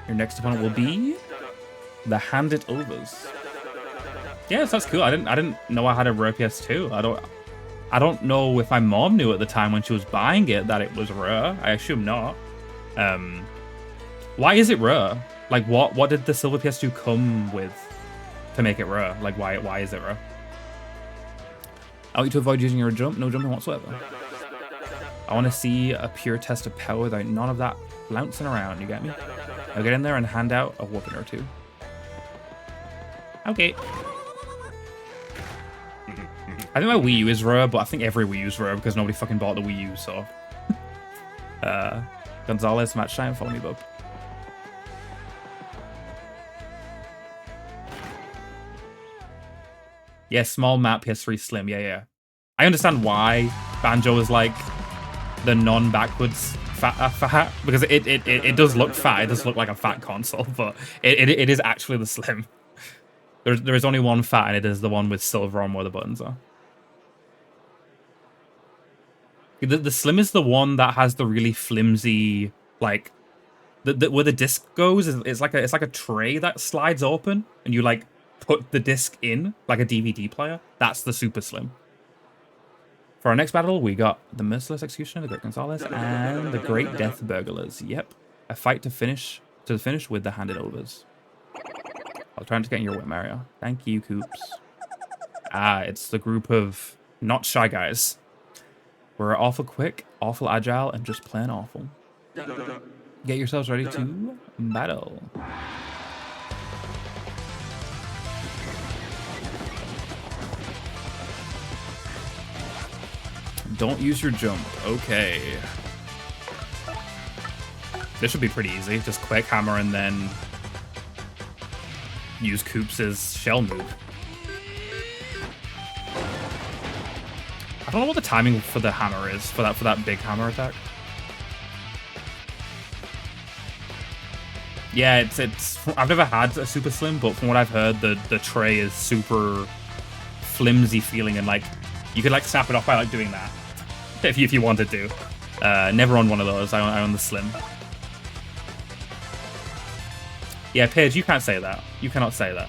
Your next opponent will be the Handed Overs. Yes, that's cool. I didn't know I had a rare PS2. I don't know if my mom knew at the time when she was buying it that it was rare. I assume not. Why is it rare? Like, what did the silver PS2 come with to make it rare? Like, why is it rare? I want you to avoid using your jump. No jumping whatsoever. I want to see a pure test of power without none of that flouncing around. You get me? Now get in there and hand out a whooping or two. Okay. I think my Wii U is rare, but I think every Wii U is rare because nobody fucking bought the Wii U, so. Gonzalez, match time, follow me, bub. Yeah, small map, PS3 Slim, yeah. I understand why Banjo is like the non-backwards fat, because it does look fat, it does look like a fat console, but it is actually the Slim. There is only one fat, and it is the one with silver on where the buttons are. The Slim is the one that has the really flimsy, like, where the disc goes. It's like a tray that slides open, and you like put the disc in like a DVD player. That's the Super Slim. For our next battle, we got the Merciless Executioner, the Great Gonzalez, and the Great Death Burglars. Yep, a fight to finish with the Handed Overs. I'll try to get in your way, Mario. Thank you, Coops. It's the group of not shy guys. We're awful quick, awful agile, and just plain awful. Get yourselves ready to battle. Don't use your jump. Okay. This should be pretty easy. Just quick hammer and then use Coops' shell move. I don't know what the timing for the hammer is for that big hammer attack. Yeah, it's I've never had a Super Slim, but from what I've heard, the tray is super flimsy feeling, and like you could like snap it off by like doing that if you wanted to. Never on one of those. I own the Slim. Yeah, Paige, you can't say that. You cannot say that.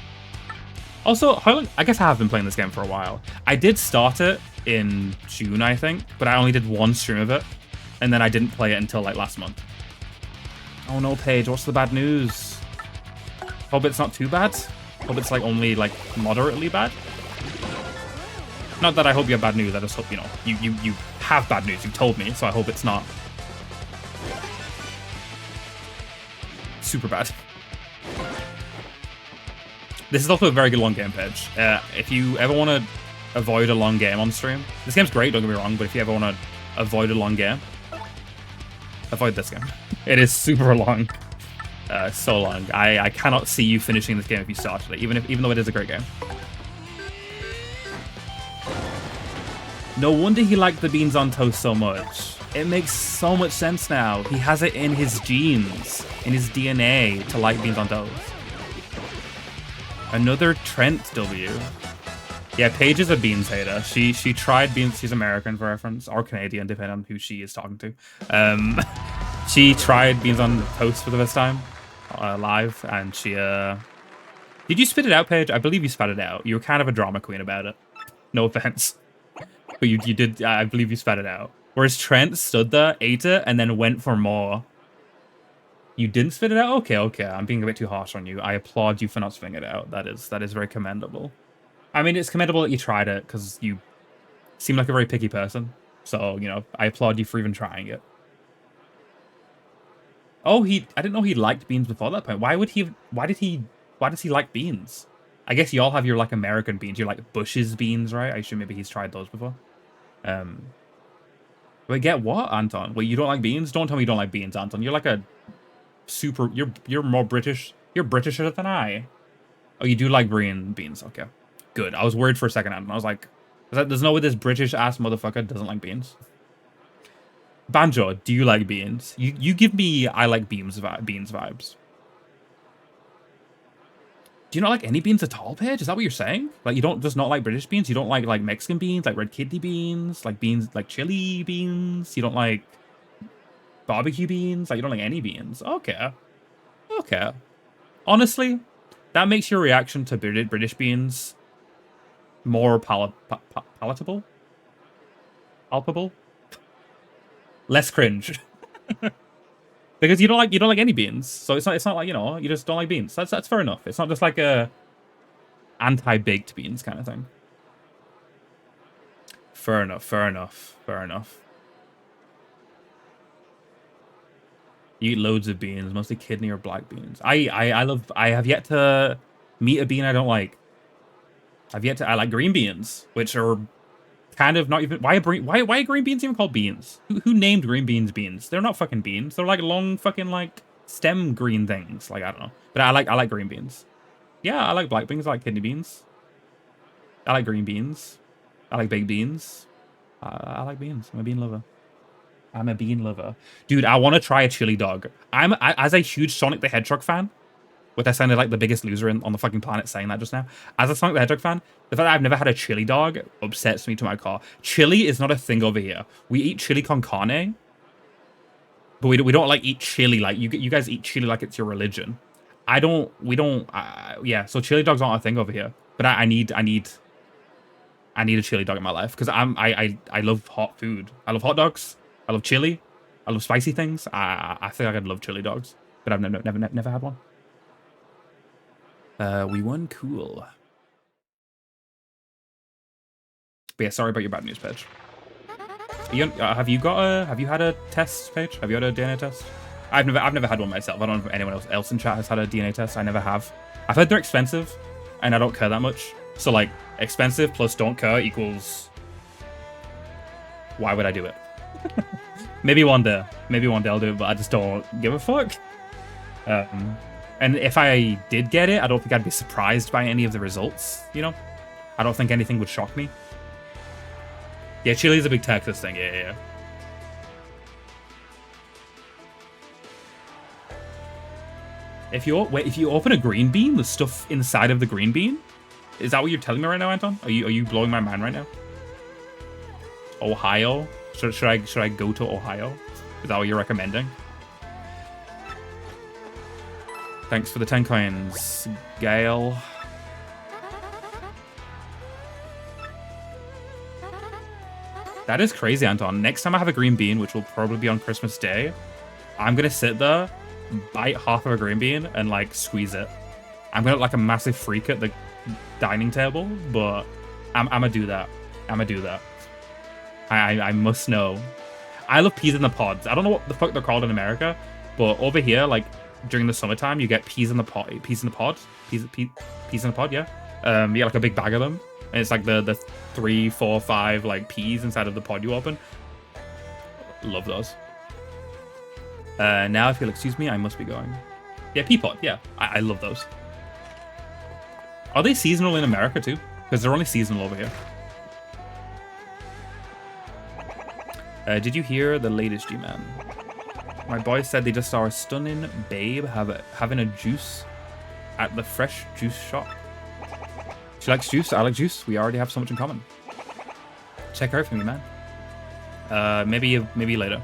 Also, I guess I have been playing this game for a while. I did start it in June, I think, but I only did one stream of it, and then I didn't play it until like last month. Oh no, Paige, what's the bad news? Hope it's not too bad. Hope it's like only like moderately bad. Not that I hope you have bad news. I just hope, you know, you have bad news. You've told me, so I hope it's not super bad. This is also a very good long game, Pidge. If you ever want to avoid a long game on stream, this game's great, don't get me wrong, but if you ever want to avoid a long game, avoid this game. It is super long. So long. I cannot see you finishing this game if you started it, even though it is a great game. No wonder he liked the beans on toast so much. It makes so much sense now. He has it in his genes, in his DNA, to like beans on toast. Another Trent W. Yeah, Paige is a beans hater. She tried beans. She's American for reference, or Canadian, depending on who she is talking to. She tried beans on toast for the first time live, and she did you spit it out, Paige? I believe you spat it out. You were kind of a drama queen about it. No offense, but you did. I believe you spat it out. Whereas Trent stood there, ate it, and then went for more. You didn't spit it out? Okay. I'm being a bit too harsh on you. I applaud you for not spitting it out. That is very commendable. I mean, it's commendable that you tried it, because you seem like a very picky person. So, you know, I applaud you for even trying it. Oh, I didn't know he liked beans before that point. Why does he like beans? I guess you all have your, like, American beans. You like Bush's beans, right? I assume maybe he's tried those before. Wait, get what, Anton? Wait, you don't like beans? Don't tell me you don't like beans, Anton. You're like a super... You're more British. You're Britisher than I. Oh, you do like green beans. Okay. Good. I was worried for a second, Anton. I was like, there's no way this British-ass motherfucker doesn't like beans. Banjo, do you like beans? You give me I like beans vibes. Do you not like any beans at all, Paige? Is that what you're saying? Like, you don't just not like British beans? You don't like Mexican beans, like red kidney beans, like beans, like chili beans? You don't like barbecue beans? Like, you don't like any beans? Okay. Okay. Honestly, that makes your reaction to British beans more palatable? Palpable? Less cringe. Because you don't like any beans. So it's not like, you know, you just don't like beans. That's fair enough. It's not just like a anti-baked beans kind of thing. Fair enough. You eat loads of beans, mostly kidney or black beans. I have yet to meet a bean I don't like. I like green beans, which are kind of not even... Why are green beans even called beans? Who named green beans beans? They're not fucking beans. They're like long fucking like stem green things. Like, I don't know. But I like green beans. Yeah, I like black beans. I like kidney beans. I like green beans. I like baked beans. I like beans. I'm a bean lover. Dude, I want to try a chili dog. As a huge Sonic the Hedgehog fan, which I sounded like the biggest loser on the fucking planet saying that just now. As a Sonic the Hedgehog fan, the fact that I've never had a chili dog upsets me to my core. Chili is not a thing over here. We eat chili con carne, but we don't like eat chili like you guys eat chili like it's your religion. Yeah, so chili dogs aren't a thing over here. But I need a chili dog in my life because I love hot food. I love hot dogs. I love chili. I love spicy things. I think I could love chili dogs, but I've never had one. We won, cool. But yeah, sorry about your bad news, Paige. Have you had a test, Paige? Have you had a DNA test? I've never had one myself. I don't know if anyone else in chat has had a DNA test. I never have. I've heard they're expensive, and I don't care that much. So like, expensive plus don't care equals... Why would I do it? Maybe one day I'll do it, but I just don't give a fuck. And if I did get it, I don't think I'd be surprised by any of the results, you know? I don't think anything would shock me. Yeah, chili is a big Texas thing, yeah. If you open a green bean, the stuff inside of the green bean, is that what you're telling me right now, Anton? Are you blowing my mind right now? Ohio? Should I go to Ohio? Is that what you're recommending? Thanks for the 10 coins, Gail. That is crazy, Anton. Next time I have a green bean, which will probably be on Christmas Day, I'm gonna sit there, bite half of a green bean, and like squeeze it. I'm gonna like a massive freak at the dining table, but I'm gonna do that. I'm gonna do that. I must know. I love peas in the pods. I don't know what the fuck they're called in America, but over here, like during the summertime, you get peas in the pod, peas in the pod, yeah. You get like a big bag of them, and it's like the 3, 4, 5 like peas inside of the pod you open. Love those. Now if you'll excuse me, I must be going. Yeah, pea pod. Yeah, I love those. Are they seasonal in America too? Because they're only seasonal over here. Did you hear the latest, G-Man? My boy said they just saw a stunning babe having a juice at the fresh juice shop. She likes juice, I like juice. We already have so much in common. Check her out for me, man. Maybe later.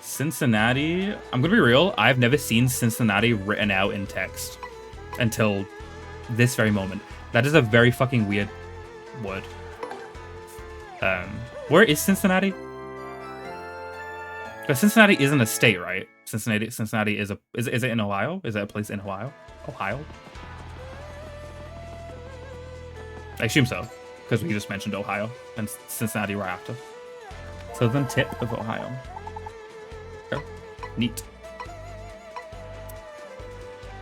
Cincinnati. I'm gonna be real. I've never seen Cincinnati written out in text until this very moment. That is a very fucking weird word. Where is Cincinnati? Because Cincinnati isn't a state, right? Cincinnati is it in Ohio? Is it a place in Ohio? Ohio? I assume so, because we just mentioned Ohio and Cincinnati right after. Southern tip of Ohio. Okay. Neat.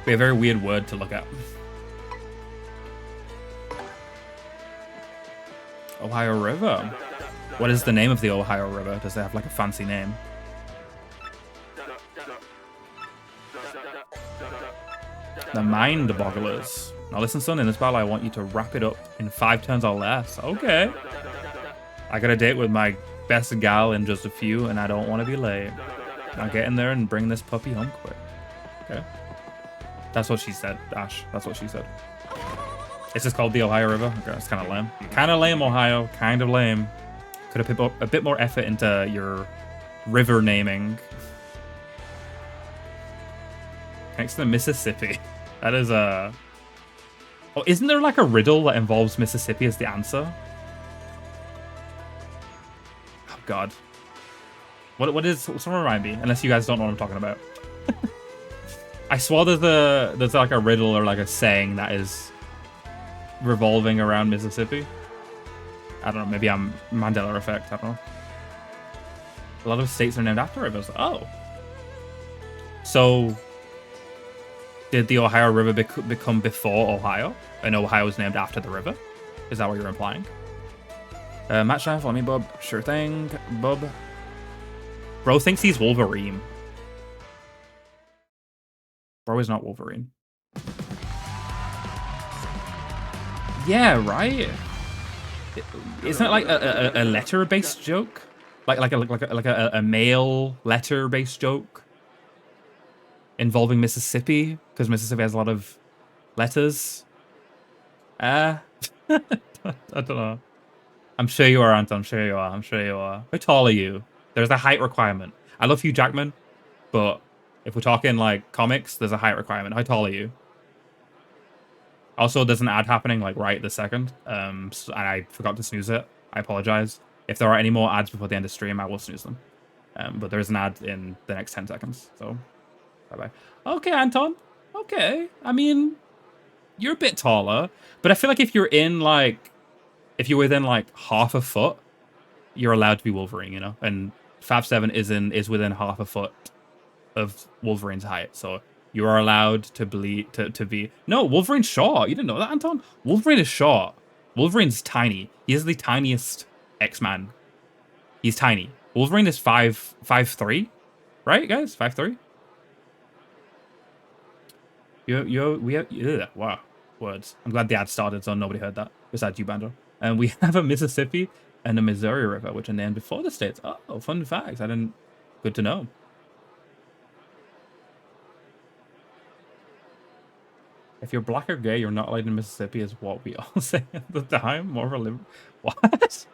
Be a very weird word to look at. Ohio River. What is the name of the Ohio River? Does it have like a fancy name? The Mind Bogglers. Now listen, son, in this battle I want you to wrap it up in 5 turns or less. Okay. I got a date with my best gal in just a few and I don't want to be late. Now get in there and bring this puppy home quick. Okay. That's what she said, Ash. That's what she said. It's just called the Ohio River. Okay, it's kind of lame. Kind of lame, Ohio. Kind of lame. Could have put a bit more effort into your river naming. Next to Mississippi. That is a... Oh, isn't there like a riddle that involves Mississippi as the answer? Oh, God. What is... Someone remind me, unless you guys don't know what I'm talking about. I swore there's like a riddle or like a saying that is revolving around Mississippi. I don't know, maybe I'm Mandela effect, I don't know. A lot of states are named after rivers. Oh. So, did the Ohio River become before Ohio? And Ohio was named after the river? Is that what you're implying? Match time, follow me, bub. Sure thing, bub. Bro thinks he's Wolverine. Bro is not Wolverine. Yeah, right? Isn't it like a letter-based joke? Like a male letter-based joke? Involving Mississippi? Because Mississippi has a lot of letters? I don't know. I'm sure you are, Anton. I'm sure you are. I'm sure you are. How tall are you? There's a height requirement. I love Hugh Jackman, but if we're talking like comics, there's a height requirement. How tall are you? Also, there's an ad happening like right this second, and I forgot to snooze it. I apologize. If there are any more ads before the end of stream, I will snooze them. But there's an ad in the next 10 seconds, so bye-bye. Okay, Anton. Okay. I mean, you're a bit taller, but I feel like if you're within like half a foot, you're allowed to be Wolverine, you know? And 5'7" is within half a foot of Wolverine's height, so you are allowed to be... No, Wolverine's short. You didn't know that, Anton? Wolverine is short. Wolverine's tiny. He is the tiniest X-Man. He's tiny. Wolverine is 5'3", right, guys? 5'3". Wow, words. I'm glad the ad started, so nobody heard that besides you, Banjo. And we have a Mississippi and a Missouri River, which are named before the states. Oh, fun facts. I didn't. Good to know. If you're black or gay, you're not allowed in Mississippi, is what we all say at the time. More of a what?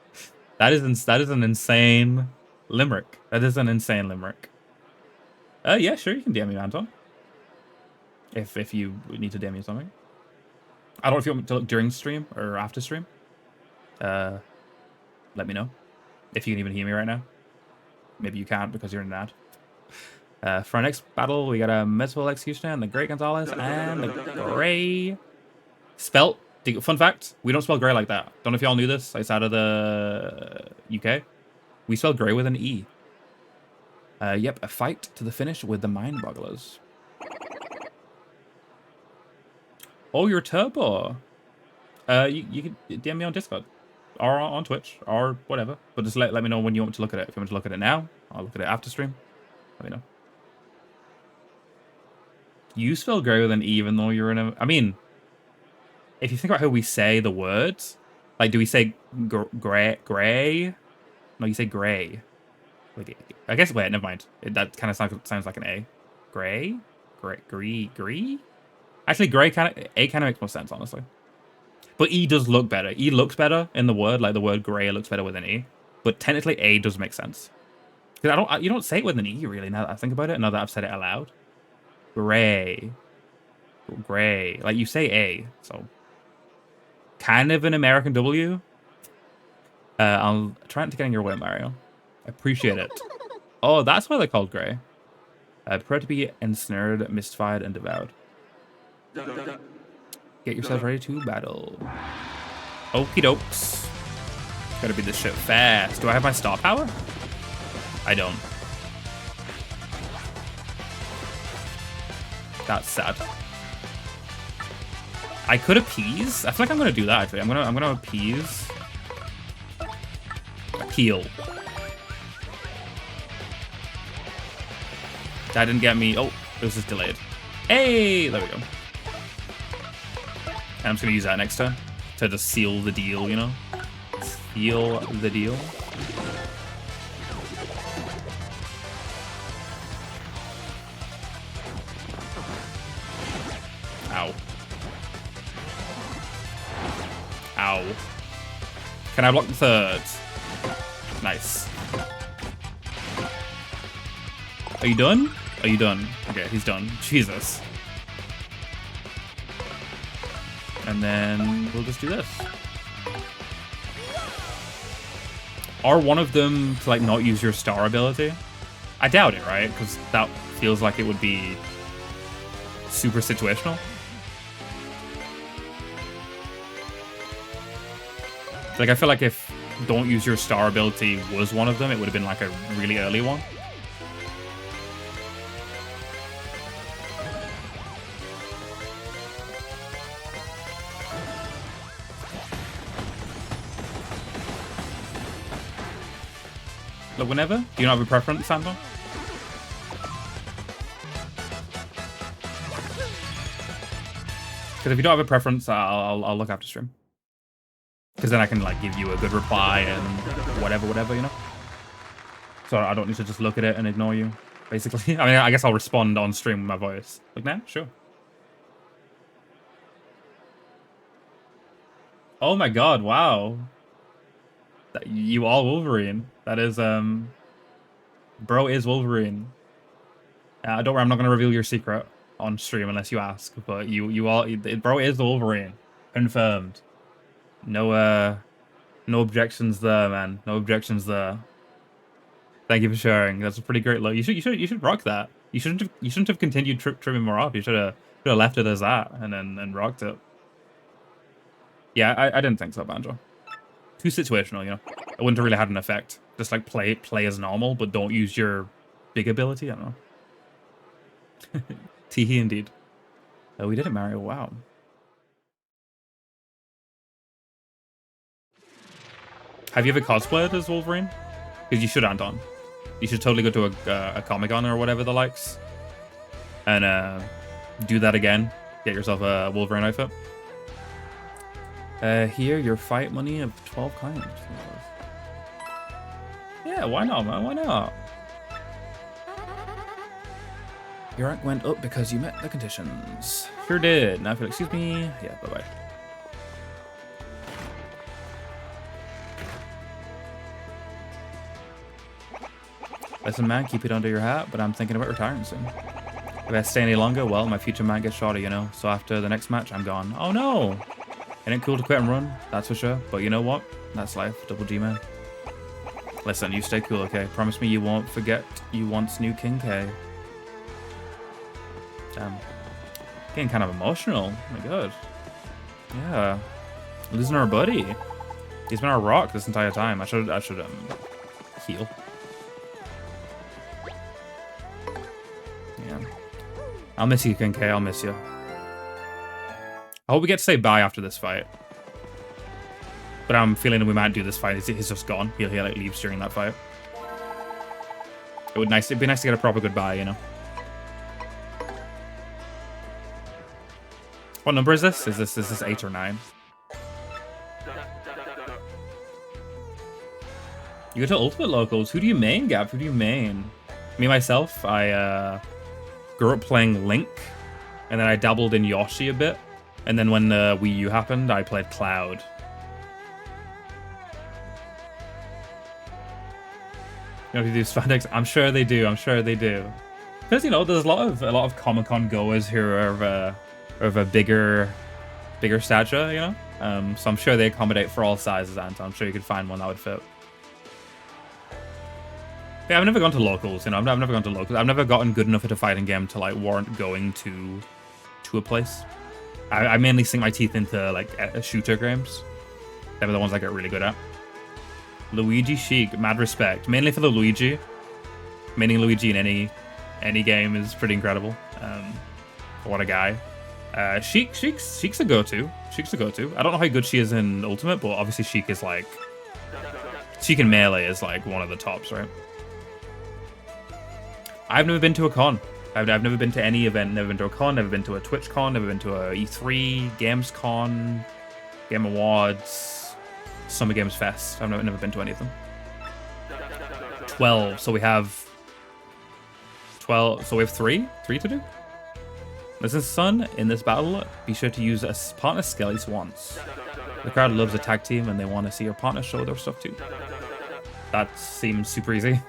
That is an insane limerick. That is an insane limerick. Yeah, sure, you can DM me, Anton. If you need to DM me something. I don't know if you want me to look during stream or after stream. Let me know. If you can even hear me right now. Maybe you can't because you're in an ad. For our next battle, we got a Merciful Executioner and the Great Gonzales and the Gray. Spelt Fun fact, we don't spell grey like that. Don't know if y'all knew this. It's out of the UK. We spell grey with an E. Yep, a fight to the finish with the Mind Bogglers. Oh, you're Turbo. You can DM me on Discord. Or on Twitch. Or whatever. But just let me know when you want to look at it. If you want to look at it now, I'll look at it after stream. Let me know. You spell grey with an E even though you're in a... I mean, if you think about how we say the words, like, do we say gray? No, you say grey. Wait, I guess, wait, never mind. That kind of sounds like an A. Gray? Gree? Actually, A kind of makes more sense, honestly. But E does look better. E looks better in the word, like the word grey looks better with an E. But technically, A does make sense. Because you don't say it with an E, really, now that I think about it, now that I've said it aloud. Gray. Like, you say A, so... Kind of an American W. I'll try not to get in your way, Mario. I appreciate it. Oh, that's why they're called grey. Prepare to be ensnared, mystified, and devoured. Get yourself ready to battle. Okie dokes. Gotta beat this shit fast. Do I have my star power? I don't. That's sad. I could appease. I feel like I'm gonna do that actually. I'm gonna appease. Appeal. That didn't get me. Oh, it was just delayed. Hey, there we go. And I'm just gonna use that next turn to just seal the deal, you know? Seal the deal. Ow. Ow. Can I block the third? Nice. Are you done? Are you done? Okay, he's done. Jesus. And then we'll just do this. Are one of them to, like, not use your star ability? I doubt it, right? Because that feels like it would be super situational. Like, I feel like if don't use your star ability was one of them, it would have been like a really early one. Look, whenever? Do you not have a preference, Sandor? Because if you don't have a preference, I'll look after stream. Because then I can, like, give you a good reply and whatever, you know? So I don't need to just look at it and ignore you, basically. I mean, I guess I'll respond on stream with my voice. Like now? Sure. Oh my god, wow. You all Wolverine. That is, Bro is Wolverine. Don't worry, I'm not going to reveal your secret on stream unless you ask. But Bro is Wolverine. Confirmed. No objections there, man. No objections there. Thank you for sharing. That's a pretty great look. You should rock that. You shouldn't have continued trimming more off. You should have left it as that and rocked it. Yeah, I didn't think so, Banjo. Too situational, you know. It wouldn't have really had an effect. Just like play as normal, but don't use your big ability. I don't know. Teehee indeed. Oh, we did it, Mario. Wow. Have you ever cosplayed as Wolverine? Because you should, Anton. You should totally go to a Comic-Con or whatever the likes. And do that again. Get yourself a Wolverine outfit. Here, your fight money of 12 coins. Yeah, why not, man? Why not? Your rank went up because you met the conditions. Sure did. Now if you'll excuse me. Yeah, bye-bye. Listen, man, keep it under your hat, but I'm thinking about retiring soon. If I stay any longer, well, my future might get shorter, you know? So after the next match, I'm gone. Oh, no! Ain't it cool to quit and run? That's for sure. But you know what? That's life. Double G, man. Listen, you stay cool, okay? Promise me you won't forget you once knew King K. Damn. Getting kind of emotional. Oh my god. Yeah. Losing our buddy. He's been our rock this entire time. I should heal. Yeah. I'll miss you, Kinkei. I'll miss you. I hope we get to say bye after this fight. But I'm feeling we might do this fight. He's just gone. He like leaves during that fight. It'd be nice to get a proper goodbye, you know. What number is this? Is this 8 or 9? You go to Ultimate Locals. Who do you main, Gap? Who do you main? Me, myself, I grew up playing Link. And then I dabbled in Yoshi a bit. And then when the Wii U happened, I played Cloud. You know, if you do spandex, I'm sure they do. I'm sure they do. Because, you know, there's a lot of Comic-Con goers who are of a bigger stature, you know? So I'm sure they accommodate for all sizes, and I'm sure you could find one that would fit. Yeah, I've never gone to locals, you know. I've never gone to locals. I've never gotten good enough at a fighting game to like warrant going to a place. I mainly sink my teeth into like shooter games. They're the ones I get really good at. Luigi Chic, mad respect. Mainly for the Luigi. Maining Luigi in any game is pretty incredible. What a guy. Sheik's a go-to. Sheik's a go-to. I don't know how good she is in Ultimate, but obviously Sheik is like... Sheik in Melee is like one of the tops, right? I've never been to a con. I've never been to any event. Never been to a con. Never been to a Twitch con. Never been to a E3, Games Con, Game Awards, Summer Games Fest. I've never been to any of them. 12. So we have 12. So we have three to do. Listen, son, in this battle, be sure to use a partner skill at least once. The crowd loves a tag team and they want to see your partner show their stuff too. That seems super easy.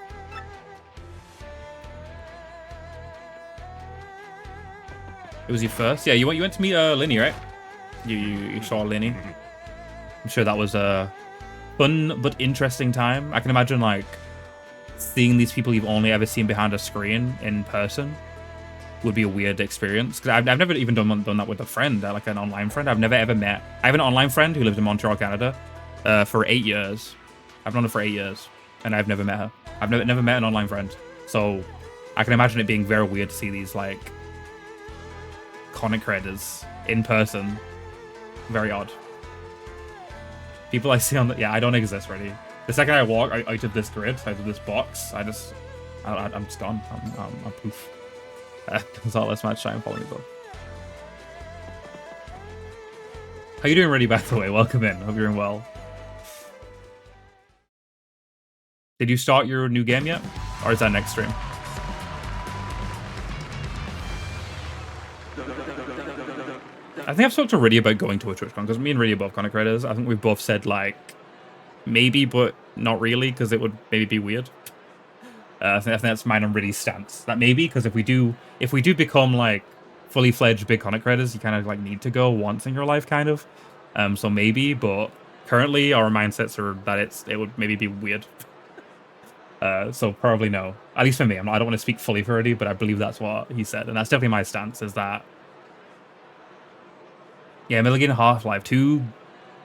It was your first? Yeah, you went to meet Linny, right? You saw Linny. I'm sure that was a fun but interesting time. I can imagine like seeing these people you've only ever seen behind a screen in person would be a weird experience. Because I've never even done that with a friend, like an online friend. I've never ever met. I have an online friend who lived in Montreal, Canada, for 8 years. I've known her for 8 years, and I've never met her. I've never met an online friend. So I can imagine it being very weird to see these like Conic creators in person. Very odd. People I see on the... Yeah, I don't exist, really. The second I walk out of this grid, out of this box, I'm just gone. I'm poof. Gonzales match time, follow me, bro. How you doing, Reddy, by the way? Welcome in. Hope you're doing well. Did you start your new game yet? Or is that next stream? I think I've talked to Riddy about going to a TwitchCon, because me and Riddy are both Conic creators. I think we've both said, like, maybe, but not really, because it would maybe be weird. I think that's mine and Riddy's stance. That maybe, because if we do become, like, fully fledged big Conic creators, you kind of, like, need to go once in your life, kind of. So maybe, but currently our mindsets are that it would maybe be weird. So probably no. At least for me. I don't want to speak fully for Riddy, but I believe that's what he said. And that's definitely my stance, is that... Yeah, Metal Gear and Half-Life, 2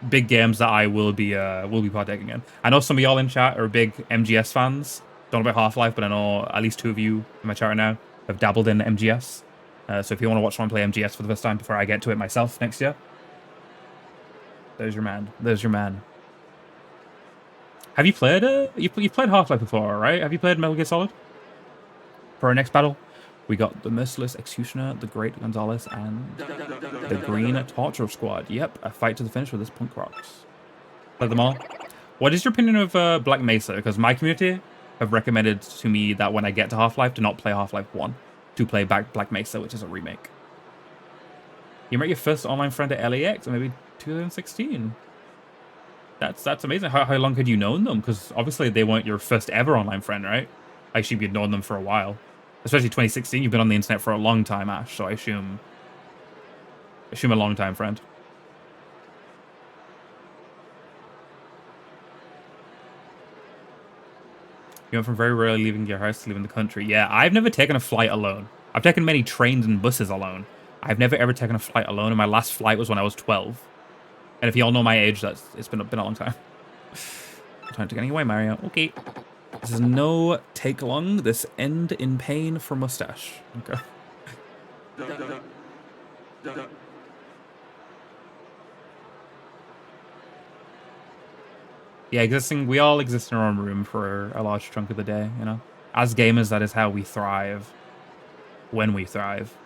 big games that I will be partaking in. I know some of y'all in chat are big MGS fans. Don't know about Half-Life, but I know at least 2 of you in my chat right now have dabbled in MGS. So if you want to watch someone play MGS for the first time before I get to it myself next year, there's your man. There's your man. Have you played you've played Half-Life before, right? Have you played Metal Gear Solid? For our next battle, we got the Merciless Executioner, the Great Gonzales, and the Green Torture Squad. Yep, a fight to the finish with this punk rocks. Play them all. What is your opinion of Black Mesa? Because my community have recommended to me that when I get to Half-Life, to not play Half-Life 1, to play back Black Mesa, which is a remake. You met your first online friend at LAX, or maybe 2016. That's amazing. How long had you known them? Because obviously they weren't your first ever online friend, right? I assume you'd known them for a while. Especially 2016, you've been on the internet for a long time, Ash, so I assume a long time friend. You went from very rarely leaving your house to leaving the country. Yeah, I've never taken a flight alone. I've taken many trains and buses alone. I've never ever taken a flight alone, and my last flight was when I was 12. And if you all know my age, it's been a long time. Time to get away, Mario. Okay. This is no take long. This end in pain for mustache. Okay. Yeah, we all exist in our own room for a large chunk of the day, you know? As gamers, that is how we thrive. When we thrive.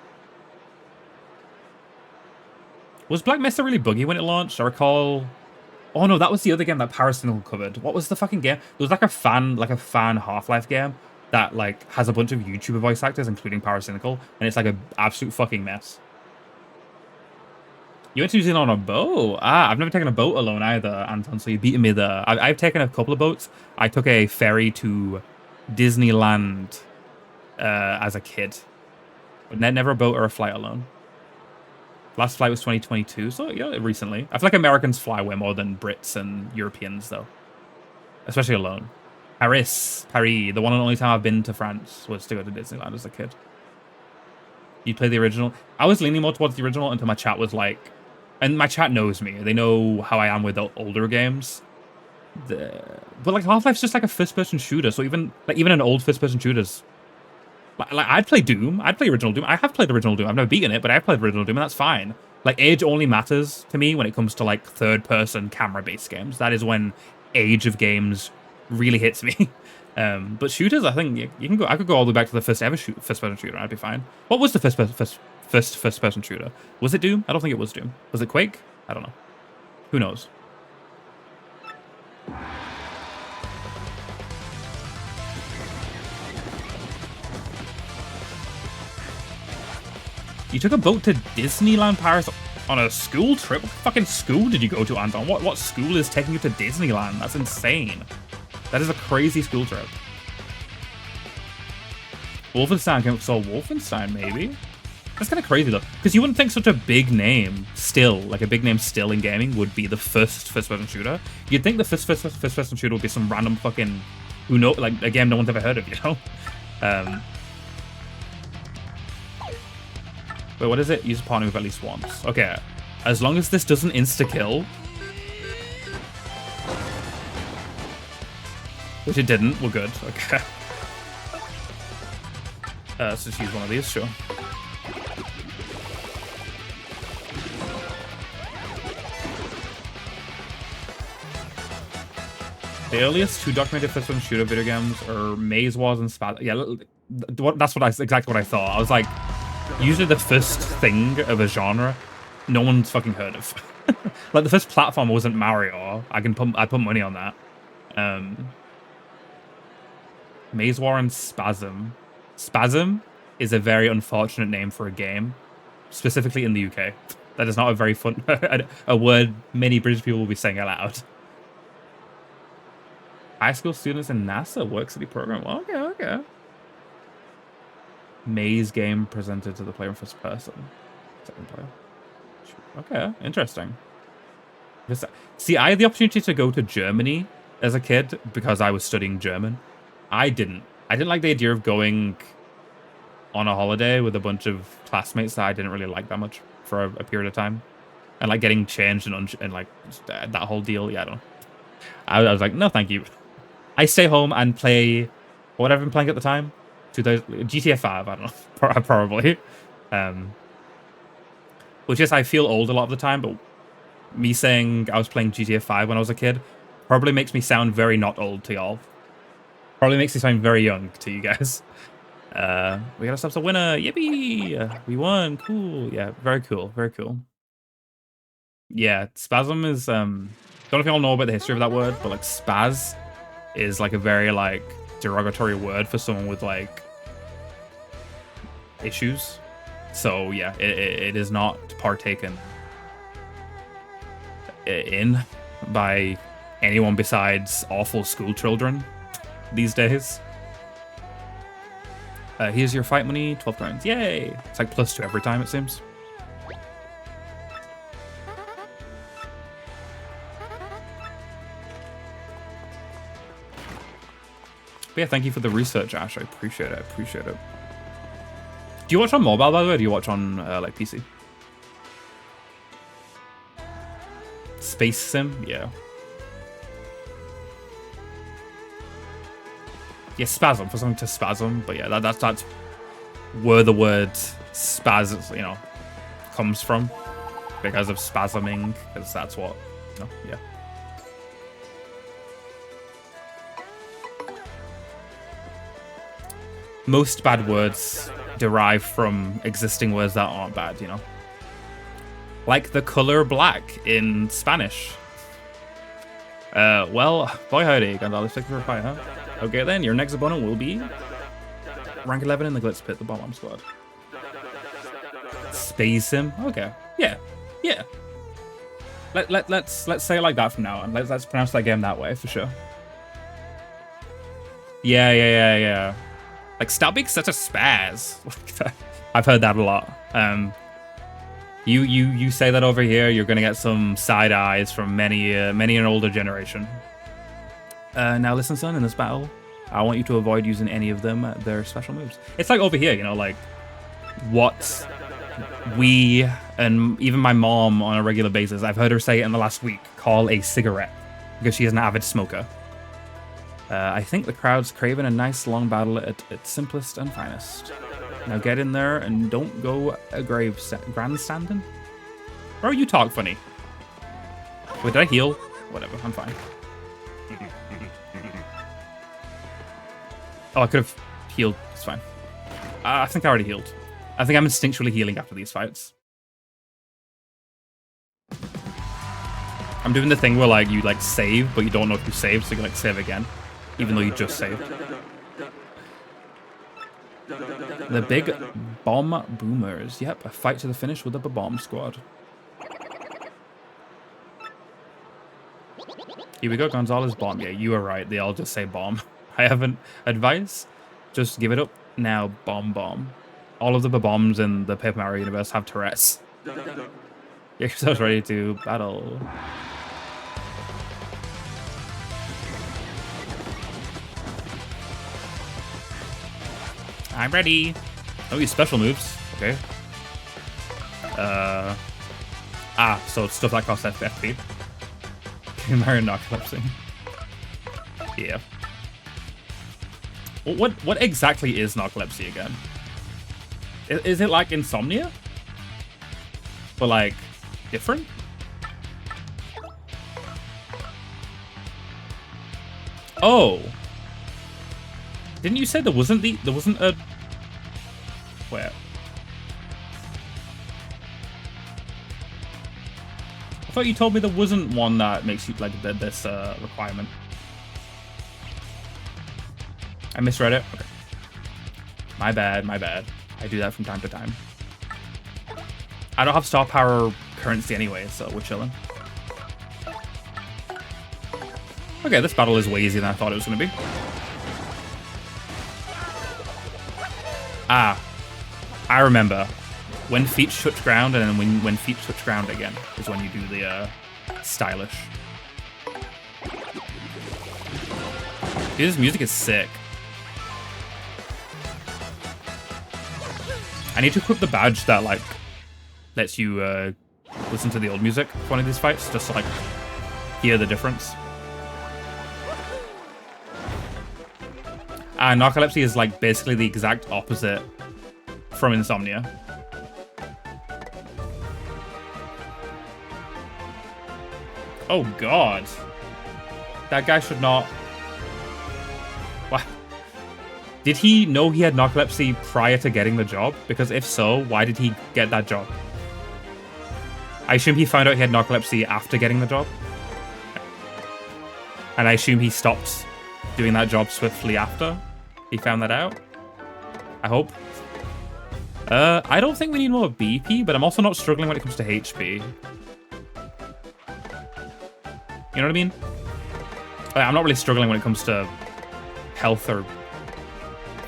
Was Black Mesa really buggy when it launched? I recall... Oh no, that was the other game that Parasynical covered. What was the fucking game? There was like a fan Half-Life game that like has a bunch of YouTuber voice actors, including Parasynical, and it's like an absolute fucking mess. You went to New Zealand on a boat? Ah, I've never taken a boat alone either, Anton, so you're beating me there. I've taken a couple of boats. I took a ferry to Disneyland as a kid. But never a boat or a flight alone. Last flight was 2022, so yeah, recently. I feel like Americans fly way more than Brits and Europeans, though. Especially alone. Paris. The one and only time I've been to France was to go to Disneyland as a kid. You play the original? I was leaning more towards the original until my chat was like... And my chat knows me. They know how I am with the older games. But like Half-Life's just like a first-person shooter, so even an old first-person shooters... Like, I'd play Doom. I'd play original Doom. I have played original Doom. I've never beaten it, but I've played original Doom, and that's fine. Like, age only matters to me when it comes to, like, third-person camera-based games. That is when age of games really hits me. But shooters, I think you can go... I could go all the way back to the first ever first-person shooter, and I'd be fine. What was the first-person shooter? Was it Doom? I don't think it was Doom. Was it Quake? I don't know. Who knows? You took a boat to Disneyland Paris on a school trip? What fucking school did you go to, Anton? What school is taking you to Disneyland? That's insane. That is a crazy school trip. Wolfenstein, so Wolfenstein maybe? That's kind of crazy though, because you wouldn't think such a big name still, like a big name still in gaming would be the first-person shooter. You'd think the first-person shooter would be some random fucking, who know, like a game no one's ever heard of, you know? Wait, what is it? Use a partner move at least once. Okay. As long as this doesn't insta-kill. Which it didn't. We're good. Okay. Let's just use one of these, sure. The earliest two documented first-person shooter video games are Maze Wars and Spaz. Yeah, that's exactly what I thought. I was like, usually the first thing of a genre, no one's fucking heard of. Like the first platform wasn't Mario. I put money on that. Maze War and Spasm. Spasm is a very unfortunate name for a game, specifically in the UK. That is not a very fun a word many British people will be saying aloud. High school students in NASA work city program. Okay. Maze game presented to the player in first person. Second player. Okay, interesting. See, I had the opportunity to go to Germany as a kid because I was studying German. I didn't like the idea of going on a holiday with a bunch of classmates that I didn't really like that much for a period of time. And like getting changed and like that whole deal. Yeah, I don't know. I was like, no, thank you. I stay home and play whatever I'm playing at the time. GTA 5, I don't know, probably. Which is, I feel old a lot of the time, but me saying I was playing GTA 5 when I was a kid probably makes me sound very not old to y'all. Probably makes me sound very young to you guys. We got ourselves a winner. Yippee! We won. Cool. Yeah, very cool. Very cool. Yeah, spasm is, don't know if y'all know about the history of that word, but like spaz is like a very like derogatory word for someone with like issues. So yeah, it is not partaken in by anyone besides awful school children these days. Here's your fight money, 12 coins. Yay! It's like +2 every time, it seems. But yeah, thank you for the research, Ash. I appreciate it. Do you watch on mobile, by the way, or do you watch on like PC? Space sim, yeah. Yeah, spasm, for something to spasm, but yeah, that's where the word spaz, you know, comes from. Because of spasming, because that's what, you know, yeah. Most bad words derive from existing words that aren't bad, you know? Like the color black in Spanish. Well, boy howdy, Gonzalez, thank you for a fight, huh? Okay then, your next opponent will be rank 11 in the Glitz Pit, the Bomb Squad. Space sim? Okay. Yeah. Yeah. Let's say it like that from now on. Let's pronounce that game that way for sure. Yeah. Like, stop being such a spaz. I've heard that a lot. You say that over here, you're gonna get some side eyes from many an older generation. Now listen, son, in this battle, I want you to avoid using any of them. Their special moves. It's like over here, you know, like what we and even my mom on a regular basis, I've heard her say it in the last week, call a cigarette because she is an avid smoker. I think the crowd's craving a nice long battle at its simplest and finest. Now get in there and don't go grandstanding. Bro, you talk funny. Wait, did I heal? Whatever, I'm fine. Oh, I could have healed. It's fine. I think I already healed. I think I'm instinctually healing after these fights. I'm doing the thing where like you like save, but you don't know if you saved, so you can like save again, even though you just saved. The big bomb boomers. Yep, a fight to the finish with the bomb squad. Here we go, Gonzalez bomb. Yeah, you are right. They all just say bomb. I haven't advice. Just give it up now. Bomb. All of the bombs in the Paper Mario universe have Tourette's. Get yourselves ready to battle. I'm ready. Oh, use special moves. Okay. So it's stuff that costs FP. Mario narcolepsy. Yeah. What exactly is narcolepsy again? Is it like insomnia? But like different? Oh. Didn't you say there wasn't a where? I thought you told me there wasn't one that makes you like this requirement. I misread it. Okay. My bad. I do that from time to time. I don't have star power currency anyway, so we're chilling. Okay, this battle is way easier than I thought it was going to be. Ah, I remember. When feet touch ground and then when feet touch ground again is when you do the stylish. Dude, this music is sick. I need to equip the badge that like lets you listen to the old music for one of these fights, just to like hear the difference. Narcolepsy is like basically the exact opposite from insomnia. Oh god. That guy should not... What? Did he know he had narcolepsy prior to getting the job? Because if so, why did he get that job? I assume he found out he had narcolepsy after getting the job. And I assume he stopped doing that job swiftly after he found that out. I hope. I don't think we need more BP, but I'm also not struggling when it comes to HP. You know what I mean? I'm not really struggling when it comes to health or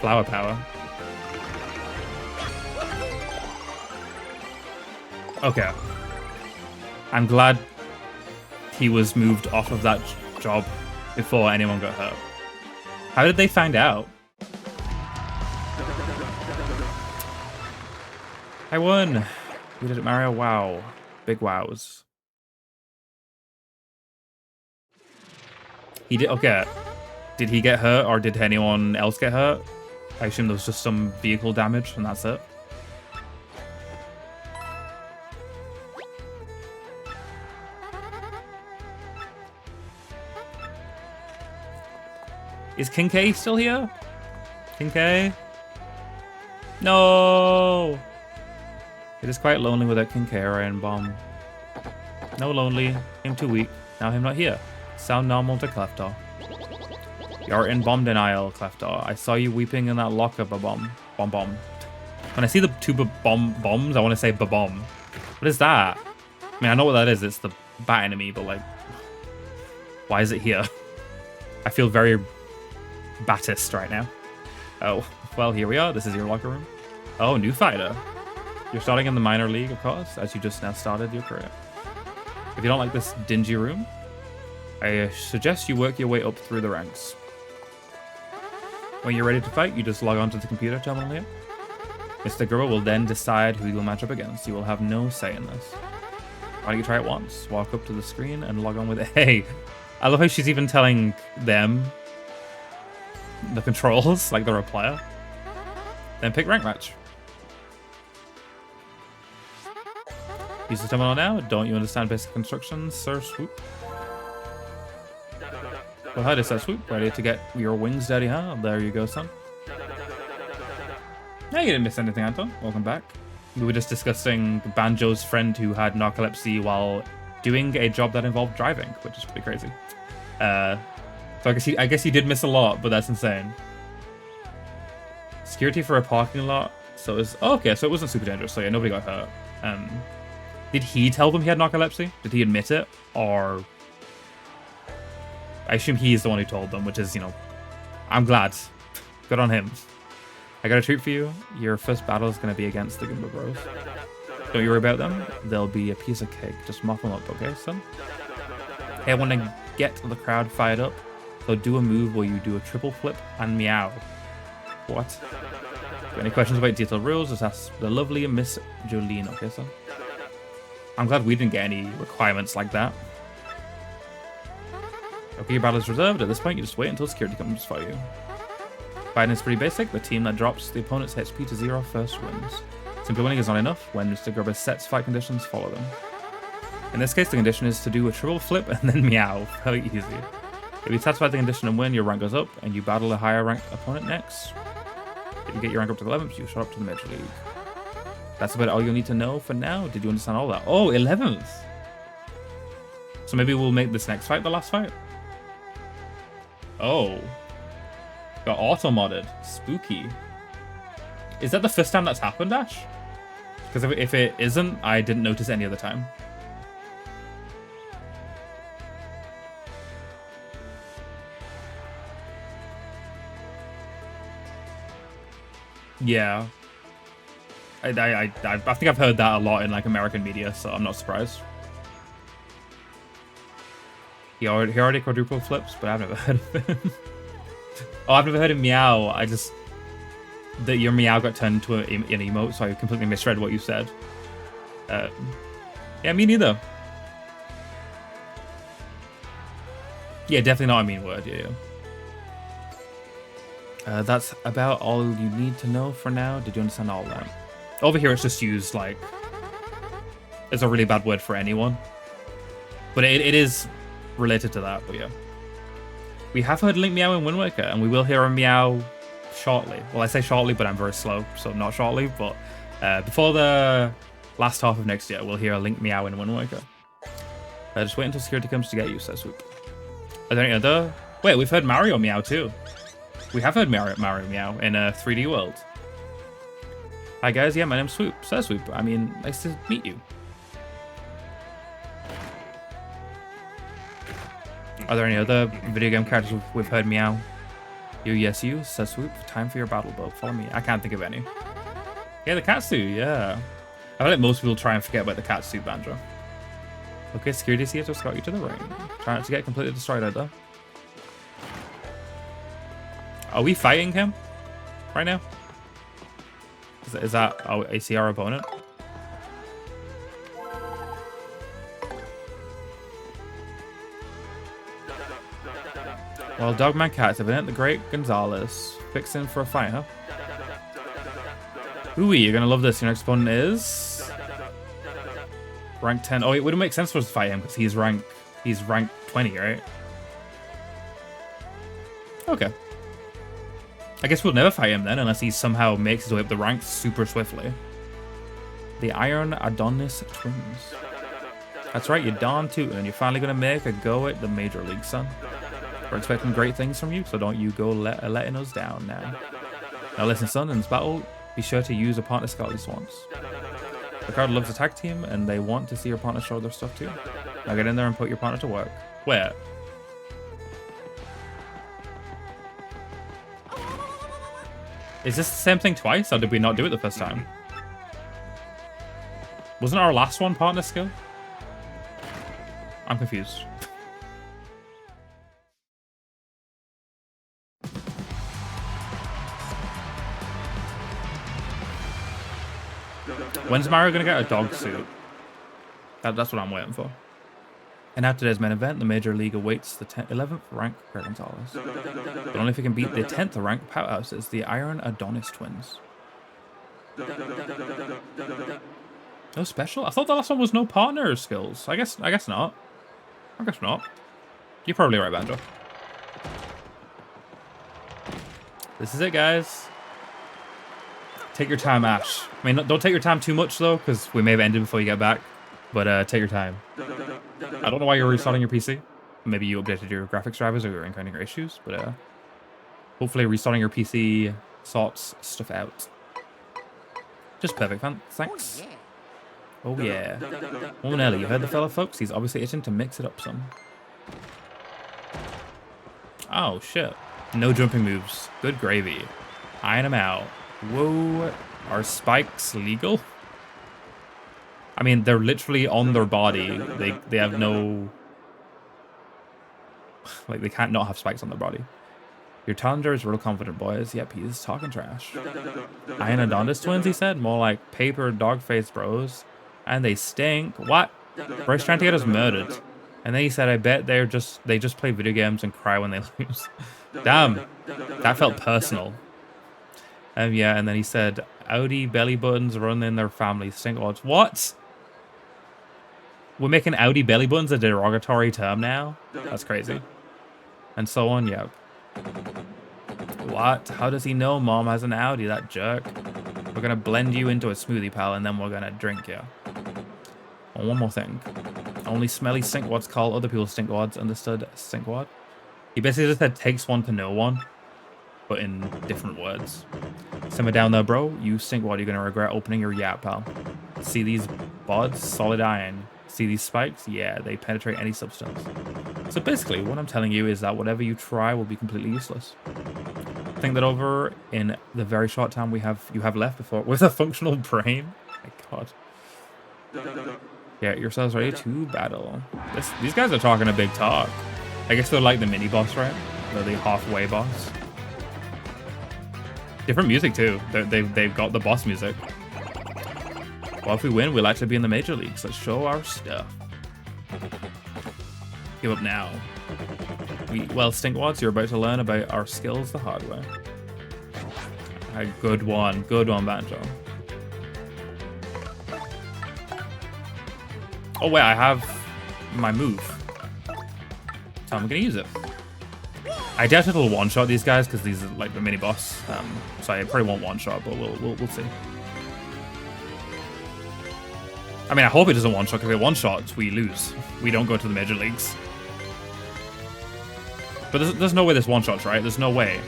flower power. Okay. I'm glad he was moved off of that job before anyone got hurt. How did they find out? I won! We did it, Mario. Wow. Big wows. He did. Okay. Did he get hurt or did anyone else get hurt? I assume there was just some vehicle damage and that's it. Is King K still here? King K? No! It is quite lonely without King K or Iron Bomb. No lonely, him too weak, now him not here. Sound normal to Cleftor. You're in bomb denial, Cleftor. I saw you weeping in that locker, Bomb. When I see the two bombs, I want to say Bomb. What is that? I mean, I know what that is. It's the bat enemy, but like, why is it here? I feel very Batist right now. Oh, well, here we are. This is your locker room. Oh, new fighter. You're starting in the minor league, of course, as you just now started your career. If you don't like this dingy room, I suggest you work your way up through the ranks. When you're ready to fight, you just log on to the computer terminal here. Mr. Gerber will then decide who you'll match up against. You will have no say in this. Why don't you try it once? Walk up to the screen and log on with it. Hey, I love how she's even telling them the controls, like they're a player. Then pick rank match. Use the terminal now. Don't you understand basic instructions, Sir Swoop? Well, hi, this is Swoop. Ready to get your wings dirty, huh? There you go, son. Yeah, you didn't miss anything, Anton. Welcome back. We were just discussing Banjo's friend who had narcolepsy while doing a job that involved driving, which is pretty crazy. So I guess he did miss a lot, but that's insane. Security for a parking lot. So it was okay. So it wasn't super dangerous. So yeah, nobody got hurt. Did he tell them he had narcolepsy? Did he admit it, or I assume he's the one who told them, which is, you know, I'm glad. Good on him. I got a treat for you. Your first battle is going to be against the Goomba Bros. Don't you worry about them. They'll be a piece of cake. Just mop them up, okay, son? Hey, I want to get the crowd fired up. So do a move where you do a triple flip and meow. What? Got any questions about detailed rules? Just ask the lovely Miss Jolene, okay, son? I'm glad we didn't get any requirements like that. Okay, your battle is reserved. At this point, you just wait until security comes for you. Fighting is pretty basic. The team that drops the opponent's HP to 0 first wins. Simply winning is not enough. When Mr. Gerber sets fight conditions, follow them. In this case, the condition is to do a triple flip and then meow. Very easy. If you satisfy the condition and win, your rank goes up, and you battle a higher ranked opponent next. If you get your rank up to the 11th, you shot up to the Major League. That's about all you'll need to know for now. Did you understand all that? Oh, 11th! So maybe we'll make this next fight the last fight? Oh. Got auto-modded. Spooky. Is that the first time that's happened, Ash? Because if it isn't, I didn't notice any other time. Yeah. I think I've heard that a lot in like American media, so I'm not surprised. He already quadruple flips, but I've never heard of him. Oh, I've never heard of meow. I just... that your meow got turned into an emote, so I completely misread what you said. Yeah, me neither. Yeah, definitely not a mean word, yeah. That's about all you need to know for now. Did you understand all that? Over here, it's just used like... it's a really bad word for anyone. But it is related to that, but yeah. We have heard Link meow in Wind Waker, and we will hear a meow shortly. Well, I say shortly, but I'm very slow, so not shortly, but before the last half of next year, we'll hear a Link meow in Wind Waker. Just wait until security comes to get you, says Swoop. Are there any other... wait, we've heard Mario meow too. We have heard Mario meow in a 3D world. Hi guys, yeah, my name's Swoop. Says Swoop. I mean, nice to meet you. Are there any other video game characters we've heard meow? You, yes, you, says Swoop. Time for your battle, Bob. Follow me. I can't think of any. Yeah, the Katsu, yeah. I feel like most people try and forget about the Katsu, Banjo. Okay, security's here to escort you to the ring. Try not to get completely destroyed out there. Are we fighting him right now? Is that our ACR opponent? Well, Dogman Captivant, the great Gonzales. Fixing for a fight, huh? Ooh, you're gonna love this. Your next opponent is... rank 10. Oh, it wouldn't make sense for us to fight him because he's rank 20, right? Okay. I guess we'll never fight him then unless he somehow makes his way up the ranks super swiftly. The Iron Adonis Twins. That's right, you're Don Tootin'. You're finally gonna make a go at the Major League, son. We're expecting great things from you, so don't you go letting us down now. Now listen, son, in this battle, be sure to use a partner skill at least once. The crowd loves a tag team, and they want to see your partner show their stuff too. Now get in there and put your partner to work. Where? Is this the same thing twice, or did we not do it the first time? Wasn't our last one partner skill? I'm confused. When's Mario gonna get a dog suit? That's what I'm waiting for. And after today's main event, the Major League awaits the 11th rank Gonzales. But only if it can beat the 10th rank powerhouses, the Iron Adonis Twins. No special? I thought the last one was no partner skills. I guess not. I guess not. You're probably right, Banjo. This is it, guys. Take your time, Ash. I mean, don't take your time too much, though, because we may have ended before you get back. But take your time. I don't know why you're restarting your PC. Maybe you updated your graphics drivers or you're encountering issues, but hopefully restarting your PC sorts stuff out. Just perfect, fun. Thanks. Oh, yeah. Oh, Nelly, you heard the fella, folks? He's obviously itching to mix it up some. Oh, shit. No jumping moves. Good gravy. Iron him out. Whoa. Are spikes legal? I mean, they're literally on their body. They have no... Like, they can't not have spikes on their body. Your challenger is real confident, boys. Yep, he's talking trash. Iron Adonis Twins, he said? More like paper dog-faced bros. And they stink. What? Bro's trying to get us murdered. And then he said, I bet they just play video games and cry when they lose. Damn. That felt personal. Yeah, and then he said, Audi belly buttons run in their family. Stink odds. What? We're making Audi belly buttons a derogatory term now? That's crazy. And so on, yeah. What? How does he know Mom has an Audi, that jerk? We're gonna blend you into a smoothie, pal, and then we're gonna drink you. And one more thing. Only smelly stinkwads call other people stinkwads. Understood, stinkwad? He basically just said takes one to know one, but in different words. Simmer down there, bro. You stinkwad, you're gonna regret opening your yap, pal. See these bods? Solid iron. See these spikes? Yeah, they penetrate any substance. So basically, what I'm telling you is that whatever you try will be completely useless. Think that over in the very short time you have left before with a functional brain. My God. Get yourselves ready to battle. These guys are talking a big talk. I guess they're like the mini boss, right? They're the halfway boss. Different music too. They've got the boss music. Well, if we win, we'll actually be in the major leagues. Let's show our stuff. Give up now. Well, stinkwads, you're about to learn about our skills the hard way. A good one, Banjo. Oh wait, I have my move, so I'm gonna use it. I doubt it'll one-shot these guys because these are like the mini boss. So I probably won't one-shot, but we'll see. I mean, I hope it doesn't one-shot, because if it one-shots, we lose. We don't go to the major leagues. But there's no way this one-shots, right? There's no way.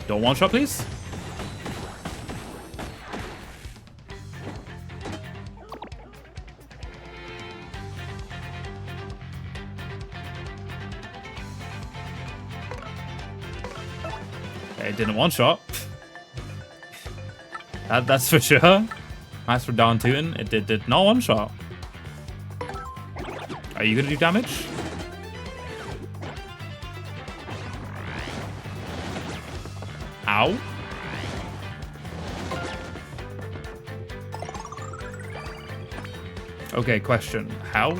Don't one-shot, please. It didn't one-shot. That's for sure. As for Don Tootin', it did not one-shot. Are you gonna do damage? Ow. Okay, question. How?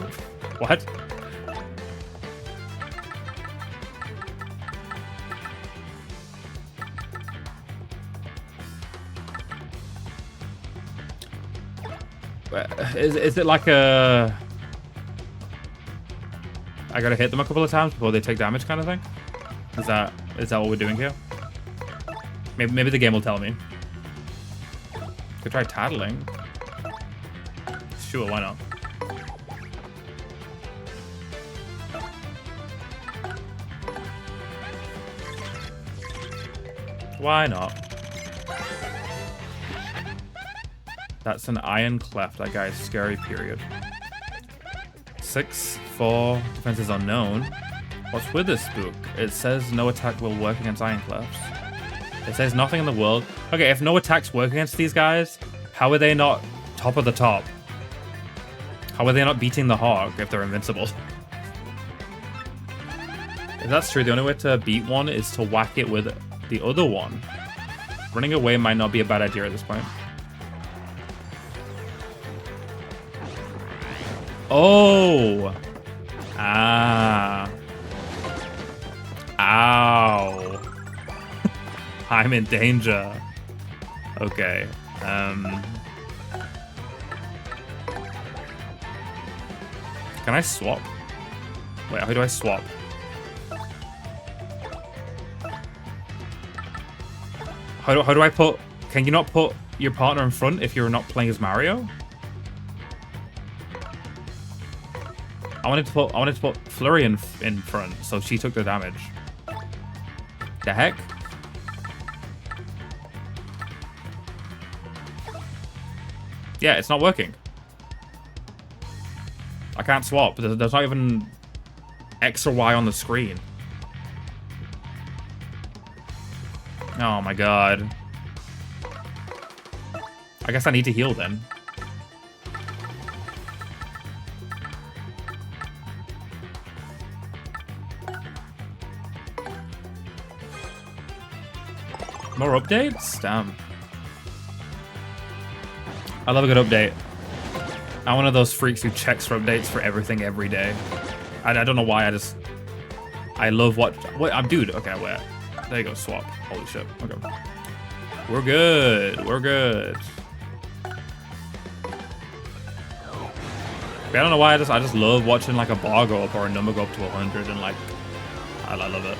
What? Is it like a... I gotta hit them a couple of times before they take damage kind of thing? Is that what we're doing here? Maybe the game will tell me. Could try tattling. Sure, why not? Why not? That's an iron cleft. That guy is scary, period. 6-4. Defense is unknown. What's with this book? It says no attack will work against iron clefts. It says nothing in the world. Okay, if no attacks work against these guys, how are they not top of the top? How are they not beating the hog if they're invincible? If that's true, the only way to beat one is to whack it with the other one. Running away might not be a bad idea at this point. Oh! Ah. Ow. I'm in danger. Okay. Can I swap? Wait, how do I swap? How do I put... Can you not put your partner in front if you're not playing as Mario? I wanted to put Flurry in front, so she took the damage. The heck? Yeah, it's not working. I can't swap. There's not even X or Y on the screen. Oh my god. I guess I need to heal then. More updates? Damn. I love a good update. I'm one of those freaks who checks for updates for everything every day. I don't know why, I love what... Wait, dude, okay, wait. There you go, swap. Holy shit, okay. We're good, we're good. I don't know why, I just love watching like a bar go up or a number go up to 100 and like... I love it.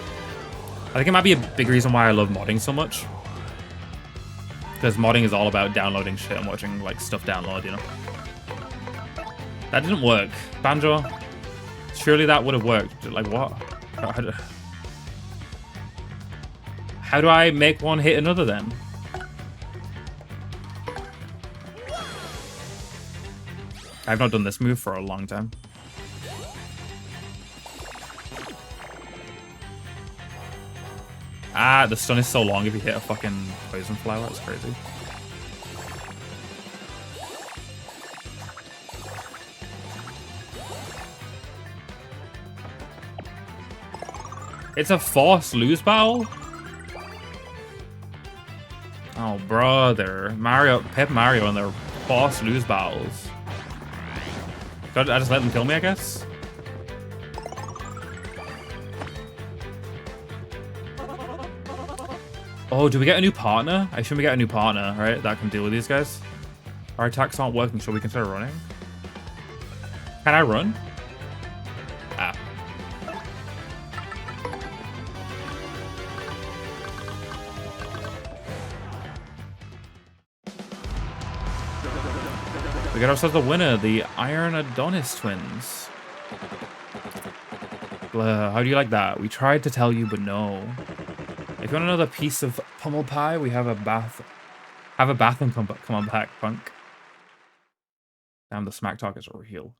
I think it might be a big reason why I love modding so much. Because modding is all about downloading shit and watching like stuff download, you know? That didn't work. Banjo, surely that would have worked. Like what? How do I make one hit another then? I've not done this move for a long time. Ah, the stun is so long if you hit a fucking poison flower. That's crazy. It's a forced lose battle? Oh, brother. Paper Mario and their forced lose battles. I just let them kill me, I guess? Oh, do we get a new partner? I assume we get a new partner, right? That can deal with these guys. Our attacks aren't working, so we can start running. Can I run? Ah. We got ourselves a winner, the Iron Adonis twins. How do you like that? We tried to tell you, but no. If you want another piece of pummel pie, we have a bath. Have a bath and come on back, punk. Damn, the smack talk is real.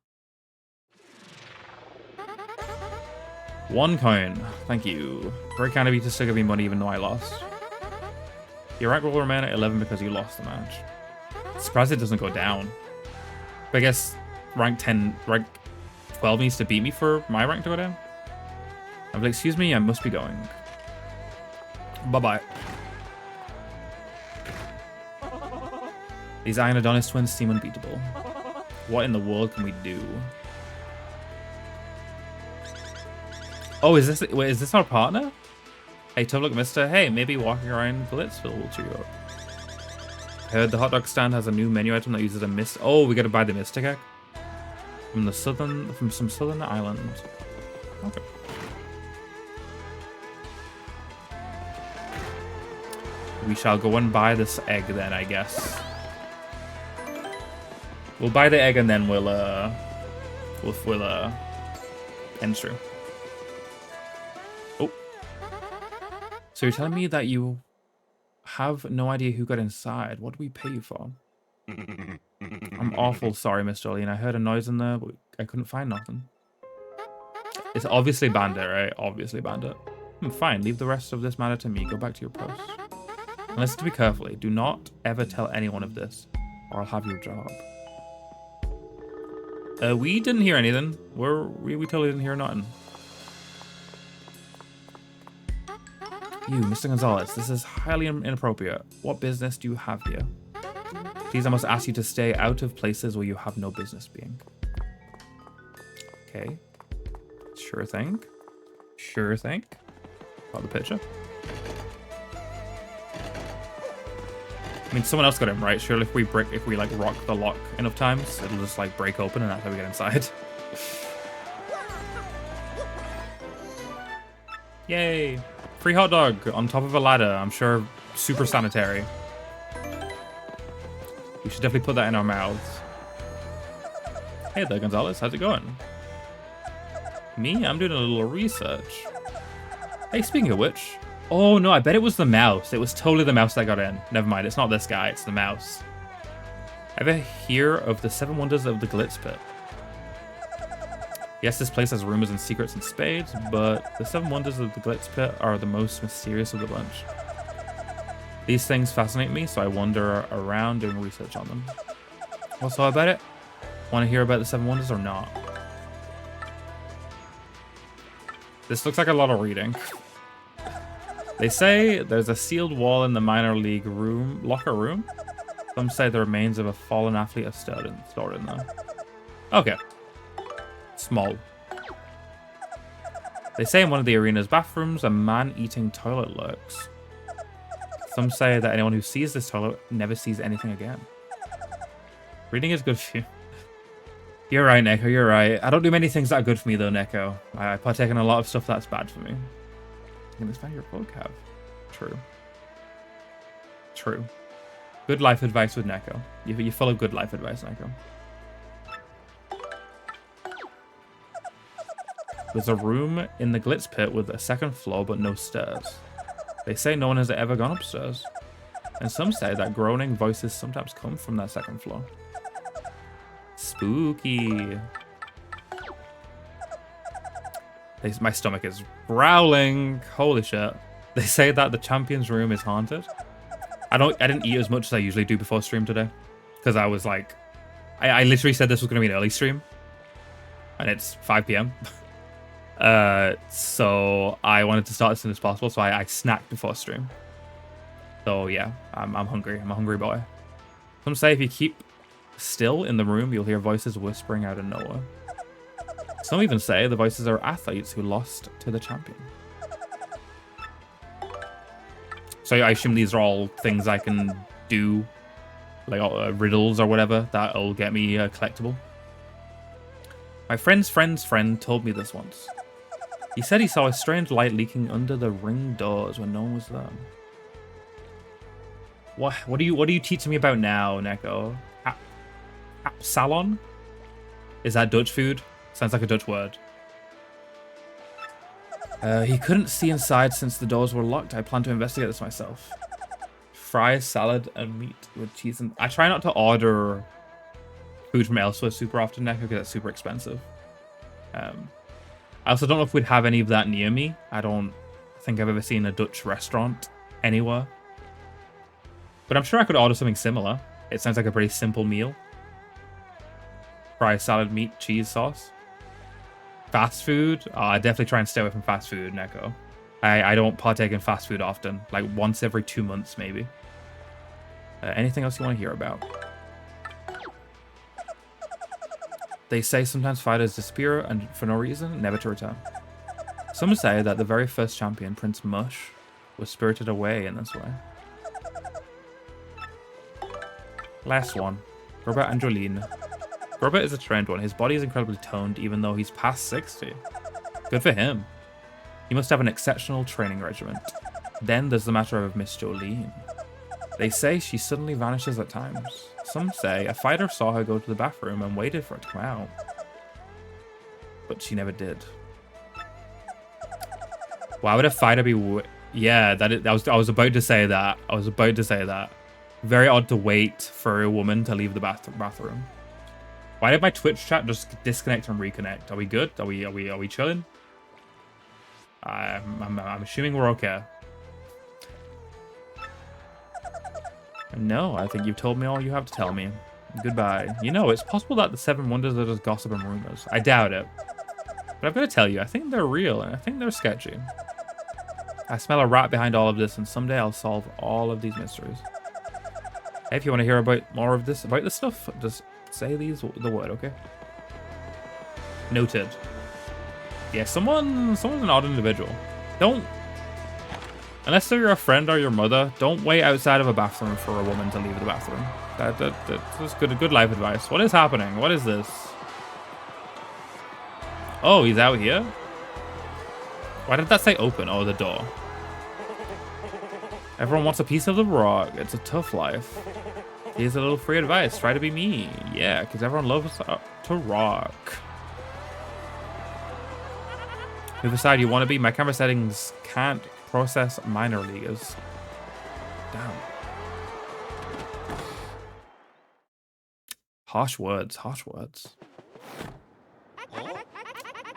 1 coin. Thank you. Very kind of you to still give me money even though I lost. Your rank will remain at 11 because you lost the match. Surprised it doesn't go down. But I guess rank 12 needs to beat me for my rank to go down. I'm like, excuse me, I must be going. Bye-bye. These Iron Adonis twins seem unbeatable. What in the world can we do? Oh, is this our partner? Hey, tough luck, mister. Hey, maybe walking around Glitzville will cheer you up. I heard the hot dog stand has a new menu item that uses a mist. Oh, we gotta buy the Mystic Egg from some southern island. Okay. We shall go and buy this egg then, I guess. We'll buy the egg and then we'll end stream. Oh. So you're telling me that you have no idea who got inside? What do we pay you for? I'm awful sorry, Miss Jolene. I heard a noise in there, but I couldn't find nothing. It's obviously Bandit, right? Obviously Bandit. Fine, leave the rest of this matter to me. Go back to your post. And listen to me carefully. Do not ever tell anyone of this, or I'll have your job. We didn't hear anything. We totally didn't hear nothing. You, Mr. Gonzalez, this is highly inappropriate. What business do you have here? Please, I must ask you to stay out of places where you have no business being. Okay. Sure thing. Sure thing. Got the picture. I mean, someone else got in, right? Surely if we like rock the lock enough times, it'll just like break open and that's how we get inside. Yay! Free hot dog on top of a ladder. I'm sure super sanitary. We should definitely put that in our mouths. Hey there, Gonzalez. How's it going? Me? I'm doing a little research. Hey, speaking of which... Oh, no, I bet it was the mouse. It was totally the mouse that got in. Never mind, it's not this guy, it's the mouse. Ever hear of the 7 wonders of the Glitz Pit? Yes, this place has rumors and secrets and spades, but the 7 wonders of the Glitz Pit are the most mysterious of the bunch. These things fascinate me, so I wander around doing research on them. What's all about it? Want to hear about the 7 wonders or not? This looks like a lot of reading. They say there's a sealed wall in the minor league locker room. Some say the remains of a fallen athlete are stored in there. Okay. Small. They say in one of the arena's bathrooms, a man-eating toilet lurks. Some say that anyone who sees this toilet never sees anything again. Reading is good for you. You're right, Neko, you're right. I don't do many things that are good for me, though, Neko. I partake in a lot of stuff that's bad for me. You can expand your vocab. True. True. Good life advice with Neko. You're full of good life advice, Neko. There's a room in the Glitz Pit with a 2nd floor but no stairs. They say no one has ever gone upstairs. And some say that groaning voices sometimes come from that 2nd floor. Spooky. My stomach is growling. Holy shit. They say that the champion's room is haunted. I didn't eat as much as I usually do before stream today. Because I was like... I literally said this was going to be an early stream. And it's 5 p.m. So I wanted to start as soon as possible. So I snacked before stream. So yeah, I'm hungry. I'm a hungry boy. Some say if you keep still in the room, you'll hear voices whispering out of nowhere. Some even say the voices are athletes who lost to the champion. So I assume these are all things I can do, like riddles or whatever, that'll get me a collectible. My friend's friend's friend told me this once. He said he saw a strange light leaking under the ring doors when no one was there. What are you teaching me about now, Neko? Salon? Is that Dutch food? Sounds like a Dutch word. He couldn't see inside since the doors were locked. I plan to investigate this myself. Fries, salad, and meat with cheese and... I try not to order food from elsewhere super often, Neko, because it's super expensive. I also don't know if we'd have any of that near me. I don't think I've ever seen a Dutch restaurant anywhere. But I'm sure I could order something similar. It sounds like a pretty simple meal. Fries, salad, meat, cheese, sauce. Fast food? I definitely try and stay away from fast food, Neko. I don't partake in fast food often. Like once every 2 months, maybe. Anything else you want to hear about? They say sometimes fighters disappear and for no reason, never to return. Some say that the very first champion, Prince Mush, was spirited away in this way. Last one. Robert Angelin. Robert is a trained one. His body is incredibly toned even though he's past 60. Good for him. He must have an exceptional training regimen. Then there's the matter of Miss Jolene. They say she suddenly vanishes at times. Some say a fighter saw her go to the bathroom and waited for it to come out. But she never did. Why would a fighter be... Yeah, I was about to say that. I was about to say that. Very odd to wait for a woman to leave the bathroom. Why did my Twitch chat just disconnect and reconnect? Are we good? Are we chilling? I'm assuming we're okay. No, I think you've told me all you have to tell me. Goodbye. You know, it's possible that the Seven Wonders are just gossip and rumors. I doubt it. But I've got to tell you, I think they're real, and I think they're sketchy. I smell a rat behind all of this, and someday I'll solve all of these mysteries. Hey, if you want to hear about more of this, about this stuff, just say the word, okay? Noted. Yeah, someone's an odd individual. Don't... Unless they're your friend or your mother, don't wait outside of a bathroom for a woman to leave the bathroom. That's good life advice. What is happening? What is this? Oh, he's out here? Why did that say open? Oh, the door. Everyone wants a piece of the rock. It's a tough life. Here's a little free advice. Try to be me. Yeah, because everyone loves to rock. Move aside, you want to be. My camera settings can't process minor leaguers. Damn. Harsh words, harsh words.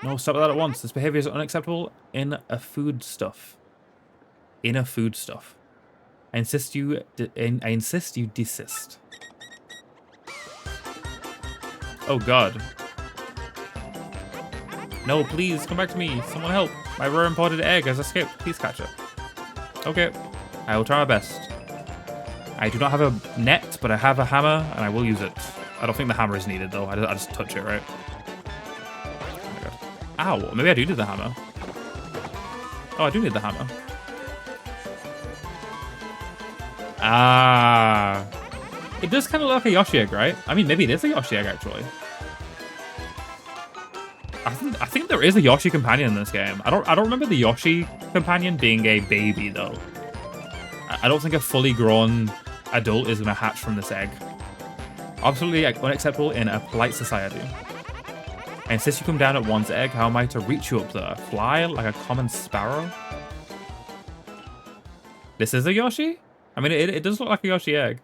No, stop that at once. This behavior is unacceptable in a foodstuff. In a foodstuff. I insist you desist. Oh God. No, please, come back to me. Someone help. My rare imported egg has escaped. Please catch it. Okay. I will try my best. I do not have a net, but I have a hammer, and I will use it. I don't think the hammer is needed, though. I just touch it, right? Oh my God. Ow, maybe I do need the hammer. Oh, I do need the hammer. Ah. It does kind of look like a Yoshi egg, right? I mean, maybe it is a Yoshi egg, actually. I think there is a Yoshi companion in this game. I don't remember the Yoshi companion being a baby though. I don't think a fully grown adult is gonna hatch from this egg. Absolutely unacceptable in a polite society. I insist you come down at one's egg. How am I to reach you up there? Fly like a common sparrow? This is a Yoshi? I mean, it does look like a Yoshi egg.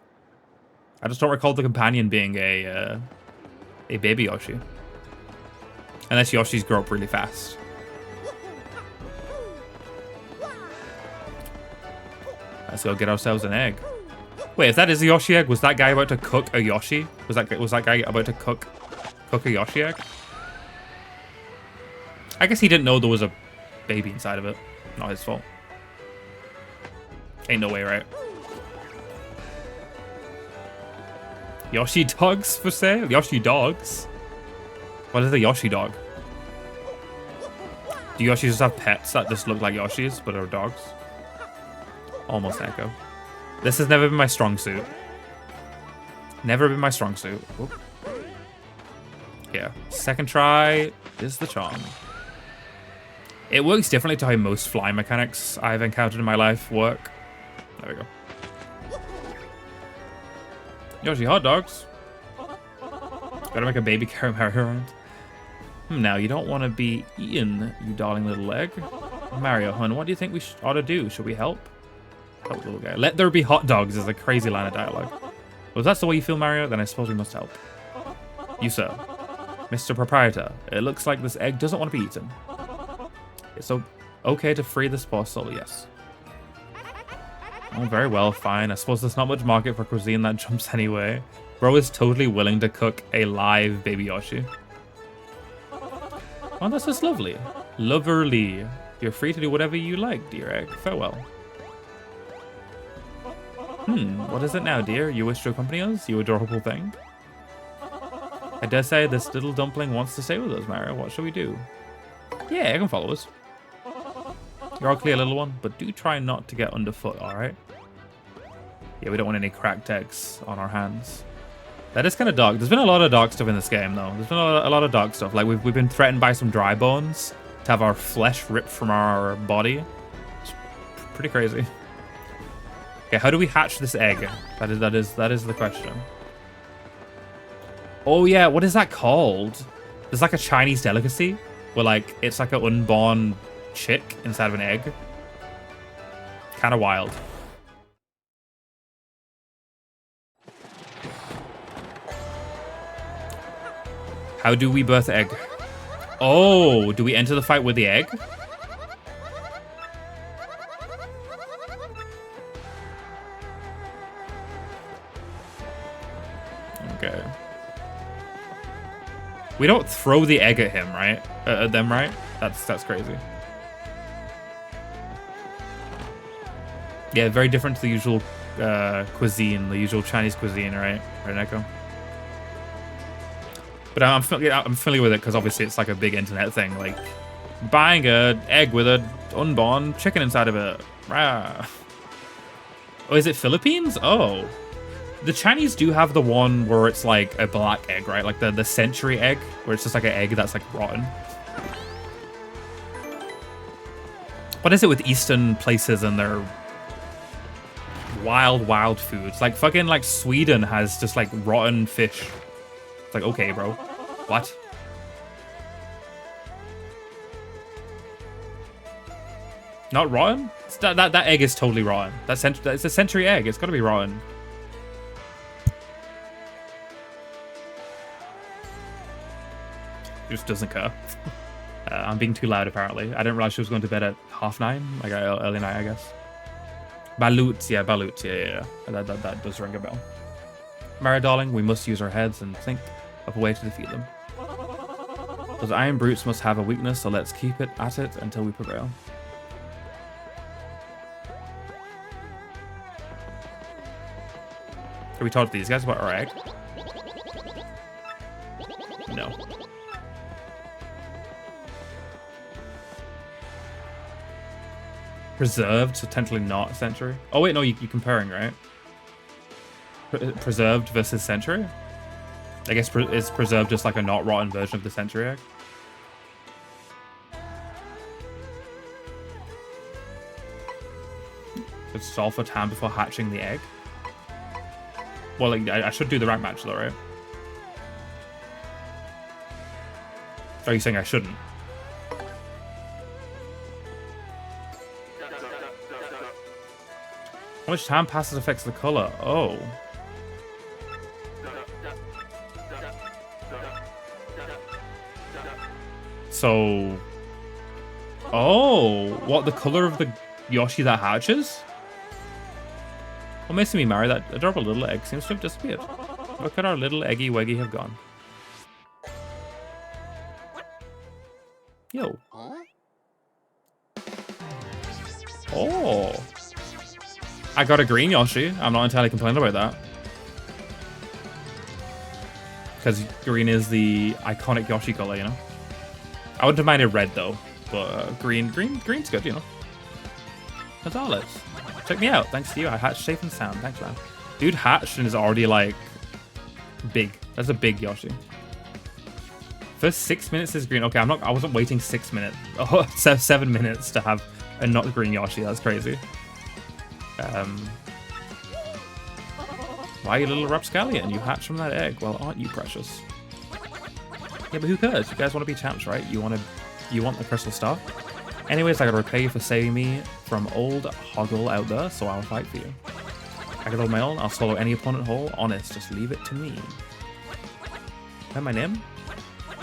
I just don't recall the companion being a baby Yoshi. Unless Yoshis grow up really fast. Let's go get ourselves an egg. Wait, if that is a Yoshi egg, was that guy about to cook a Yoshi? Was that guy about to cook a Yoshi egg? I guess he didn't know there was a baby inside of it. Not his fault. Ain't no way, right? Yoshi dogs for sale? Yoshi dogs? What is a Yoshi dog? Do Yoshis just have pets that just look like Yoshis, but are dogs? Almost echo. This has never been my strong suit. Never been my strong suit. Oop. Yeah. Second try is the charm. It works differently to how most flying mechanics I've encountered in my life work. There we go. Yoshi hot dogs. Gotta make a baby carry Mario around. Now, you don't want to be eaten, you darling little egg. Mario, hun, what do you think we ought to do? Should we help? Help, little guy. Let there be hot dogs is a crazy line of dialogue. Well, if that's the way you feel, Mario, then I suppose we must help. You, sir. Mr. Proprietor, it looks like this egg doesn't want to be eaten. It's okay to free this poor soul, yes. Oh, very well, fine. I suppose there's not much market for cuisine that jumps anyway. Bro is totally willing to cook a live baby Yoshi. Oh, that's just lovely. Loverly. You're free to do whatever you like, dear egg. Farewell. What is it now, dear? You wish to accompany us, you adorable thing? I dare say this little dumpling wants to stay with us, Mario. What shall we do? Yeah, I can follow us. You're all clear, little one, but do try not to get underfoot, alright? Yeah, we don't want any cracked eggs on our hands. That is kind of dark. There's been a lot of dark stuff in this game, though. There's been a lot of dark stuff. Like, we've been threatened by some dry bones to have our flesh ripped from our body. It's pretty crazy. Okay, how do we hatch this egg? That is the question. Oh yeah, what is that called? There's like a Chinese delicacy where like it's like an unborn chick inside of an egg. Kind of wild. How do we birth egg? Oh, do we enter the fight with the egg? Okay. We don't throw the egg at him, right? At them, right? That's crazy. Yeah, very different to the usual cuisine, the usual Chinese cuisine, right? Right, Neko? But I'm familiar with it because obviously it's like a big internet thing, like buying an egg with an unborn chicken inside of it. Rah. Oh, is it Philippines? Oh. The Chinese do have the one where it's like a black egg, right? Like the century egg, where it's just like an egg that's like rotten. What is it with Eastern places and their wild foods? Like fucking like Sweden has just like rotten fish. It's like, okay, bro. What? Not rotten? That egg is totally rotten. It's a century egg. It's got to be rotten. Just doesn't care. I'm being too loud, apparently. I didn't realize she was going to bed at 9:30, like early night, I guess. Balut, yeah, yeah. That does ring a bell. Mario, darling, we must use our heads and think of a way to defeat them. Those iron brutes must have a weakness, so let's keep it at it until we prevail. Can we talk to these guys about our egg? No. Preserved, so technically not a century. Oh wait, no, you're comparing, right? Preserved versus century? I guess it's preserved just like a not rotten version of the century egg. It's stall for time before hatching the egg. Well, like, I should do the rank match though, right? Are you saying I shouldn't? How much time passes affects the color? Oh. So... Oh! What, the color of the Yoshi that hatches? What makes me marry that adorable little egg seems to have disappeared. Look at our little eggy weggy have gone. Yo. Oh. I got a green Yoshi. I'm not entirely complaining about that. Because green is the iconic Yoshi color, you know? I wouldn't have minded red though, but green's good, you know? Gonzales, check me out. Thanks to you, I hatched safe and sound. Thanks, man. Dude hatched and is already like big. That's a big Yoshi. First 6 minutes is green. Okay, I wasn't waiting 6 minutes. Oh, 7 minutes to have a not green Yoshi. That's crazy. Why, you little rapscallion? You hatched from that egg. Well, aren't you precious? Yeah, but who cares? You guys want to be champs, right? You want the crystal star? Anyways, I gotta repay you for saving me from old Hoggle out there, so I'll fight for you. I can hold my own. I'll swallow any opponent whole. Honest, just leave it to me. Is that my name?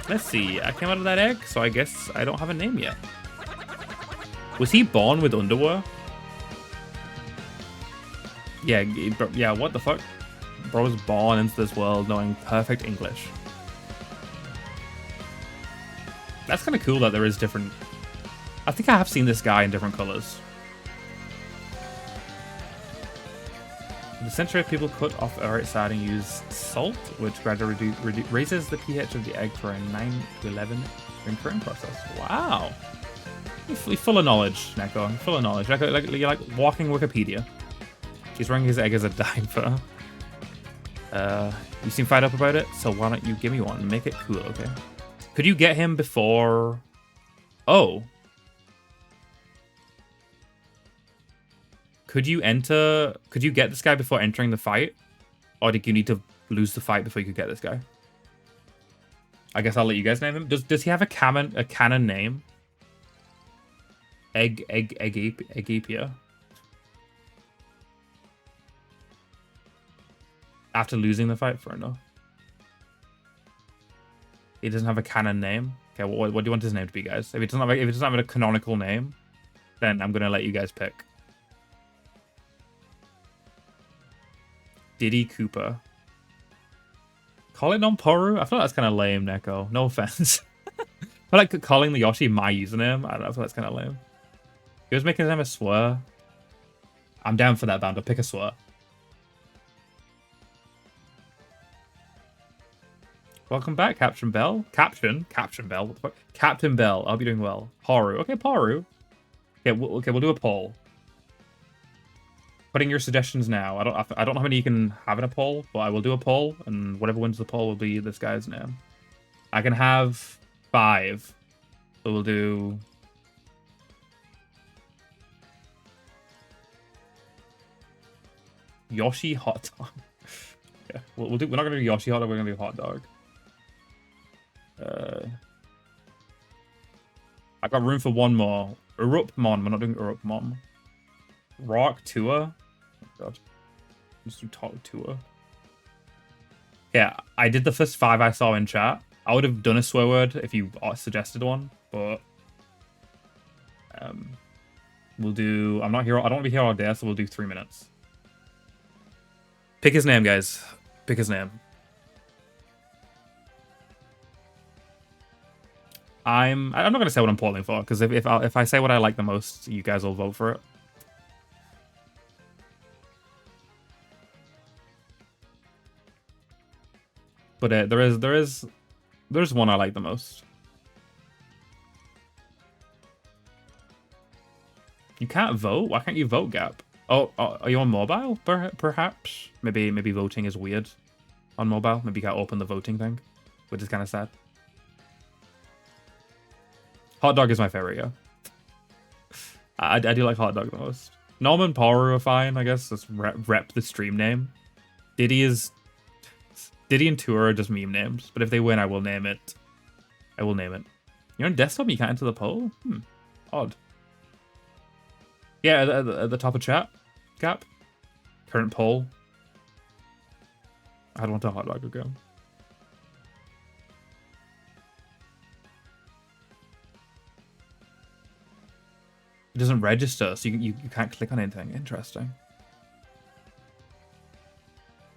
Let's see. I came out of that egg, so I guess I don't have a name yet. Was he born with underwear? Yeah, what the fuck? Bro was born into this world knowing perfect English. That's kind of cool that there is different... I think I have seen this guy in different colors. The center people cut off the right side and use salt, which gradually raises the pH of the egg for a 9 to 11 in curing process. Wow. You're full of knowledge, Neko. I'm full of knowledge. You're like walking Wikipedia. He's wearing his egg as a diaper. You seem fired up about it, so why don't you give me one? Make it cool, okay? Could you get him before... Oh. Could you get this guy before entering the fight? Or did you need to lose the fight before you could get this guy? I guess I'll let you guys name him. Does he have a canon name? Eggapia. After losing the fight, fair enough. He doesn't have a canon name. Okay, what do you want his name to be, guys? If it doesn't have a canonical name, then I'm gonna let you guys pick. Diddy Cooper. Call it Nonporu? I feel like that's kind of lame, Neko. No offense. I like calling the Yoshi my username. I don't know, I feel that's kind of lame. He was making his name a swear. I'm down for that, Bando. Pick a swear. Welcome back, Captain Bell. Captain Bell. What the fuck? Captain Bell. I hope you're doing well. Paru. Okay, Paru. Okay, we'll do a poll. Putting your suggestions now. I don't know how many you can have in a poll, but I will do a poll, and whatever wins the poll will be this guy's name. I can have 5. So we'll do... Yoshi Hot Dog. Yeah, we're not gonna do Yoshi Hot Dog, we're gonna do Hot Dog. I got room for one more. Urupmon. We're not doing Urupmon. Rock Tour. Oh god. Let's do Talk Tour. Yeah, I did the first 5 I saw in chat. I would have done a swear word if you suggested one, but we'll do... I don't want to be here all day, so we'll do 3 minutes. Pick his name, guys. Pick his name. I'm not gonna say what I'm polling for, because if I say what I like the most, you guys will vote for it. But there's one I like the most. You can't vote? Why can't you vote, Gap? Oh, are you on mobile? Perhaps? Maybe voting is weird on mobile. Maybe you can't open the voting thing, which is kind of sad. Hot Dog is my favorite, yeah. I do like Hot Dog the most. Norman Paru are fine, I guess. Let's rep the stream name. Diddy and Tour are just meme names, but if they win, I will name it. I will name it. You're on desktop, you can't enter the poll? Odd. Yeah, at the top of chat. Gap. Current poll. I don't want a Hot Dog again. It doesn't register, so you can't click on anything. Interesting.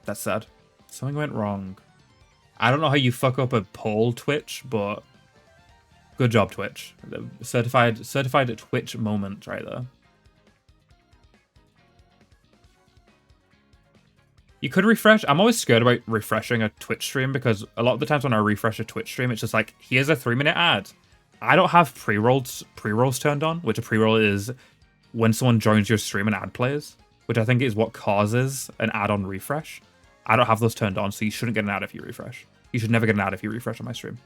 That's sad. Something went wrong. I don't know how you fuck up a poll, Twitch, but good job, Twitch. The certified Twitch moment right there. You could refresh. I'm always scared about refreshing a Twitch stream because a lot of the times when I refresh a Twitch stream, it's just like, here's a 3-minute ad. I don't have pre-rolls turned on, which a pre-roll is when someone joins your stream and ad plays, which I think is what causes an ad-on refresh. I don't have those turned on, so you shouldn't get an ad if you refresh. You should never get an ad if you refresh on my stream.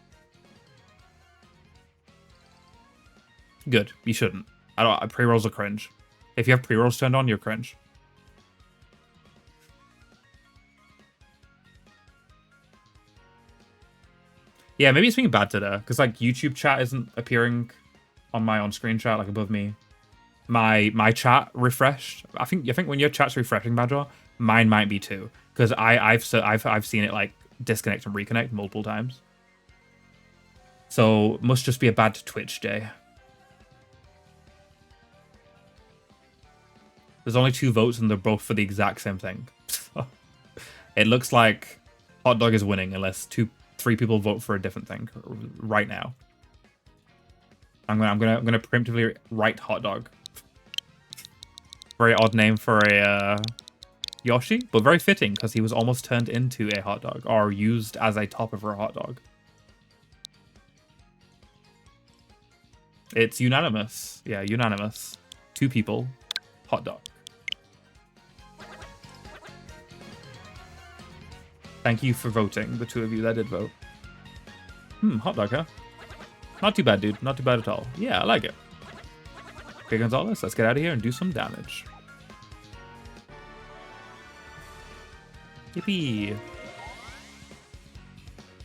Good. You shouldn't. Pre-rolls are cringe. If you have pre-rolls turned on, you're cringe. Yeah, maybe it's being bad today, because like YouTube chat isn't appearing on my on-screen chat like above me. My chat refreshed. I think when your chat's refreshing, Badger, mine might be too, because I've seen it like disconnect and reconnect multiple times. So must just be a bad Twitch day. There's only 2 votes and they're both for the exact same thing. It looks like Hot Dog is winning unless 3 people vote for a different thing right now. I'm gonna preemptively write Hot Dog. Very odd name for a Yoshi, but very fitting because he was almost turned into a hot dog or used as a topper for a hot dog. It's unanimous. Yeah, unanimous. 2 people. Hot dog. Thank you for voting, the 2 of you that did vote. Hot dog, huh? Not too bad, dude. Not too bad at all. Yeah, I like it. Okay, Gonzalez, let's get out of here and do some damage. Yippee.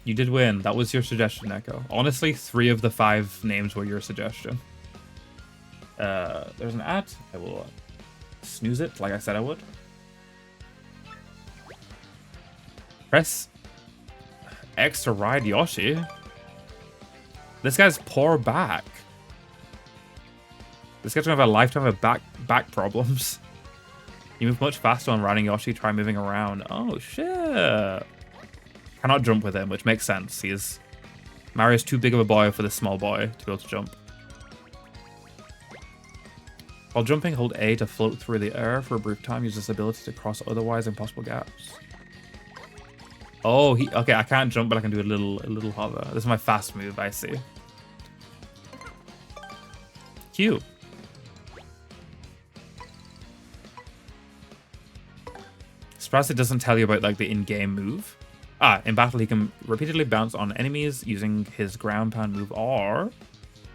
You did win. That was your suggestion, Echo. Honestly, 3 of the 5 names were your suggestion. There's an ad. I will snooze it like I said I would. Press X to ride Yoshi. This guy's poor back. This guy's gonna have a lifetime of back problems. You move much faster on riding Yoshi. Try moving around. Oh shit! Cannot jump with him, which makes sense. Mario's too big of a boy for this small boy to be able to jump. While jumping, hold A to float through the air for a brief time. Use this ability to cross otherwise impossible gaps. Oh, okay. I can't jump, but I can do a little hover. This is my fast move. I see. Cute. Surprised it doesn't tell you about like the in-game move. In battle he can repeatedly bounce on enemies using his ground pound move, or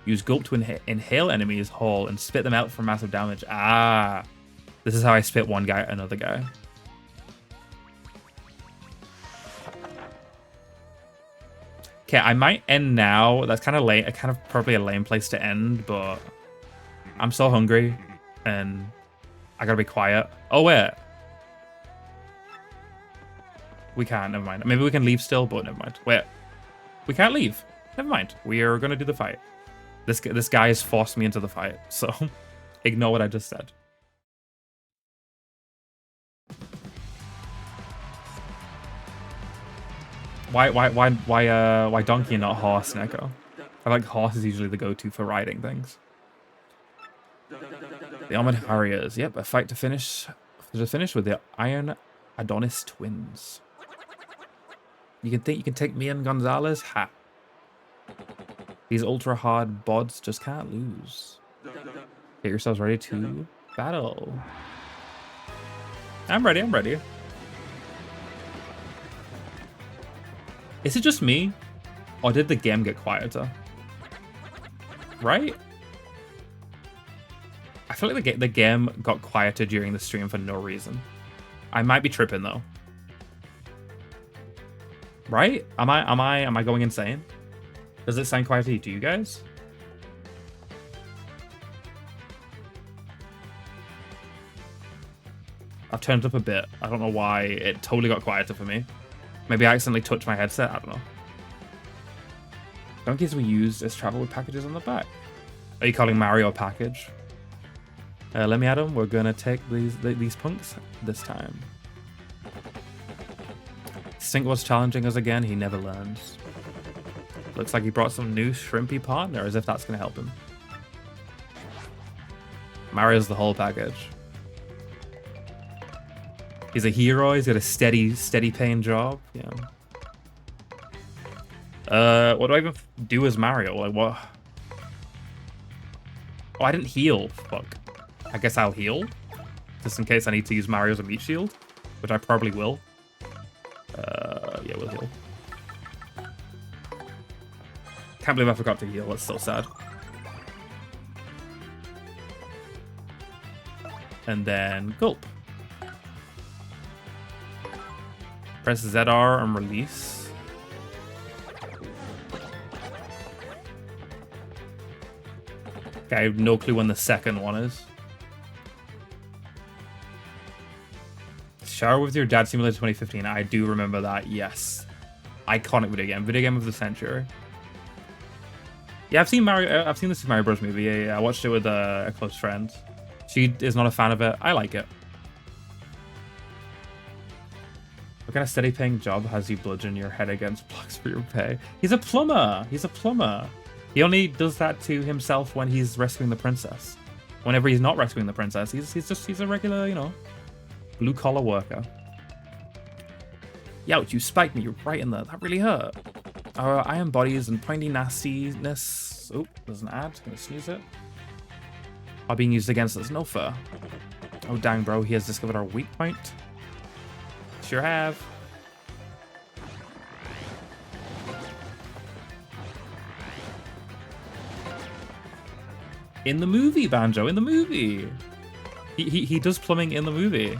use gulp to inhale enemies whole and spit them out for massive damage. This is how I spit one guy another guy. Okay, I might end now. That's kind of late. Kind of probably a lame place to end, but I'm so hungry and I gotta be quiet. Oh wait. We can't, never mind. Maybe we can leave still, but never mind. Wait, we can't leave. Never mind. We are gonna do the fight. This guy has forced me into the fight, so ignore what I just said. Why donkey and not horse, Neko? I like horse is usually the go-to for riding things. The Armored Harriers. Yep, a fight to finish with the Iron Adonis twins. You can think you can take me and Gonzalez? Ha. These ultra-hard bods just can't lose. Get yourselves ready to battle. I'm ready, I'm ready. Is it just me? Or did the game get quieter? Right? I feel like the game got quieter during the stream for no reason. I might be tripping though. Right? Am I going insane? Does it sound quieter to you guys? I've turned up a bit. I don't know why it totally got quieter for me. Maybe I accidentally touched my headset. I don't know. Donkeys we used as travel with packages on the back. Are you calling Mario a package? Let me at him. We're gonna take these punks this time. Stink was challenging us again. He never learns. Looks like he brought some new shrimpy partner, as if that's gonna help him. Mario's the whole package. He's a hero. He's got a steady paying job. Yeah. What do I even do as Mario? Like what? Oh, I didn't heal. Fuck. I guess I'll heal, just in case I need to use Mario as a meat shield, which I probably will. Yeah, we'll heal. Can't believe I forgot to heal. That's so sad. And then gulp. Press ZR and release. Okay, I have no clue when the second one is. Shower with Your Dad Simulator 2015. I do remember that, yes. Iconic video game. Video game of the century. Yeah, I've seen the Super Mario Bros. Movie. Yeah, I watched it with a close friend. She is not a fan of it. I like it. What kind of steady paying job has you bludgeon your head against blocks for your pay? He's a plumber. He's a plumber. He only does that to himself when he's rescuing the princess. Whenever he's not rescuing the princess, he's a regular, you know, Blue collar worker. Youch, you spiked me right in there. That really hurt. Iron bodies and pointy nastiness. Oh, there's an ad. Gonna snooze it. Are being used against us. No fur. Oh, dang, bro. He has discovered our weak point. Sure have. In the movie, Banjo. In the movie. He does plumbing in the movie.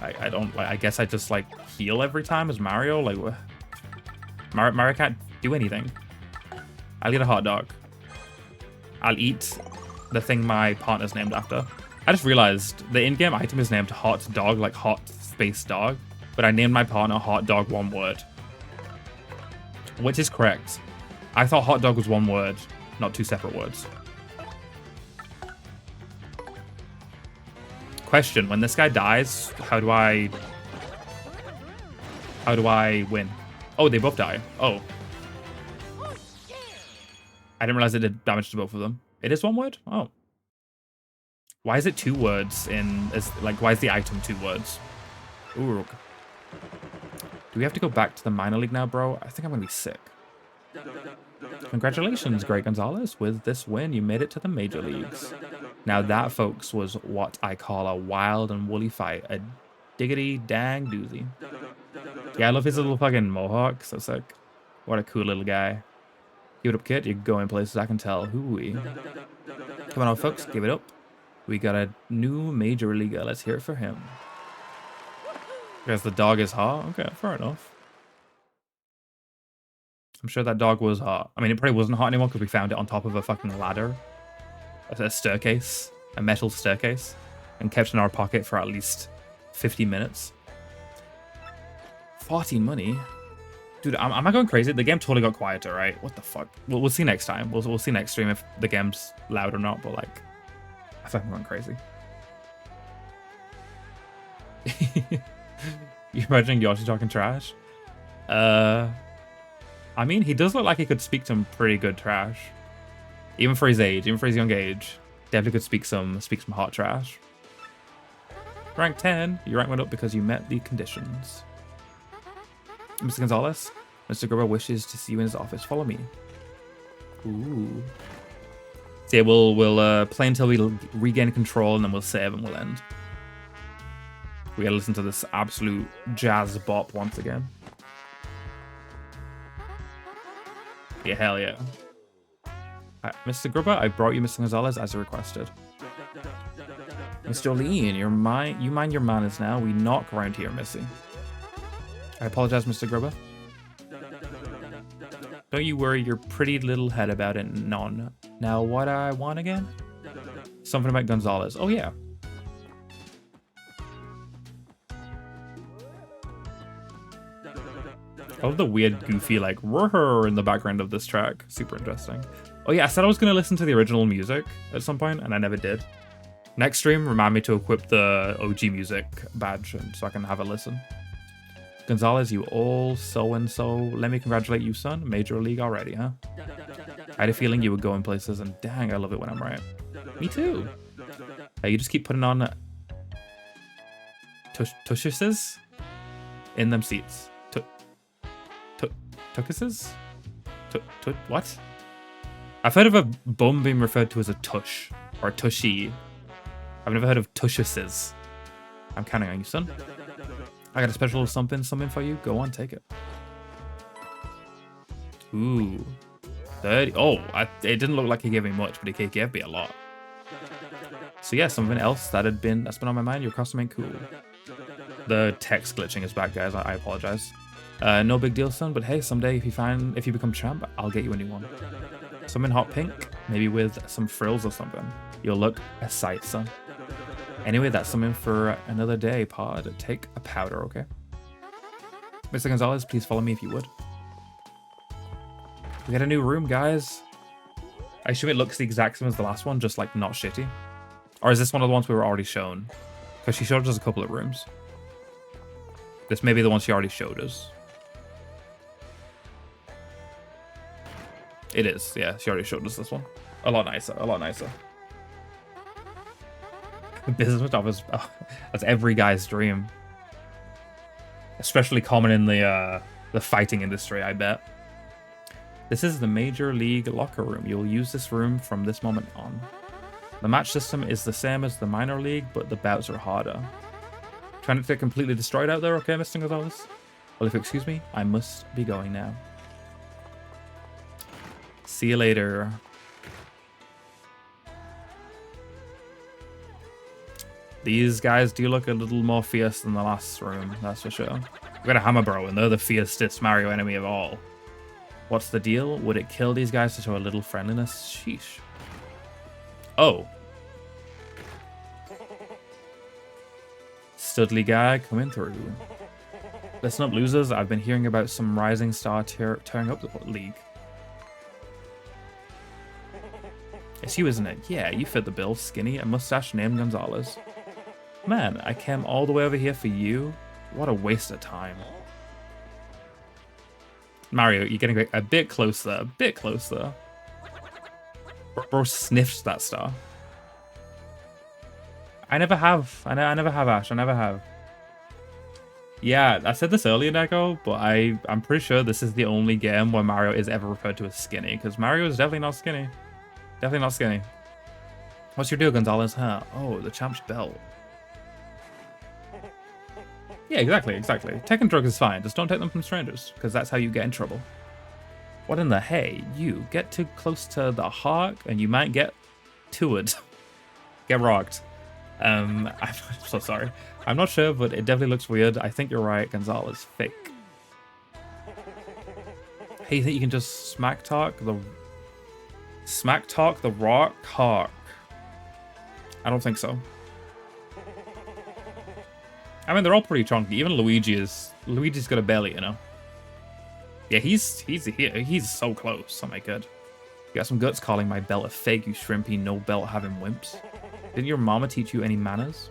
I don't like. I guess I just like heal every time as Mario. Like, Mario can't do anything. I'll eat a hot dog. I'll eat the thing my partner's named after. I just realized the in-game item is named Hot Dog, like hot space dog. But I named my partner Hot Dog, one word. Which is correct. I thought hot dog was one word, not two separate words. Question, when this guy dies, how do I win? Oh, they both die. Oh. I didn't realize it did damage to both of them. It is one word? Oh. Why is it two words why is the item two words? Ooh. Do we have to go back to the minor league now, bro? I think I'm gonna be sick. Congratulations, Greg Gonzalez. With this win, you made it to the major leagues. Now that, folks, was what I call a wild and woolly fight. A diggity dang doozy. Yeah, I love his little fucking mohawk. So sick. What a cool little guy. Give it up, kid. You're going places, I can tell. Hooey. Come on, folks. Give it up. We got a new major leaguer. Let's hear it for him. Guess the dog is hot. Okay, fair enough. I'm sure that dog was hot. I mean, it probably wasn't hot anymore because we found it on top of a fucking ladder. A staircase. A metal staircase. And kept it in our pocket for at least 50 minutes. 40 money? Dude, am I going crazy? The game totally got quieter, right? What the fuck? We'll see next time. We'll see next stream if the game's loud or not, but like... I feel like I'm going crazy. You imagining Yoshi talking trash? I mean, he does look like he could speak some pretty good trash. Even for his age, even for his young age. Definitely could speak some hot trash. Rank 10. Your rank went up because you met the conditions. Mr. Gonzalez, Mr. Gruber wishes to see you in his office. Follow me. Ooh. So yeah, we'll play until we regain control, and then we'll save and we'll end. We gotta listen to this absolute jazz bop once again. Yeah, hell yeah. Mr. Gruber, I brought you Mr. Gonzalez as requested. Mr. Lean, you mind your manners now. We knock around here, Missy. I apologize, Mr. Gruber. Don't you worry your pretty little head about it, none. Now, what I want again? Something about Gonzalez. Oh, yeah. I love the weird, goofy, like, roar in the background of this track. Super interesting. Oh, yeah, I said I was going to listen to the original music at some point, and I never did. Next stream, remind me to equip the OG music badge so I can have a listen. Gonzalez, you all so-and-so. Let me congratulate you, son. Major league already, huh? I had a feeling you would go in places, and dang, I love it when I'm right. Me too. Hey, you just keep putting on tushuses in them seats. Tuckuses? What? I've heard of a bum being referred to as a tush or a tushy. I've never heard of tushuses. I'm counting on you, son. I got a special something for you. Go on, take it. Ooh. 30. Oh, it didn't look like he gave me much, but he gave me a lot. So yeah, something else that's been on my mind. Your costume ain't cool. The text glitching is back, guys. I apologize. No big deal, son. But hey, someday if you become champ, I'll get you a new one. Something hot pink, maybe with some frills or something. You'll look a sight, son. Anyway, that's something for another day, pod. Take a powder, okay? Mr. Gonzalez, please follow me if you would. We got a new room, guys. I assume it looks the exact same as the last one, just like not shitty. Or is this one of the ones we were already shown? Because she showed us a couple of rooms. This may be the one she already showed us. It is, yeah. She already showed us this one. A lot nicer, a lot nicer. Business job is that's every guy's dream. Especially common in the fighting industry, I bet. This is the Major League locker room. You'll use this room from this moment on. The match system is the same as the minor league, but the bouts are harder. Trying not to get completely destroyed out there, okay, Mr. Gonzalez? Well, if you excuse me, I must be going now. See you later. These guys do look a little more fierce than the last room, that's for sure. We got a Hammer Bro, and they're the fiercest Mario enemy of all. What's the deal? Would it kill these guys to show a little friendliness? Sheesh. Oh. Studley guy coming through. Listen up, losers. I've been hearing about some rising star tearing up the league. It's you, isn't it? Yeah, you fit the bill. Skinny, a mustache named Gonzalez. Man, I came all the way over here for you. What a waste of time. Mario, you're getting a bit closer. A bit closer. Bro sniffed that star. I never have. I never have, Ash. I never have. Yeah, I said this earlier, Neko, but I'm pretty sure this is the only game where Mario is ever referred to as skinny, because Mario is definitely not skinny. Definitely not skinny. What's your deal, Gonzalez? Huh? Oh, the champ's belt. Yeah, exactly. Taking drugs is fine. Just don't take them from strangers, because that's how you get in trouble. What in the hey? You get too close to the hawk, and you might get toured. Get rocked. I'm so sorry. I'm not sure, but it definitely looks weird. I think you're right. Gonzalez, fake. Hey, you think you can just smack talk the rock hawk? I don't think so. I mean, they're all pretty chunky. Even Luigi's got a belly, you know. Yeah, he's so close. Oh my god. You got some guts calling my belt a fake, you shrimpy, no belt having wimps. Didn't your mama teach you any manners?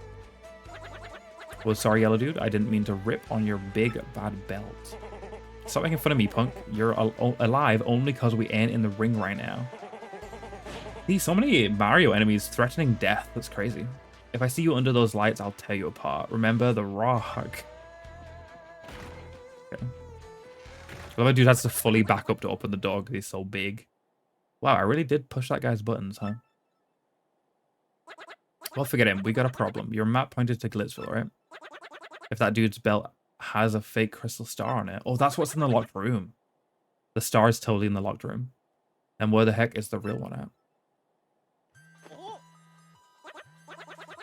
Well, sorry, yellow dude. I didn't mean to rip on your big bad belt. Stop making fun of me, punk. You're alive only because we ain't in the ring right now. These so many Mario enemies threatening death. That's crazy. If I see you under those lights, I'll tear you apart. Remember the rock. Okay. Well, my dude has to fully back up to open the door because he's so big. Wow, I really did push that guy's buttons, huh? Well, forget him. We got a problem. Your map pointed to Glitzville, right? If that dude's belt has a fake crystal star on it. Oh, that's what's in the locked room. The star is totally in the locked room. And where the heck is the real one at?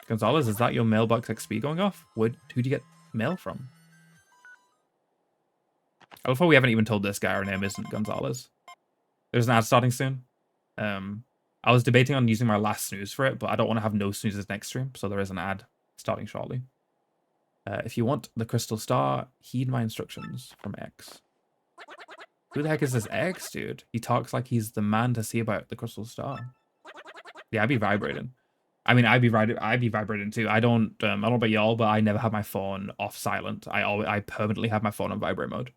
Gonzalez, is that your mailbox XP going off? Who'd you get mail from? I love how we haven't even told this guy our name isn't Gonzalez. There's an ad starting soon. I was debating on using my last snooze for it, but I don't want to have no snoozes next stream, so there is an ad starting shortly. If you want the crystal star, heed my instructions from X. Who the heck is this X, dude? He talks like he's the man to see about the crystal star. Yeah, I'd be vibrating. I mean, I'd be vibrating too. I don't know about y'all, but I never have my phone off silent. I permanently have my phone on vibrate mode.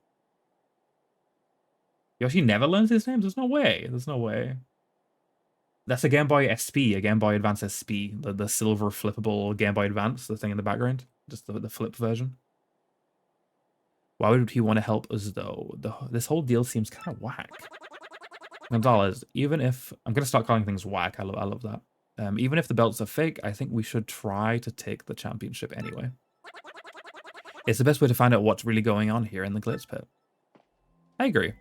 Yoshi never learns his names? There's no way. There's no way. That's a Game Boy SP, a Game Boy Advance SP, the silver flippable Game Boy Advance, the thing in the background, just the flip version. Why would he want to help us though? This whole deal seems kind of whack. Gonzalez, even if I'm gonna start calling things whack, I love that. Even if the belts are fake, I think we should try to take the championship anyway. It's the best way to find out what's really going on here in the Glitz Pit. I agree.